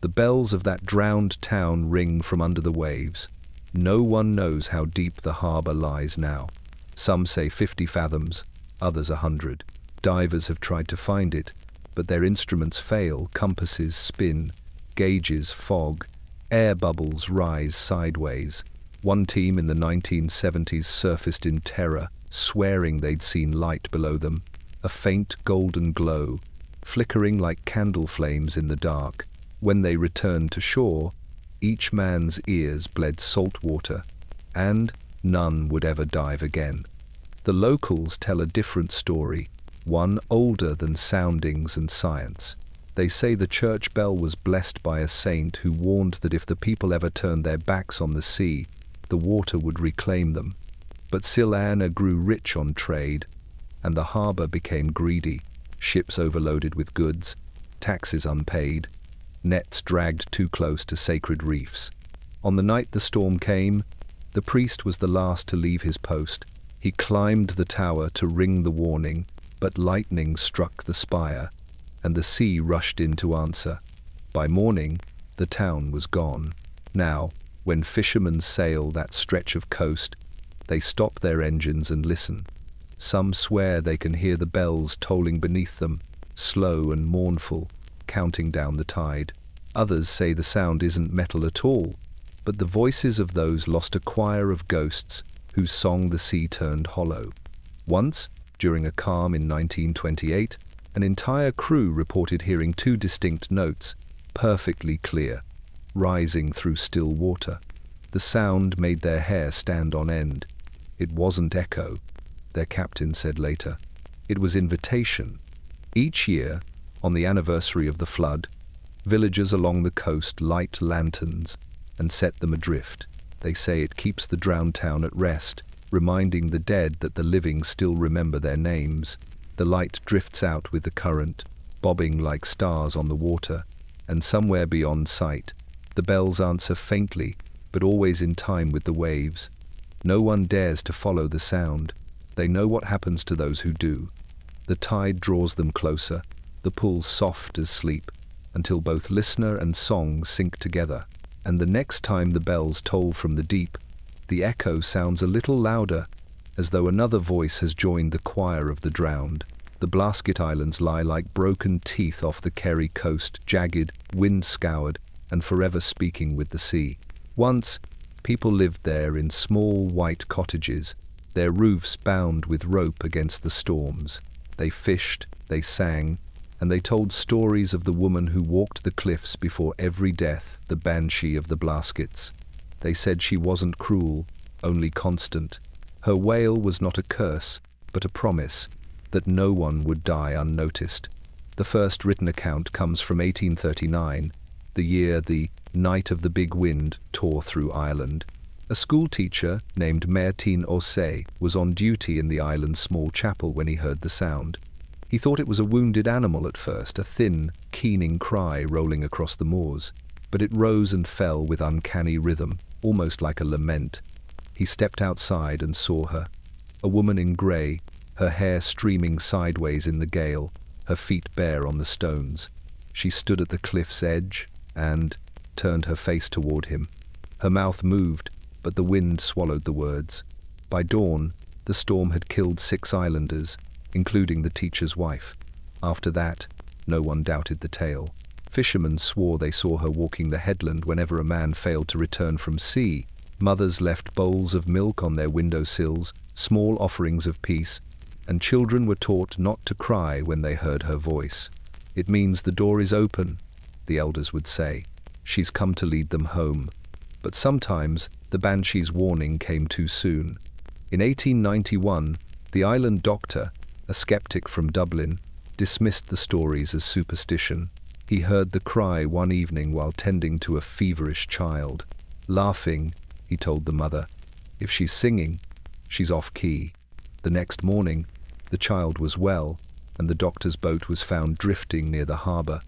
the bells of that drowned town ring from under the waves. No one knows how deep the harbour lies now. Some say 50 fathoms, others 100. Divers have tried to find it, but their instruments fail, compasses spin, gauges fog, air bubbles rise sideways. One team in the 1970s surfaced in terror, swearing they'd seen light below them, a faint golden glow, flickering like candle flames in the dark. When they returned to shore, each man's ears bled salt water, and none would ever dive again. The locals tell a different story, one older than soundings and science. They say the church bell was blessed by a saint who warned that if the people ever turned their backs on the sea, the water would reclaim them. But Kil-Arran grew rich on trade, and the harbour became greedy, ships overloaded with goods, taxes unpaid, nets dragged too close to sacred reefs. On the night the storm came, the priest was the last to leave his post. He climbed the tower to ring the warning, but lightning struck the spire, and the sea rushed in to answer. By morning, the town was gone. Now, when fishermen sail that stretch of coast, they stop their engines and listen. Some swear they can hear the bells tolling beneath them, slow and mournful, counting down the tide. Others say the sound isn't metal at all, but the voices of those lost, a choir of ghosts whose song the sea turned hollow. Once, during a calm in 1928, an entire crew reported hearing two distinct notes, perfectly clear, rising through still water. The sound made their hair stand on end. It wasn't echo, their captain said later. It was invitation. Each year, on the anniversary of the flood, villagers along the coast light lanterns and set them adrift. They say it keeps the drowned town at rest, reminding the dead that the living still remember their names. The light drifts out with the current, bobbing like stars on the water, and somewhere beyond sight, the bells answer faintly, but always in time with the waves. No one dares to follow the sound. They know what happens to those who do. The tide draws them closer, the pull soft as sleep, until both listener and song sink together. And the next time the bells toll from the deep, the echo sounds a little louder, as though another voice has joined the choir of the drowned. The Blasket Islands lie like broken teeth off the Kerry coast, jagged, wind-scoured, and forever speaking with the sea. Once, people lived there in small white cottages, their roofs bound with rope against the storms. They fished, they sang, and they told stories of the woman who walked the cliffs before every death, the Banshee of the Blaskets. They said she wasn't cruel, only constant. Her wail was not a curse, but a promise that no one would die unnoticed. The first written account comes from 1839, the year the Night of the Big Wind tore through Ireland. A schoolteacher named Martin O'Say was on duty in the island's small chapel when he heard the sound. He thought it was a wounded animal at first, a thin, keening cry rolling across the moors, but it rose and fell with uncanny rhythm, almost like a lament. He stepped outside and saw her, a woman in grey, her hair streaming sideways in the gale, her feet bare on the stones. She stood at the cliff's edge and turned her face toward him. Her mouth moved, but the wind swallowed the words. By dawn, the storm had killed 6 islanders, including the teacher's wife. After that, no one doubted the tale. Fishermen swore they saw her walking the headland whenever a man failed to return from sea. Mothers left bowls of milk on their windowsills, small offerings of peace, and children were taught not to cry when they heard her voice. "It means the door is open," the elders would say. "She's come to lead them home." But sometimes the Banshee's warning came too soon. In 1891, the island doctor, a skeptic from Dublin, dismissed the stories as superstition. He heard the cry one evening while tending to a feverish child. Laughing, he told the mother, "If she's singing, she's off-key." The next morning, the child was well, and the doctor's boat was found drifting near the harbour,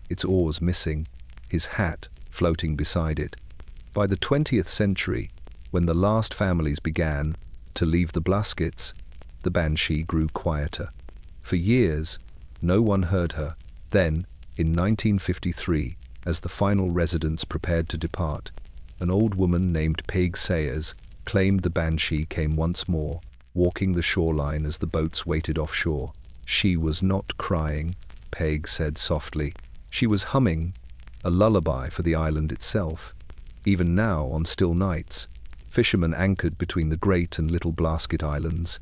its oars missing, his hat floating beside it. By the 20th century, when the last families began to leave the Blaskets, the Banshee grew quieter. For years, no one heard her. Then, in 1953, as the final residents prepared to depart, an old woman named Peg Sayers claimed the Banshee came once more, walking the shoreline as the boats waited offshore. She was not crying, Peg said softly. She was humming, a lullaby for the island itself. Even now, on still nights, fishermen anchored between the Great and Little Blasket Islands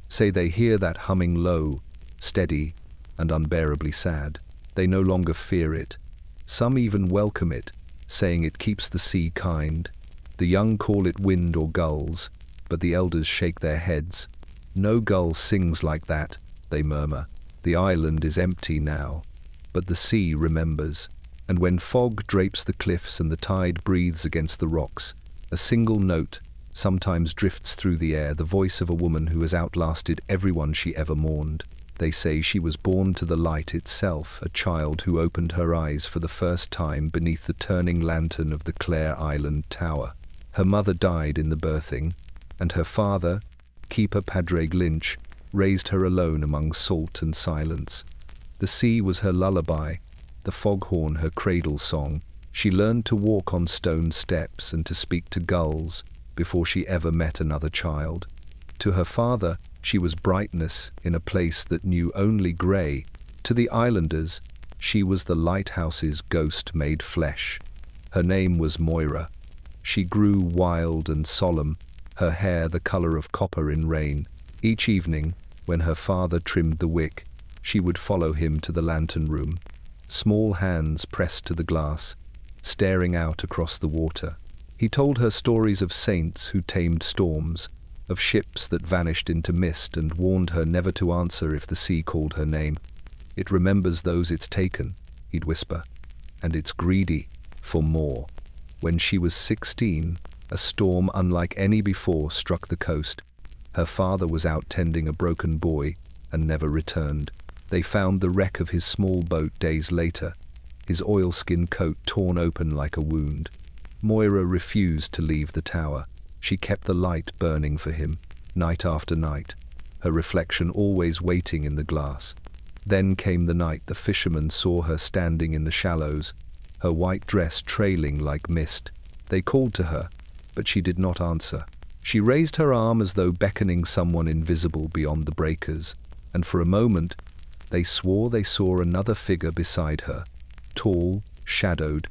say they hear that humming low, steady, and unbearably sad. They no longer fear it. Some even welcome it, saying it keeps the sea kind. The young call it wind or gulls, but the elders shake their heads. "No gull sings like that," they murmur. "The island is empty now, but the sea remembers." And when fog drapes the cliffs and the tide breathes against the rocks, a single note sometimes drifts through the air, the voice of a woman who has outlasted everyone she ever mourned. They say she was born to the light itself, a child who opened her eyes for the first time beneath the turning lantern of the Clare Island Tower. Her mother died in the birthing, and her father, Keeper Padraig Lynch, raised her alone among salt and silence. The sea was her lullaby, the foghorn her cradle song. She learned to walk on stone steps and to speak to gulls before she ever met another child. To her father, she was brightness in a place that knew only grey. To the islanders, she was the lighthouse's ghost made flesh. Her name was Moira. She grew wild and solemn, her hair the colour of copper in rain. Each evening, when her father trimmed the wick, she would follow him to the lantern room, small hands pressed to the glass, staring out across the water. He told her stories of saints who tamed storms, of ships that vanished into mist, and warned her never to answer if the sea called her name. "It remembers those it's taken," he'd whisper, "and it's greedy for more." When she was 16, a storm unlike any before struck the coast. Her father was out tending a broken buoy and never returned. They found the wreck of his small boat days later, his oilskin coat torn open like a wound. Moira refused to leave the tower. She kept the light burning for him, night after night, her reflection always waiting in the glass. Then came the night the fishermen saw her standing in the shallows, her white dress trailing like mist. They called to her, but she did not answer. She raised her arm as though beckoning someone invisible beyond the breakers, and for a moment they swore they saw another figure beside her, tall, shadowed,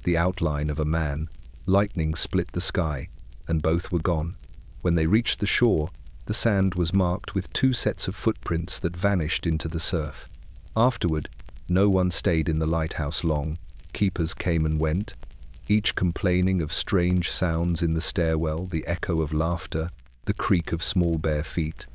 the outline of a man. Lightning split the sky, and both were gone. When they reached the shore, the sand was marked with 2 sets of footprints that vanished into the surf. Afterward, no one stayed in the lighthouse long. Keepers came and went, each complaining of strange sounds in the stairwell, the echo of laughter, the creak of small bare feet,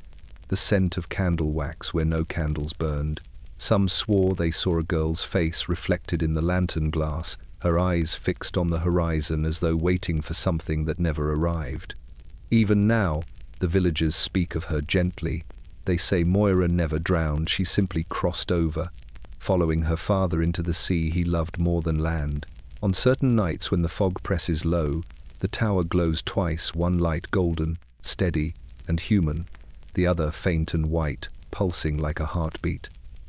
the scent of candle wax where no candles burned. Some swore they saw a girl's face reflected in the lantern glass, her eyes fixed on the horizon as though waiting for something that never arrived. Even now, the villagers speak of her gently. They say Moira never drowned, she simply crossed over, following her father into the sea he loved more than land. On certain nights when the fog presses low, the tower glows twice, one light golden, steady, and human, the other faint and white, pulsing like a heartbeat.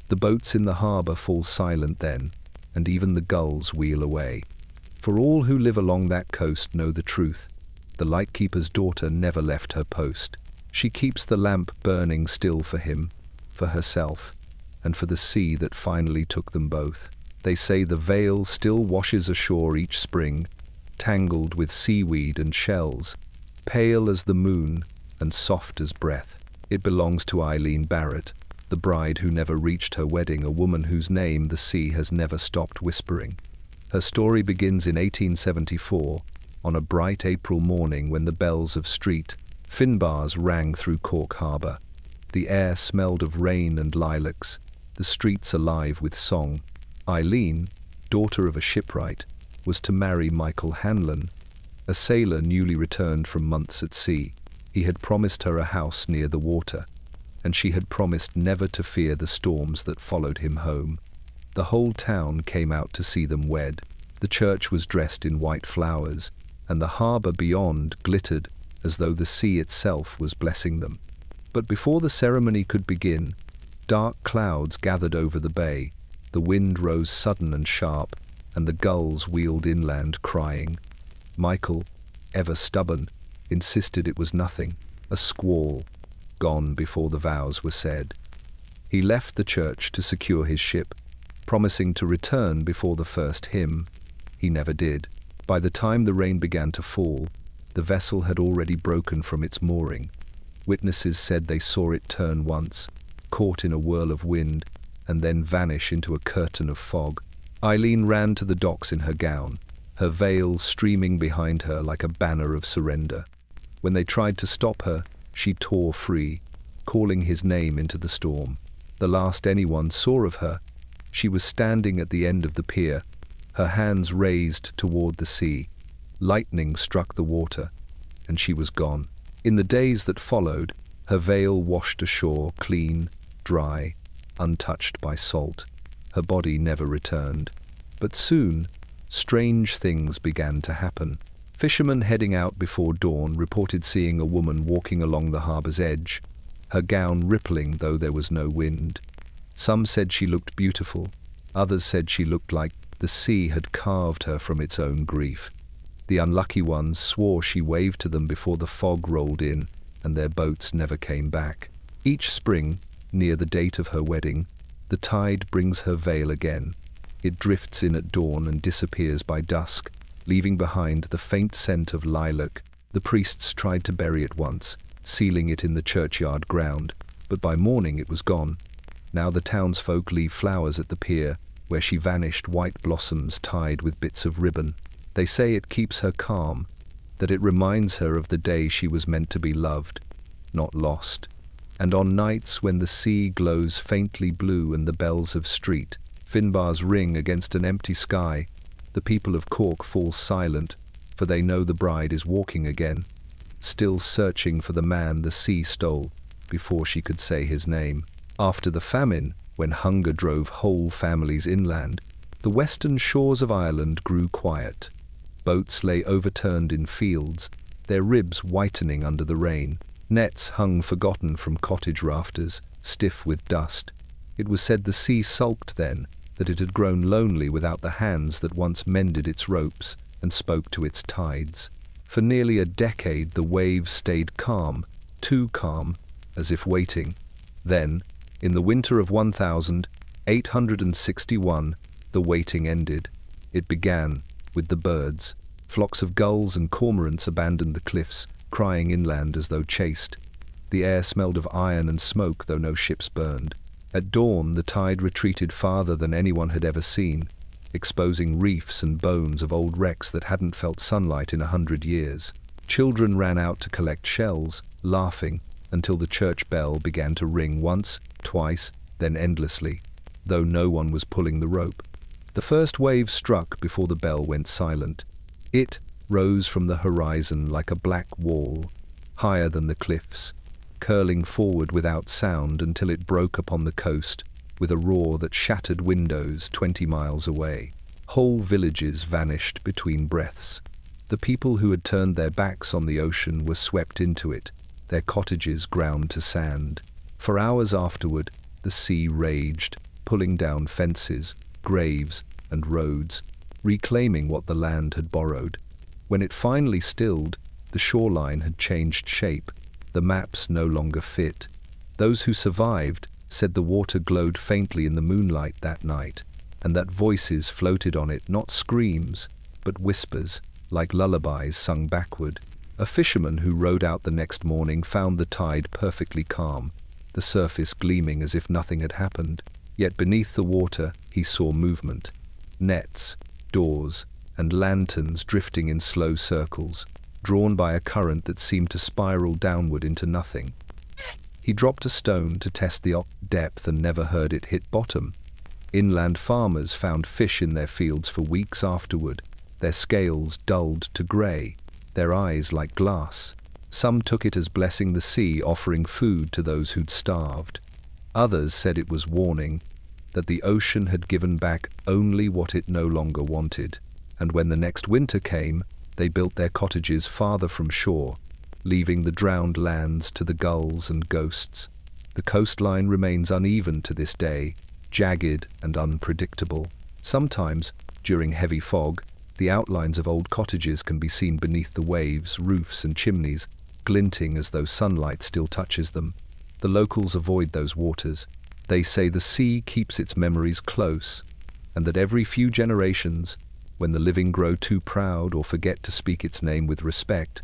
The boats in the harbour fall silent then, and even the gulls wheel away. For all who live along that coast know the truth. The lightkeeper's daughter never left her post. She keeps the lamp burning still for him, for herself, and for the sea that finally took them both. They say the veil still washes ashore each spring, tangled with seaweed and shells, pale as the moon and soft as breath. It belongs to Eileen Barrett, the bride who never reached her wedding, a woman whose name the sea has never stopped whispering. Her story begins in 1874, on a bright April morning when the bells of street Finbars rang through Cork Harbour. The air smelled of rain and lilacs, the streets alive with song. Eileen, daughter of a shipwright, was to marry Michael Hanlon, a sailor newly returned from months at sea. He had promised her a house near the water, and she had promised never to fear the storms that followed him home. The whole town came out to see them wed. The church was dressed in white flowers, and the harbour beyond glittered as though the sea itself was blessing them. But before the ceremony could begin, dark clouds gathered over the bay, the wind rose sudden and sharp, and the gulls wheeled inland crying. Michael, ever stubborn, insisted it was nothing, a squall, gone before the vows were said. He left the church to secure his ship, promising to return before the first hymn. He never did. By the time the rain began to fall, the vessel had already broken from its mooring. Witnesses said they saw it turn once, caught in a whirl of wind, and then vanish into a curtain of fog. Eileen ran to the docks in her gown, her veil streaming behind her like a banner of surrender. When they tried to stop her, she tore free, calling his name into the storm. The last anyone saw of her, she was standing at the end of the pier, her hands raised toward the sea. Lightning struck the water, and she was gone. In the days that followed, her veil washed ashore clean, dry, untouched by salt. Her body never returned. But soon, strange things began to happen. Fishermen heading out before dawn reported seeing a woman walking along the harbour's edge, her gown rippling though there was no wind. Some said she looked beautiful, others said she looked like the sea had carved her from its own grief. The unlucky ones swore she waved to them before the fog rolled in, and their boats never came back. Each spring, near the date of her wedding, the tide brings her veil again. It drifts in at dawn and disappears by dusk, leaving behind the faint scent of lilac. The priests tried to bury it once, sealing it in the churchyard ground, but by morning it was gone. Now the townsfolk leave flowers at the pier, where she vanished, white blossoms tied with bits of ribbon. They say it keeps her calm, that it reminds her of the day she was meant to be loved, not lost. And on nights when the sea glows faintly blue and the bells of street Finbars ring against an empty sky, the people of Cork fall silent, for they know the bride is walking again, still searching for the man the sea stole before she could say his name. After the famine, when hunger drove whole families inland, the western shores of Ireland grew quiet. Boats lay overturned in fields, their ribs whitening under the rain. Nets hung forgotten from cottage rafters, stiff with dust. It was said the sea sulked then, that it had grown lonely without the hands that once mended its ropes and spoke to its tides. For nearly a decade the waves stayed calm, too calm, as if waiting. Then, in the winter of 1861, the waiting ended. It began with the birds. Flocks of gulls and cormorants abandoned the cliffs, crying inland as though chased. The air smelled of iron and smoke, though no ships burned. At dawn, the tide retreated farther than anyone had ever seen. exposing reefs and bones of old wrecks that hadn't felt sunlight in 100 years. Children ran out to collect shells, laughing, until the church bell began to ring once, twice, then endlessly, though no one was pulling the rope. The first wave struck before the bell went silent. It rose from the horizon like a black wall, higher than the cliffs, curling forward without sound until it broke upon the coast with a roar that shattered windows 20 miles away. Whole villages vanished between breaths. The people who had turned their backs on the ocean were swept into it, their cottages ground to sand. For hours afterward, the sea raged, pulling down fences, graves, and roads, reclaiming what the land had borrowed. When it finally stilled, the shoreline had changed shape. The maps no longer fit. Those who survived said the water glowed faintly in the moonlight that night, and that voices floated on it, not screams, but whispers, like lullabies sung backward. A fisherman who rowed out the next morning found the tide perfectly calm, the surface gleaming as if nothing had happened. Yet beneath the water he saw movement. Nets, doors, and lanterns drifting in slow circles, drawn by a current that seemed to spiral downward into nothing. He dropped a stone to test the depth and never heard it hit bottom. Inland farmers found fish in their fields for weeks afterward, their scales dulled to grey, their eyes like glass. Some took it as blessing the sea, offering food to those who'd starved. Others said it was warning, that the ocean had given back only what it no longer wanted. And when the next winter came, they built their cottages farther from shore, leaving the drowned lands to the gulls and ghosts. The coastline remains uneven to this day, jagged and unpredictable. Sometimes, during heavy fog, the outlines of old cottages can be seen beneath the waves, roofs and chimneys, glinting as though sunlight still touches them. The locals avoid those waters. They say the sea keeps its memories close, and that every few generations, when the living grow too proud or forget to speak its name with respect,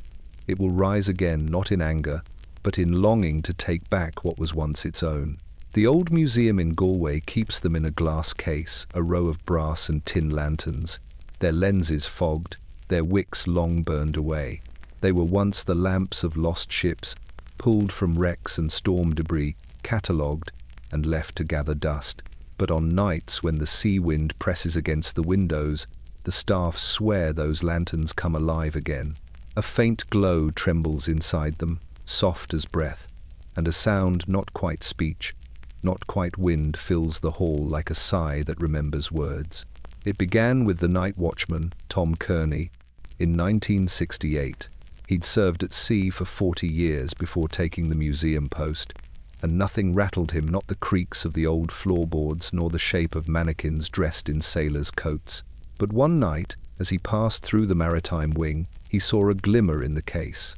it will rise again, not in anger, but in longing to take back what was once its own. The old museum in Galway keeps them in a glass case, a row of brass and tin lanterns, their lenses fogged, their wicks long burned away. They were once the lamps of lost ships, pulled from wrecks and storm debris, catalogued, and left to gather dust. But on nights when the sea wind presses against the windows, the staff swear those lanterns come alive again. A faint glow trembles inside them, soft as breath, and a sound not quite speech, not quite wind fills the hall like a sigh that remembers words. It began with the night watchman, Tom Kearney, in 1968. He'd served at sea for 40 years before taking the museum post, and nothing rattled him, not the creaks of the old floorboards nor the shape of mannequins dressed in sailors' coats. But one night, as he passed through the maritime wing, he saw a glimmer in the case.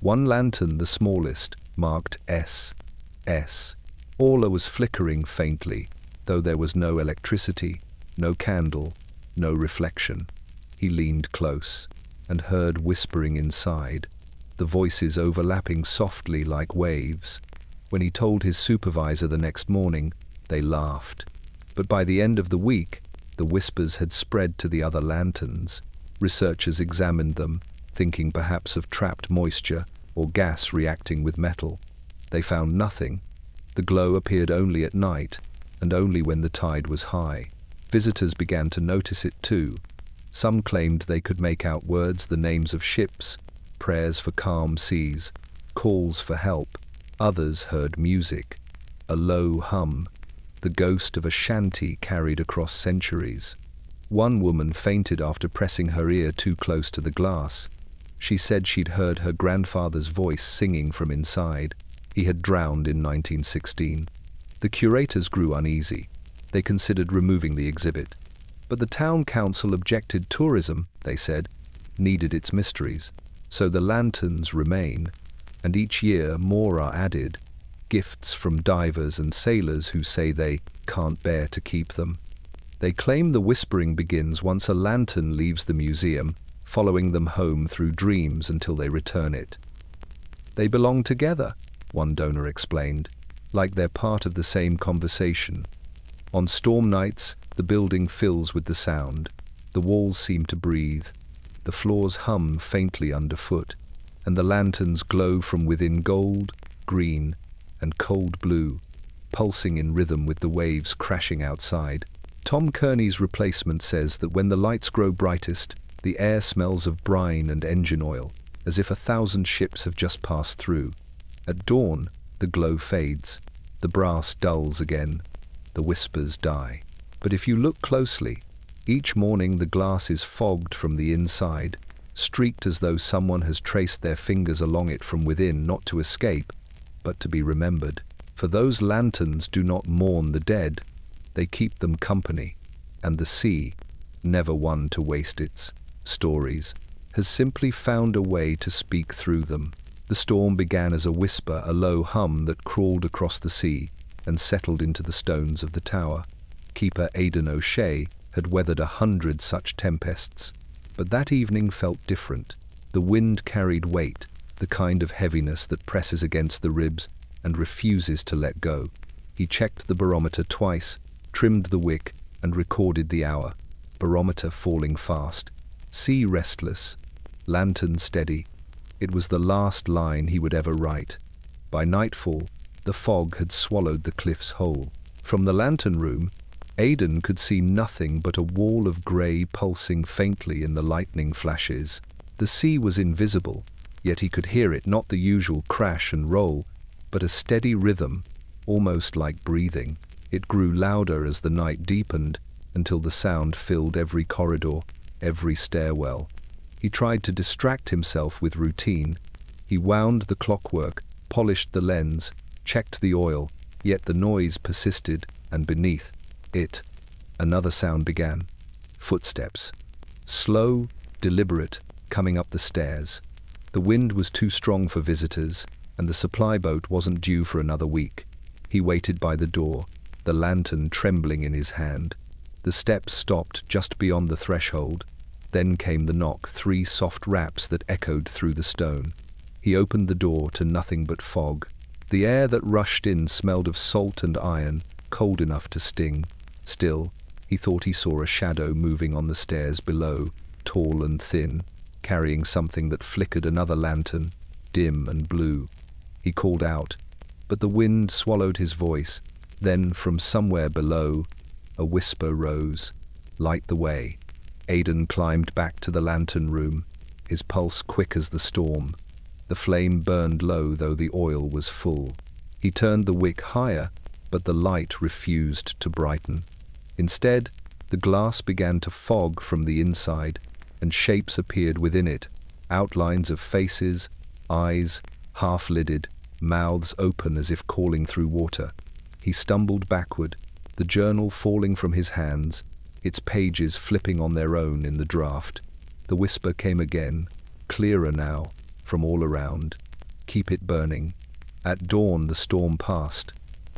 One lantern, the smallest, marked S. All was flickering faintly, though there was no electricity, no candle, no reflection. He leaned close, and heard whispering inside, the voices overlapping softly like waves. When he told his supervisor the next morning, they laughed. But by the end of the week, the whispers had spread to the other lanterns. Researchers examined them, thinking perhaps of trapped moisture or gas reacting with metal. They found nothing. The glow appeared only at night, and only when the tide was high. Visitors began to notice it too. Some claimed they could make out words, the names of ships, prayers for calm seas, calls for help. Others heard music, a low hum, the ghost of a shanty carried across centuries. One woman fainted after pressing her ear too close to the glass. She said she'd heard her grandfather's voice singing from inside. He had drowned in 1916. The curators grew uneasy. They considered removing the exhibit. But the town council objected. Tourism, they said, needed its mysteries. So the lanterns remain, and each year more are added. Gifts from divers and sailors who say they can't bear to keep them. They claim the whispering begins once a lantern leaves the museum, following them home through dreams until they return it. They belong together, one donor explained, like they're part of the same conversation. On storm nights, The building fills with the sound. The walls seem to breathe. The floors hum faintly underfoot, and the lanterns glow from within gold, green, and cold blue, pulsing in rhythm with the waves crashing outside. Tom Kearney's replacement says that when the lights grow brightest, the air smells of brine and engine oil, as if 1,000 ships have just passed through. At dawn, the glow fades. The brass dulls again. The whispers die. But if you look closely, each morning the glass is fogged from the inside, streaked as though someone has traced their fingers along it from within, not to escape, but to be remembered. For those lanterns do not mourn the dead, they keep them company, and the sea, never one to waste its stories, has simply found a way to speak through them. The storm began as a whisper, a low hum that crawled across the sea and settled into the stones of the tower. Keeper Aidan O'Shea had weathered 100 such tempests, but that evening felt different. The wind carried weight, the kind of heaviness that presses against the ribs and refuses to let go. He checked the barometer twice, trimmed the wick, and recorded the hour. Barometer falling fast. Sea restless. Lantern steady. It was the last line he would ever write. By nightfall, the fog had swallowed the cliffs whole. From the lantern room, Aidan could see nothing but a wall of grey pulsing faintly in the lightning flashes. The sea was invisible, yet he could hear it, not the usual crash and roll, but a steady rhythm, almost like breathing. It grew louder as the night deepened, until the sound filled every corridor, every stairwell. He tried to distract himself with routine. He wound the clockwork, polished the lens, checked the oil, yet the noise persisted, and beneath it, another sound began. Footsteps. Slow, deliberate, coming up the stairs. The wind was too strong for visitors, and the supply boat wasn't due for another week. He waited by the door, the lantern trembling in his hand. The steps stopped just beyond the threshold. Then came the knock, 3 soft raps that echoed through the stone. He opened the door to nothing but fog. The air that rushed in smelled of salt and iron, cold enough to sting. Still, he thought he saw a shadow moving on the stairs below, tall and thin, carrying something that flickered another lantern, dim and blue. He called out, but the wind swallowed his voice. Then, from somewhere below, a whisper rose. Light the way. Aidan climbed back to the lantern room, his pulse quick as the storm. The flame burned low, though the oil was full. He turned the wick higher, but the light refused to brighten. Instead, the glass began to fog from the inside, and shapes appeared within it, outlines of faces, eyes, half-lidded, mouths open as if calling through water. He stumbled backward, the journal falling from his hands, its pages flipping on their own in the draft. The whisper came again, clearer now, from all around. Keep it burning. At dawn the storm passed.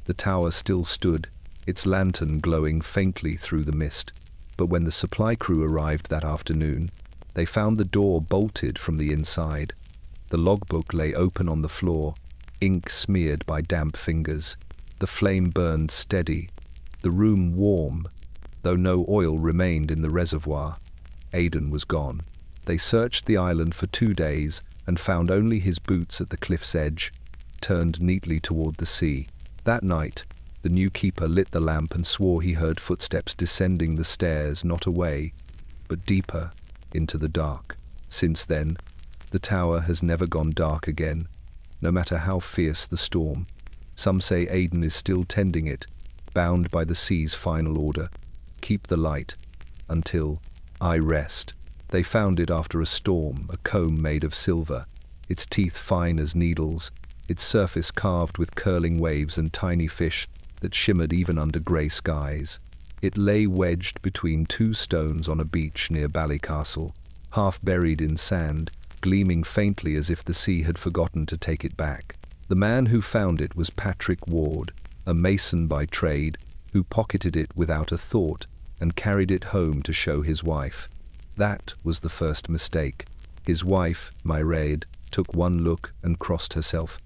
The tower still stood, its lantern glowing faintly through the mist. But when the supply crew arrived that afternoon, they found the door bolted from the inside. The logbook lay open on the floor, ink smeared by damp fingers. The flame burned steady, the room warm, though no oil remained in the reservoir. Aidan was gone. They searched the island for 2 days and found only his boots at the cliff's edge, turned neatly toward the sea. That night, the new keeper lit the lamp and swore he heard footsteps descending the stairs, not away, but deeper into the dark. Since then, the tower has never gone dark again, no matter how fierce the storm. Some say Aidan is still tending it, bound by the sea's final order. Keep the light, until I rest. They found it after a storm, a comb made of silver, its teeth fine as needles, its surface carved with curling waves and tiny fish that shimmered even under grey skies. It lay wedged between 2 stones on a beach near Ballycastle, half buried in sand, gleaming faintly as if the sea had forgotten to take it back. The man who found it was Patrick Ward, a mason by trade, who pocketed it without a thought and carried it home to show his wife. That was the first mistake. His wife, Mairead, took one look and crossed herself.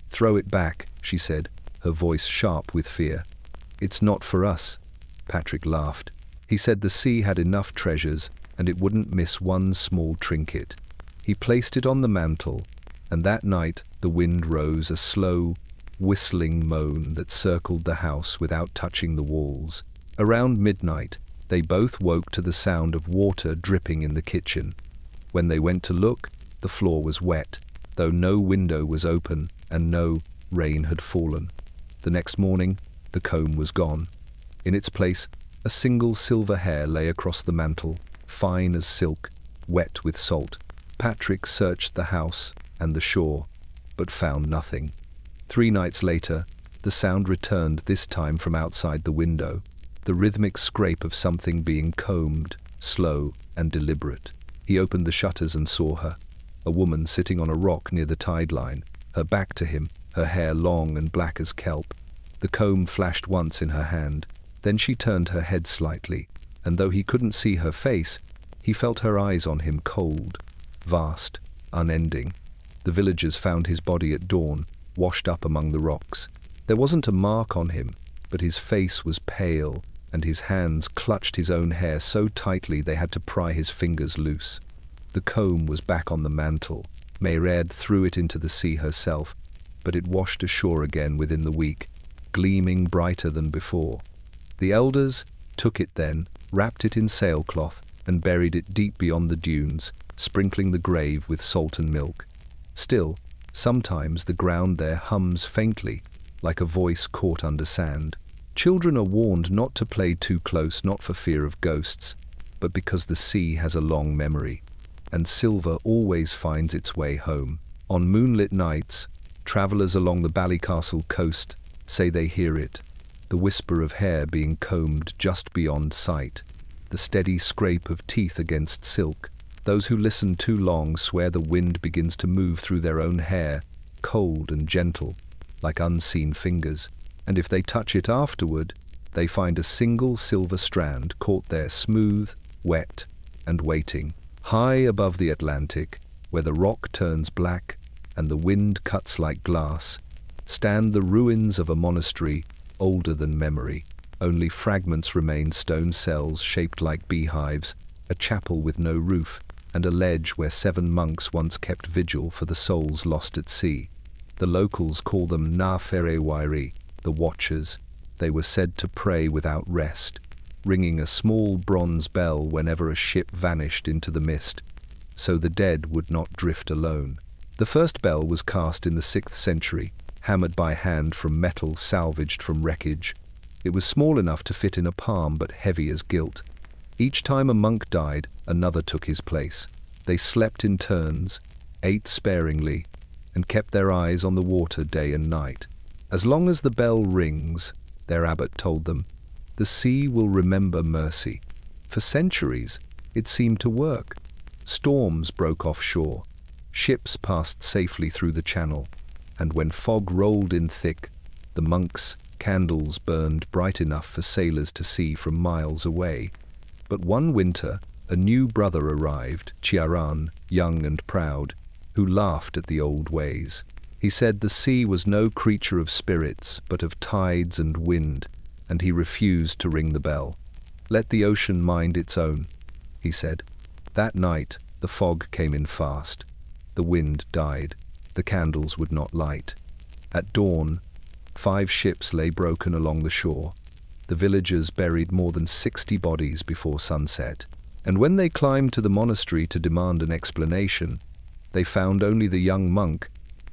"Throw it back," she said, her voice sharp with fear. "It's not for us." Patrick laughed. He said the sea had enough treasures, and it wouldn't miss one small trinket. He placed it on the mantle, and that night the wind rose, a slow, whistling moan that circled the house without touching the walls. Around midnight, they both woke to the sound of water dripping in the kitchen. When they went to look, the floor was wet, though no window was open and no rain had fallen. The next morning, the comb was gone. In its place, a single silver hair lay across the mantle, fine as silk, wet with salt. Patrick searched the house and the shore, but found nothing. 3 nights later, the sound returned, this time from outside the window, the rhythmic scrape of something being combed, slow and deliberate. He opened the shutters and saw her, a woman sitting on a rock near the tide line, her back to him, her hair long and black as kelp. The comb flashed once in her hand, then she turned her head slightly, and though he couldn't see her face, he felt her eyes on him, cold, vast, unending. The villagers found his body at dawn, washed up among the rocks. There wasn't a mark on him, but his face was pale, and his hands clutched his own hair so tightly they had to pry his fingers loose. The comb was back on the mantle. Mairead threw it into the sea herself, but it washed ashore again within the week, gleaming brighter than before. The elders took it then, wrapped it in sailcloth, and buried it deep beyond the dunes, sprinkling the grave with salt and milk. Still, sometimes the ground there hums faintly, like a voice caught under sand. Children are warned not to play too close, not for fear of ghosts, but because the sea has a long memory, and silver always finds its way home. On moonlit nights, travelers along the Ballycastle coast say they hear it, the whisper of hair being combed just beyond sight, the steady scrape of teeth against silk. Those who listen too long swear the wind begins to move through their own hair, cold and gentle, like unseen fingers, and if they touch it afterward, they find a single silver strand caught there, smooth, wet, and waiting. High above the Atlantic, where the rock turns black and the wind cuts like glass, stand the ruins of a monastery older than memory. Only fragments remain, stone cells shaped like beehives, a chapel with no roof, and a ledge where 7 monks once kept vigil for the souls lost at sea. The locals call them Na Fere Wairi, the Watchers. They were said to pray without rest, ringing a small bronze bell whenever a ship vanished into the mist, so the dead would not drift alone. The first bell was cast in the 6th century, hammered by hand from metal salvaged from wreckage. It was small enough to fit in a palm, but heavy as gilt. Each time a monk died, another took his place. They slept in turns, ate sparingly, and kept their eyes on the water day and night. As long as the bell rings, their abbot told them, the sea will remember mercy. For centuries, it seemed to work. Storms broke offshore. Ships passed safely through the channel, and when fog rolled in thick, the monks' candles burned bright enough for sailors to see from miles away. But one winter, a new brother arrived, Ciaran, young and proud, who laughed at the old ways. He said the sea was no creature of spirits, but of tides and wind, and he refused to ring the bell. Let the ocean mind its own, he said. That night, the fog came in fast. The wind died. The candles would not light. At dawn, 5 ships lay broken along the shore. The villagers buried more than 60 bodies before sunset. And when they climbed to the monastery to demand an explanation, they found only the young monk,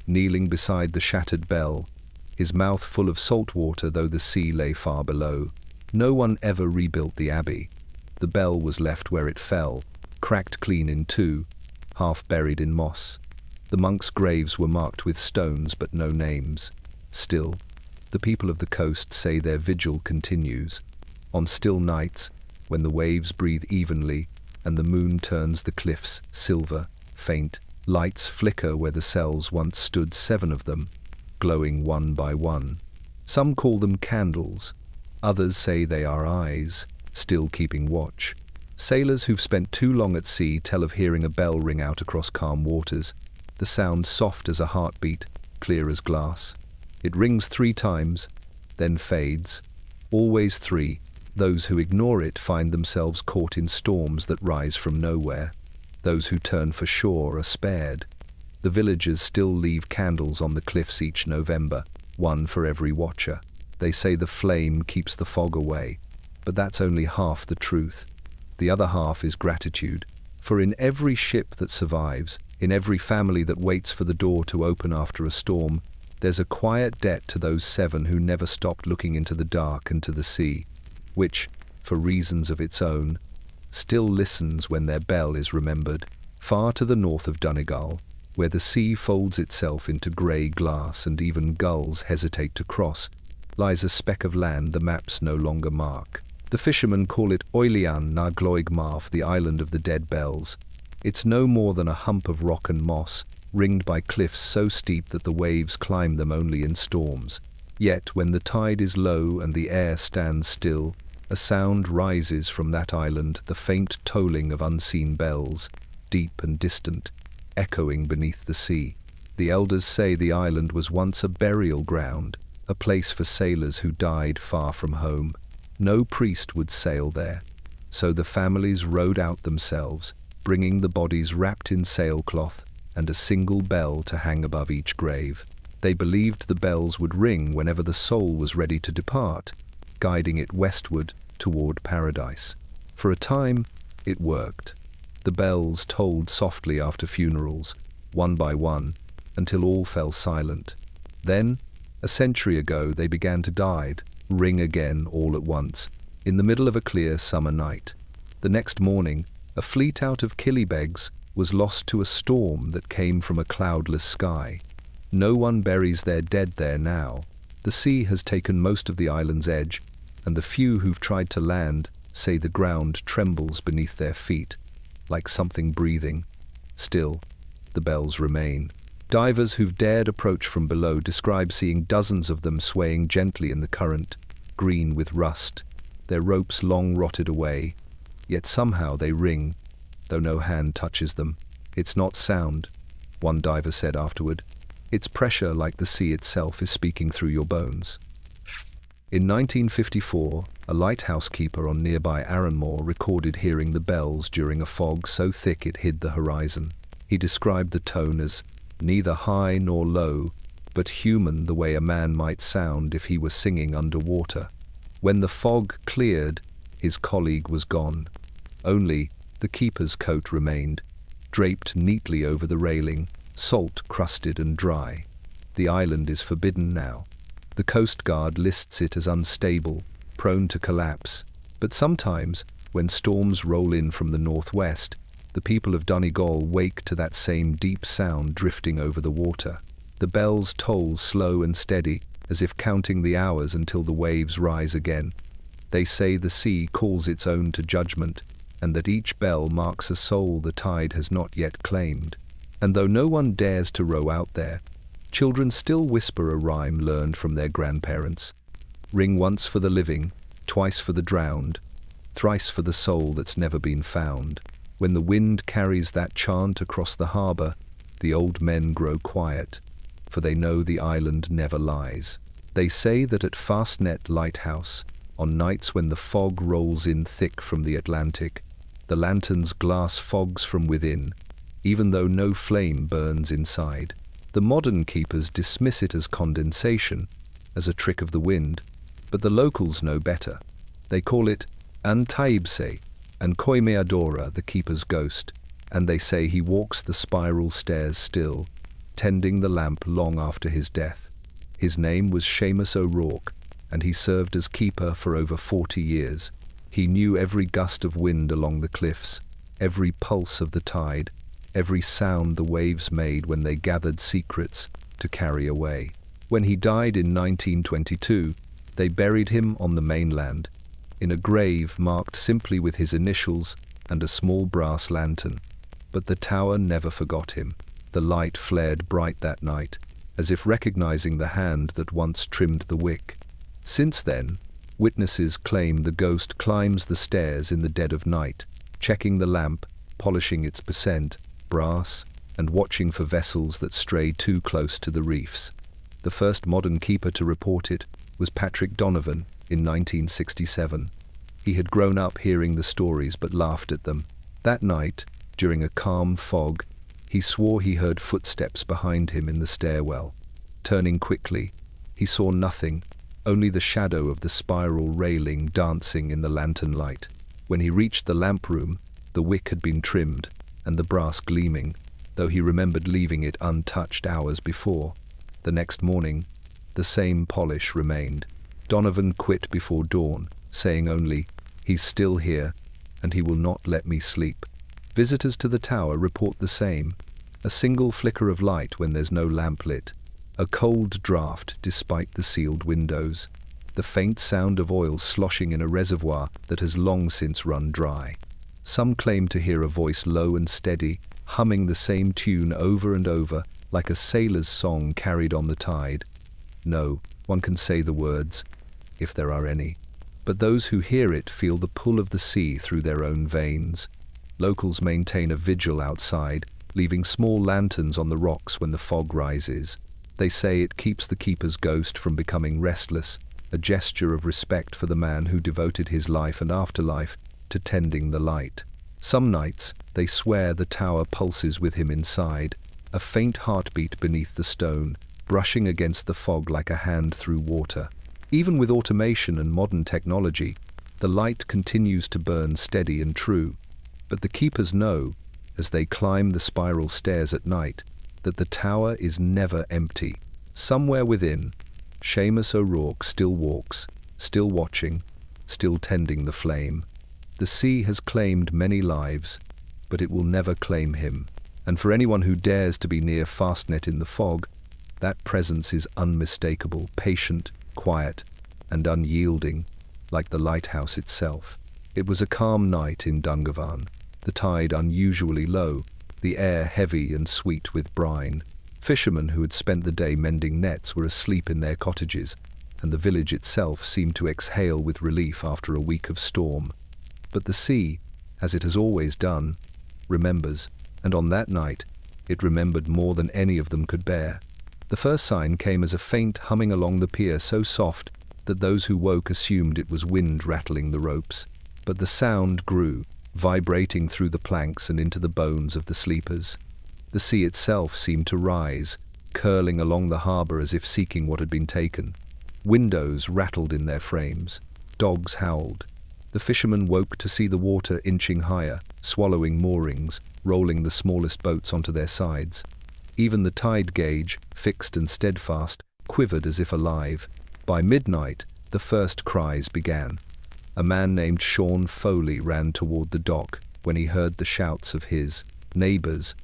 kneeling beside the shattered bell, his mouth full of salt water though the sea lay far below. No one ever rebuilt the abbey. The bell was left where it fell, cracked clean in 2, half buried in moss. The monks' graves were marked with stones but no names. Still, the people of the coast say their vigil continues. On still nights, when the waves breathe evenly and the moon turns the cliffs silver, faint, lights flicker where the cells once stood, 7 of them, glowing one by one. Some call them candles. Others say they are eyes, still keeping watch. Sailors who've spent too long at sea tell of hearing a bell ring out across calm waters, the sound soft as a heartbeat, clear as glass. It rings 3 times, then fades, always 3, Those who ignore it find themselves caught in storms that rise from nowhere. Those who turn for shore are spared. The villagers still leave candles on the cliffs each November, one for every watcher. They say the flame keeps the fog away, but that's only half the truth. The other half is gratitude, for in every ship that survives, in every family that waits for the door to open after a storm, there's a quiet debt to those 7 who never stopped looking into the dark and to the sea, which, for reasons of its own, still listens when their bell is remembered. Far to the north of Donegal, where the sea folds itself into grey glass and even gulls hesitate to cross, lies a speck of land the maps no longer mark. The fishermen call it Oilian na Gloig Marf, the island of the dead bells. It's no more than a hump of rock and moss, ringed by cliffs so steep that the waves climb them only in storms. Yet when the tide is low and the air stands still, a sound rises from that island, the faint tolling of unseen bells, deep and distant, echoing beneath the sea. The elders say the island was once a burial ground, a place for sailors who died far from home. No priest would sail there, so the families rowed out themselves, bringing the bodies wrapped in sailcloth and a single bell to hang above each grave. They believed the bells would ring whenever the soul was ready to depart, guiding it westward toward paradise. For a time, it worked. The bells tolled softly after funerals, one by one, until all fell silent. Then, a century ago, they began to ring again all at once, in the middle of a clear summer night. The next morning, a fleet out of Killybegs was lost to a storm that came from a cloudless sky. No one buries their dead there now. The sea has taken most of the island's edge, and the few who've tried to land say the ground trembles beneath their feet, like something breathing. Still, the bells remain. Divers who've dared approach from below describe seeing dozens of them swaying gently in the current, green with rust, their ropes long rotted away, yet somehow they ring, though no hand touches them. It's not sound, one diver said afterward. It's pressure, like the sea itself is speaking through your bones. In 1954, a lighthouse keeper on nearby Arranmore recorded hearing the bells during a fog so thick it hid the horizon. He described the tone as neither high nor low, but human, the way a man might sound if he were singing underwater. When the fog cleared, his colleague was gone. Only the keeper's coat remained, draped neatly over the railing, salt-crusted and dry. The island is forbidden now. The Coast Guard lists it as unstable, prone to collapse. But sometimes, when storms roll in from the northwest, the people of Donegal wake to that same deep sound drifting over the water. The bells toll slow and steady, as if counting the hours until the waves rise again. They say the sea calls its own to judgment, and that each bell marks a soul the tide has not yet claimed. And though no one dares to row out there, children still whisper a rhyme learned from their grandparents. Ring once for the living, twice for the drowned, thrice for the soul that's never been found. When the wind carries that chant across the harbour, the old men grow quiet, for they know the island never lies. They say that at Fastnet Lighthouse, on nights when the fog rolls in thick from the Atlantic, the lantern's glass fogs from within, even though no flame burns inside. The modern keepers dismiss it as condensation, as a trick of the wind, but the locals know better. They call it Antaibse, and Koimeadora, the keeper's ghost, and they say he walks the spiral stairs still, tending the lamp long after his death. His name was Seamus O'Rourke, and he served as keeper for over 40 years. He knew every gust of wind along the cliffs, every pulse of the tide, every sound the waves made when they gathered secrets to carry away. When he died in 1922, they buried him on the mainland, in a grave marked simply with his initials and a small brass lantern. But the tower never forgot him. The light flared bright that night, as if recognizing the hand that once trimmed the wick. Since then, witnesses claim the ghost climbs the stairs in the dead of night, checking the lamp, polishing its percent, brass, and watching for vessels that stray too close to the reefs. The first modern keeper to report it was Patrick Donovan in 1967. He had grown up hearing the stories but laughed at them. That night, during a calm fog, he swore he heard footsteps behind him in the stairwell. Turning quickly, he saw nothing, only the shadow of the spiral railing dancing in the lantern light. When he reached the lamp room, the wick had been trimmed, and the brass gleaming, though he remembered leaving it untouched hours before. The next morning, the same polish remained. Donovan quit before dawn, saying only, "He's still here, and he will not let me sleep." Visitors to the tower report the same. A single flicker of light when there's no lamp lit. A cold draught despite the sealed windows. The faint sound of oil sloshing in a reservoir that has long since run dry. Some claim to hear a voice low and steady, humming the same tune over and over, like a sailor's song carried on the tide. No, one can say the words, if there are any. But those who hear it feel the pull of the sea through their own veins. Locals maintain a vigil outside, leaving small lanterns on the rocks when the fog rises. They say it keeps the keeper's ghost from becoming restless, a gesture of respect for the man who devoted his life and afterlife to tending the light. Some nights, they swear the tower pulses with him inside, a faint heartbeat beneath the stone, brushing against the fog like a hand through water. Even with automation and modern technology, the light continues to burn steady and true. But the keepers know, as they climb the spiral stairs at night, that the tower is never empty. Somewhere within, Seamus O'Rourke still walks, still watching, still tending the flame. The sea has claimed many lives, but it will never claim him. And for anyone who dares to be near Fastnet in the fog, that presence is unmistakable, patient, quiet, and unyielding, like the lighthouse itself. It was a calm night in Dungavan, the tide unusually low, the air heavy and sweet with brine. Fishermen who had spent the day mending nets were asleep in their cottages, and the village itself seemed to exhale with relief after a week of storm. But the sea, as it has always done, remembers, and on that night, it remembered more than any of them could bear. The first sign came as a faint humming along the pier so soft that those who woke assumed it was wind rattling the ropes. But the sound grew, vibrating through the planks and into the bones of the sleepers. The sea itself seemed to rise, curling along the harbour as if seeking what had been taken. Windows rattled in their frames. Dogs howled. The fishermen woke to see the water inching higher, swallowing moorings, rolling the smallest boats onto their sides. Even the tide gauge, fixed and steadfast, quivered as if alive. By midnight, the first cries began. A man named Sean Foley ran toward the dock when he heard the shouts of his neighbours,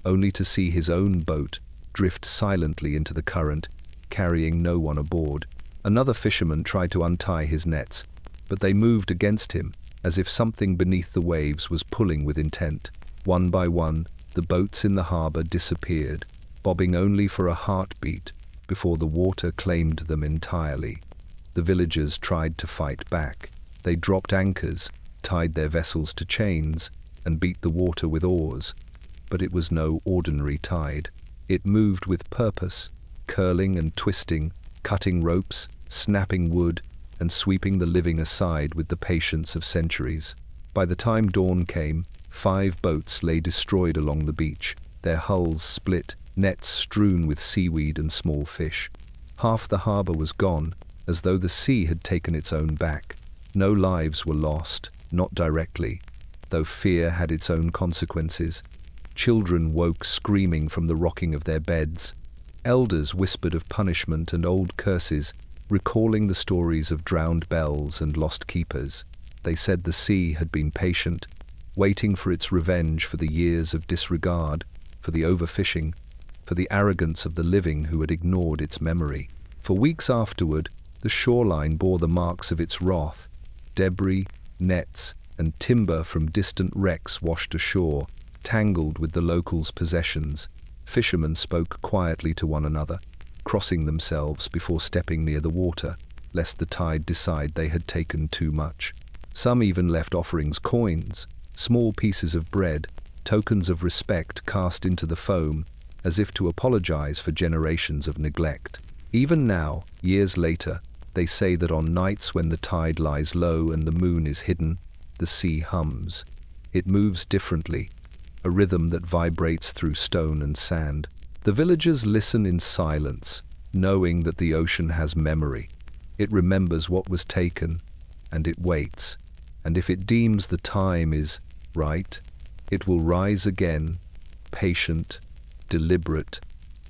only to see his own boat drift silently into the current, carrying no one aboard. Another fisherman tried to untie his nets, but they moved against him, as if something beneath the waves was pulling with intent. One by one, the boats in the harbour disappeared, bobbing only for a heartbeat before the water claimed them entirely. The villagers tried to fight back. They dropped anchors, tied their vessels to chains, and beat the water with oars. But it was no ordinary tide. It moved with purpose, curling and twisting, cutting ropes, snapping wood, and sweeping the living aside with the patience of centuries. By the time dawn came, 5 boats lay destroyed along the beach, their hulls split, nets strewn with seaweed and small fish. Half the harbour was gone, as though the sea had taken its own back. No lives were lost, not directly, though fear had its own consequences. Children woke screaming from the rocking of their beds. Elders whispered of punishment and old curses, recalling the stories of drowned bells and lost keepers. They said the sea had been patient, waiting for its revenge for the years of disregard, for the overfishing, for the arrogance of the living who had ignored its memory. For weeks afterward, the shoreline bore the marks of its wrath. Debris, nets, and timber from distant wrecks washed ashore, tangled with the locals' possessions. Fishermen spoke quietly to one another, crossing themselves before stepping near the water, lest the tide decide they had taken too much. Some even left offerings, coins, small pieces of bread, tokens of respect cast into the foam, as if to apologize for generations of neglect. Even now, years later, They say that on nights when the tide lies low and the moon is hidden, the sea hums. It moves differently, a rhythm that vibrates through stone and sand. The villagers listen in silence, knowing that the ocean has memory. It remembers what was taken, and it waits. And if it deems the time is right, it will rise again, patient, deliberate,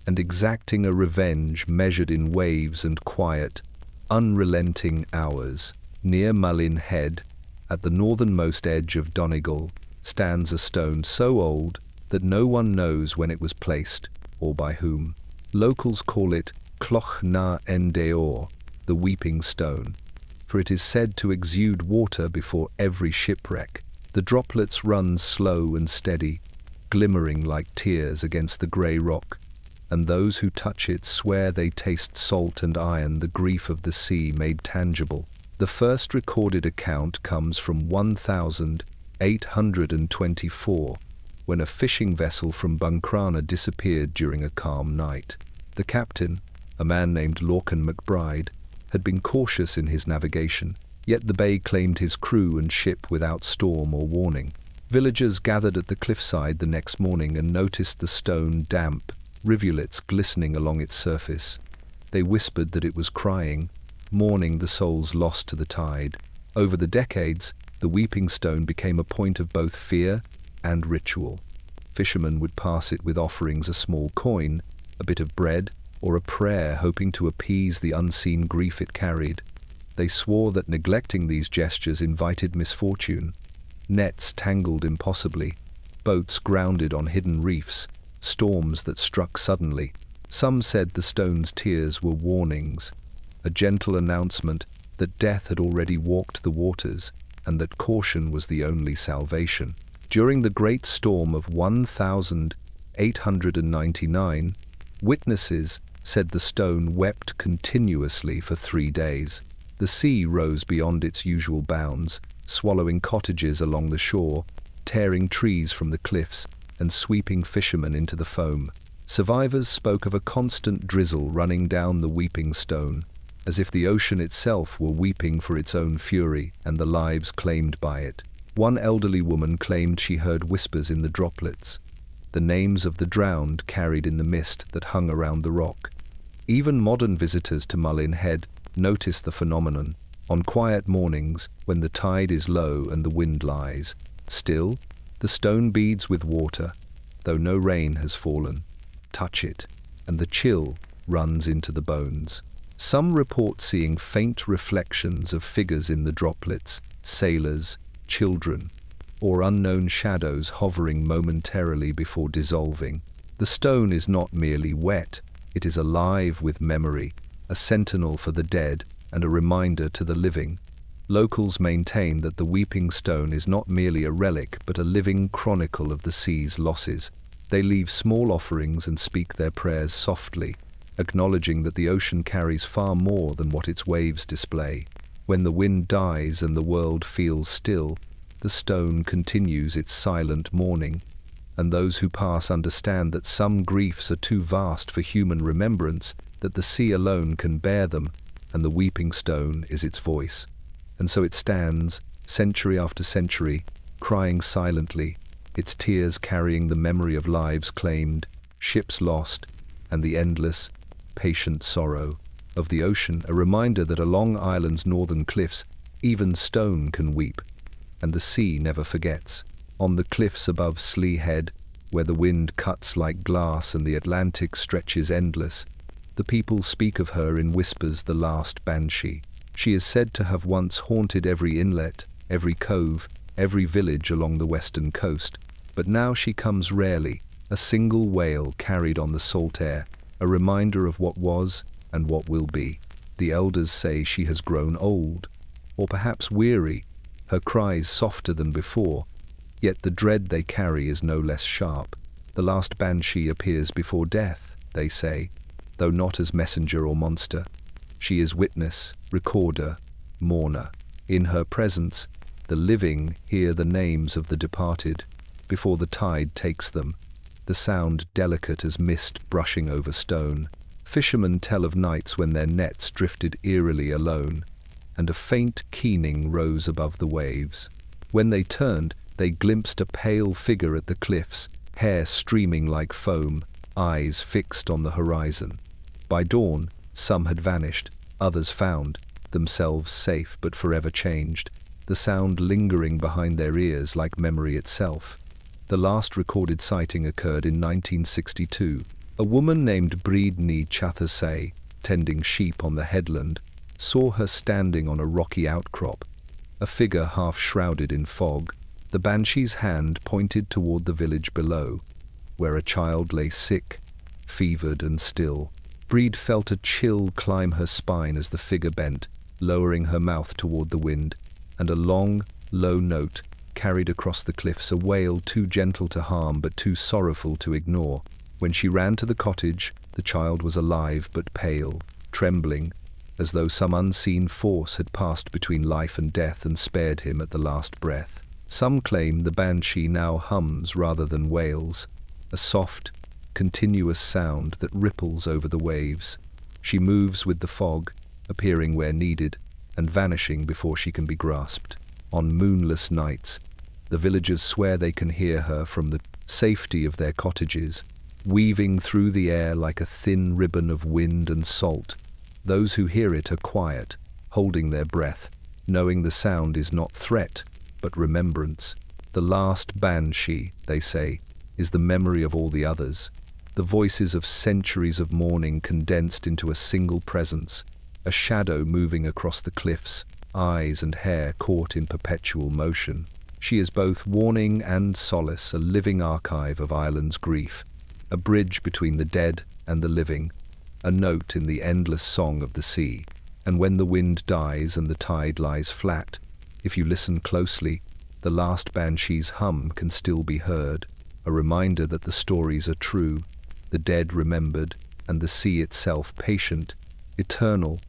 and exacting a revenge measured in waves and quiet, unrelenting hours. Near Mullin Head, at the northernmost edge of Donegal, stands a stone so old that no one knows when it was placed or by whom. Locals call it Cloch na Endeor, the weeping stone, for it is said to exude water before every shipwreck. The droplets run slow and steady, glimmering like tears against the grey rock, and those who touch it swear they taste salt and iron, the grief of the sea made tangible. The first recorded account comes from 1824, when a fishing vessel from Buncrana disappeared during a calm night. The captain, a man named Lorcan MacBride, had been cautious in his navigation, yet the bay claimed his crew and ship without storm or warning. Villagers gathered at the cliffside the next morning and noticed the stone damp, rivulets glistening along its surface. They whispered that it was crying, mourning the souls lost to the tide. Over the decades, the weeping stone became a point of both fear and ritual. Fishermen would pass it with offerings, a small coin, a bit of bread, or a prayer, hoping to appease the unseen grief it carried. They swore that neglecting these gestures invited misfortune. Nets tangled impossibly, boats grounded on hidden reefs, storms that struck suddenly. Some said the stone's tears were warnings, a gentle announcement that death had already walked the waters and that caution was the only salvation. During the great storm of 1899, witnesses said the stone wept continuously for 3 days. The sea rose beyond its usual bounds, swallowing cottages along the shore, tearing trees from the cliffs, and sweeping fishermen into the foam. Survivors spoke of a constant drizzle running down the weeping stone, as if the ocean itself were weeping for its own fury and the lives claimed by it. One elderly woman claimed she heard whispers in the droplets, the names of the drowned carried in the mist that hung around the rock. Even modern visitors to Mullin Head notice the phenomenon. On quiet mornings, when the tide is low and the wind lies still, the stone beads with water, though no rain has fallen. Touch it, and the chill runs into the bones. Some report seeing faint reflections of figures in the droplets, sailors, children, or unknown shadows hovering momentarily before dissolving. The stone is not merely wet, it is alive with memory, a sentinel for the dead and a reminder to the living. Locals maintain that the weeping stone is not merely a relic but a living chronicle of the sea's losses. They leave small offerings and speak their prayers softly, acknowledging that the ocean carries far more than what its waves display. When the wind dies and the world feels still, the stone continues its silent mourning, and those who pass understand that some griefs are too vast for human remembrance, that the sea alone can bear them, and the weeping stone is its voice. And so it stands, century after century, crying silently, its tears carrying the memory of lives claimed, ships lost, and the endless, patient sorrow of the ocean, a reminder that along Ireland's northern cliffs, even stone can weep, and the sea never forgets. On the cliffs above Slee Head, where the wind cuts like glass and the Atlantic stretches endless, the people speak of her in whispers, the last Banshee. She is said to have once haunted every inlet, every cove, every village along the western coast, but now she comes rarely, a single wail carried on the salt air, a reminder of what was and what will be. The elders say she has grown old, or perhaps weary, her cries softer than before, yet the dread they carry is no less sharp. The last Banshee appears before death, they say, though not as messenger or monster. She is witness, recorder, mourner. In her presence, the living hear the names of the departed before the tide takes them, the sound delicate as mist brushing over stone, Fishermen tell of nights when their nets drifted eerily alone, and a faint keening rose above the waves. When they turned, they glimpsed a pale figure at the cliffs, hair streaming like foam, eyes fixed on the horizon. By dawn, some had vanished, others found themselves safe but forever changed, the sound lingering behind their ears like memory itself. The last recorded sighting occurred in 1962. A woman named Breed Ni Chathasay, tending sheep on the headland, saw her standing on a rocky outcrop, a figure half shrouded in fog. The Banshee's hand pointed toward the village below, where a child lay sick, fevered and still. Breed felt a chill climb her spine as the figure bent, lowering her mouth toward the wind, and a long, low note carried across the cliffs, a wail too gentle to harm but too sorrowful to ignore. When she ran to the cottage, the child was alive but pale, trembling, as though some unseen force had passed between life and death and spared him at the last breath. Some claim the Banshee now hums rather than wails, a soft, continuous sound that ripples over the waves. She moves with the fog, appearing where needed, and vanishing before she can be grasped. On moonless nights, the villagers swear they can hear her from the safety of their cottages, weaving through the air like a thin ribbon of wind and salt. Those who hear it are quiet, holding their breath, knowing the sound is not threat, but remembrance. The last Banshee, they say, is the memory of all the others, the voices of centuries of mourning condensed into a single presence, a shadow moving across the cliffs, eyes and hair caught in perpetual motion. She is both warning and solace, a living archive of Ireland's grief, a bridge between the dead and the living, a note in the endless song of the sea. And when the wind dies and the tide lies flat, if you listen closely, the last Banshee's hum can still be heard, a reminder that the stories are true, the dead remembered, and the sea itself patient, eternal,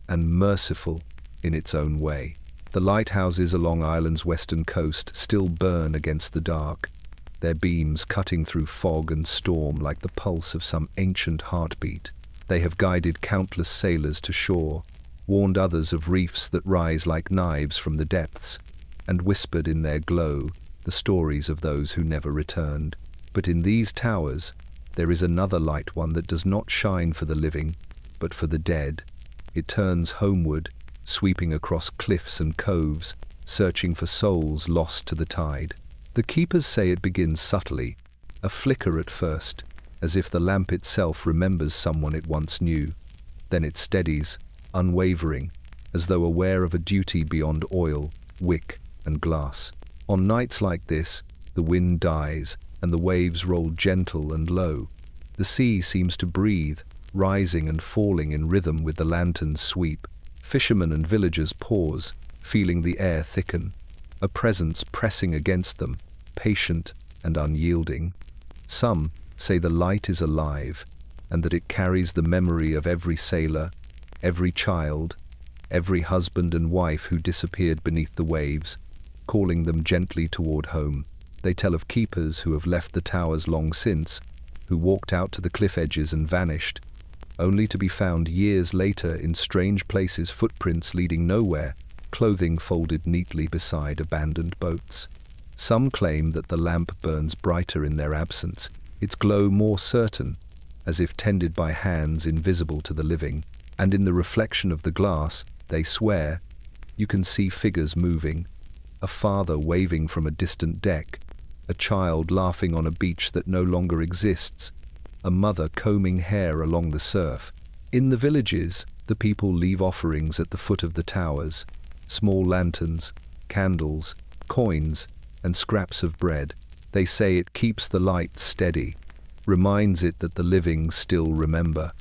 and merciful in its own way. The lighthouses along Ireland's western coast still burn against the dark, their beams cutting through fog and storm like the pulse of some ancient heartbeat. They have guided countless sailors to shore, warned others of reefs that rise like knives from the depths, and whispered in their glow the stories of those who never returned. But in these towers, there is another light, one that does not shine for the living, but for the dead. It turns homeward, sweeping across cliffs and coves, searching for souls lost to the tide. The keepers say it begins subtly, a flicker at first, as if the lamp itself remembers someone it once knew. Then it steadies, unwavering, as though aware of a duty beyond oil, wick, and glass. On nights like this, the wind dies, and the waves roll gentle and low. The sea seems to breathe, rising and falling in rhythm with the lantern's sweep. Fishermen and villagers pause, feeling the air thicken, a presence pressing against them, patient and unyielding. Some say the light is alive, and that it carries the memory of every sailor, every child, every husband and wife who disappeared beneath the waves, calling them gently toward home. They tell of keepers who have left the towers long since, who walked out to the cliff edges and vanished, only to be found years later in strange places, footprints leading nowhere, clothing folded neatly beside abandoned boats. Some claim that the lamp burns brighter in their absence, its glow more certain, as if tended by hands invisible to the living, and in the reflection of the glass, they swear, you can see figures moving, a father waving from a distant deck, a child laughing on a beach that no longer exists, a mother combing hair along the surf. In the villages, the people leave offerings at the foot of the towers, small lanterns, candles, coins, and scraps of bread. They say it keeps the light steady, reminds it that the living still remember,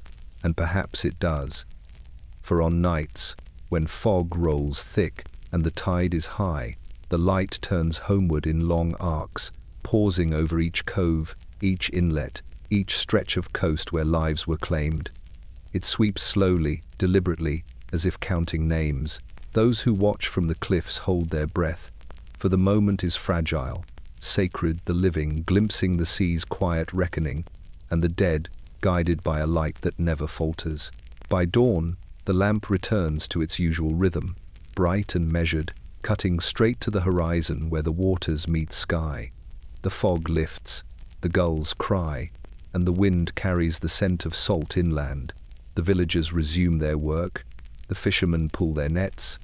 and perhaps it does. For on nights, when fog rolls thick and the tide is high, the light turns homeward in long arcs, pausing over each cove, each inlet, each stretch of coast where lives were claimed. It sweeps slowly, deliberately, as if counting names. Those who watch from the cliffs hold their breath, for the moment is fragile, sacred, the living glimpsing the sea's quiet reckoning, and the dead guided by a light that never falters. By dawn, the lamp returns to its usual rhythm, bright and measured, cutting straight to the horizon where the waters meet sky. The fog lifts, the gulls cry, and the wind carries the scent of salt inland. The villagers resume their work, the fishermen pull their nets,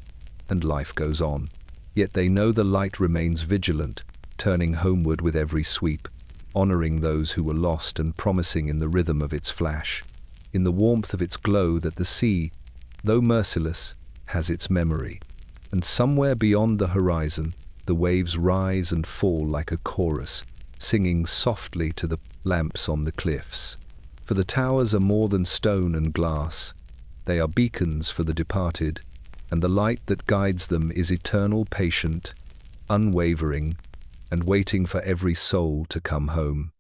and life goes on. Yet they know the light remains vigilant, turning homeward with every sweep, honoring those who were lost and promising in the rhythm of its flash, in the warmth of its glow, that the sea, though merciless, has its memory. And somewhere beyond the horizon, the waves rise and fall like a chorus, singing softly to the lamps on the cliffs. For the towers are more than stone and glass. They are beacons for the departed, and the light that guides them is eternal, patient, unwavering, and waiting for every soul to come home.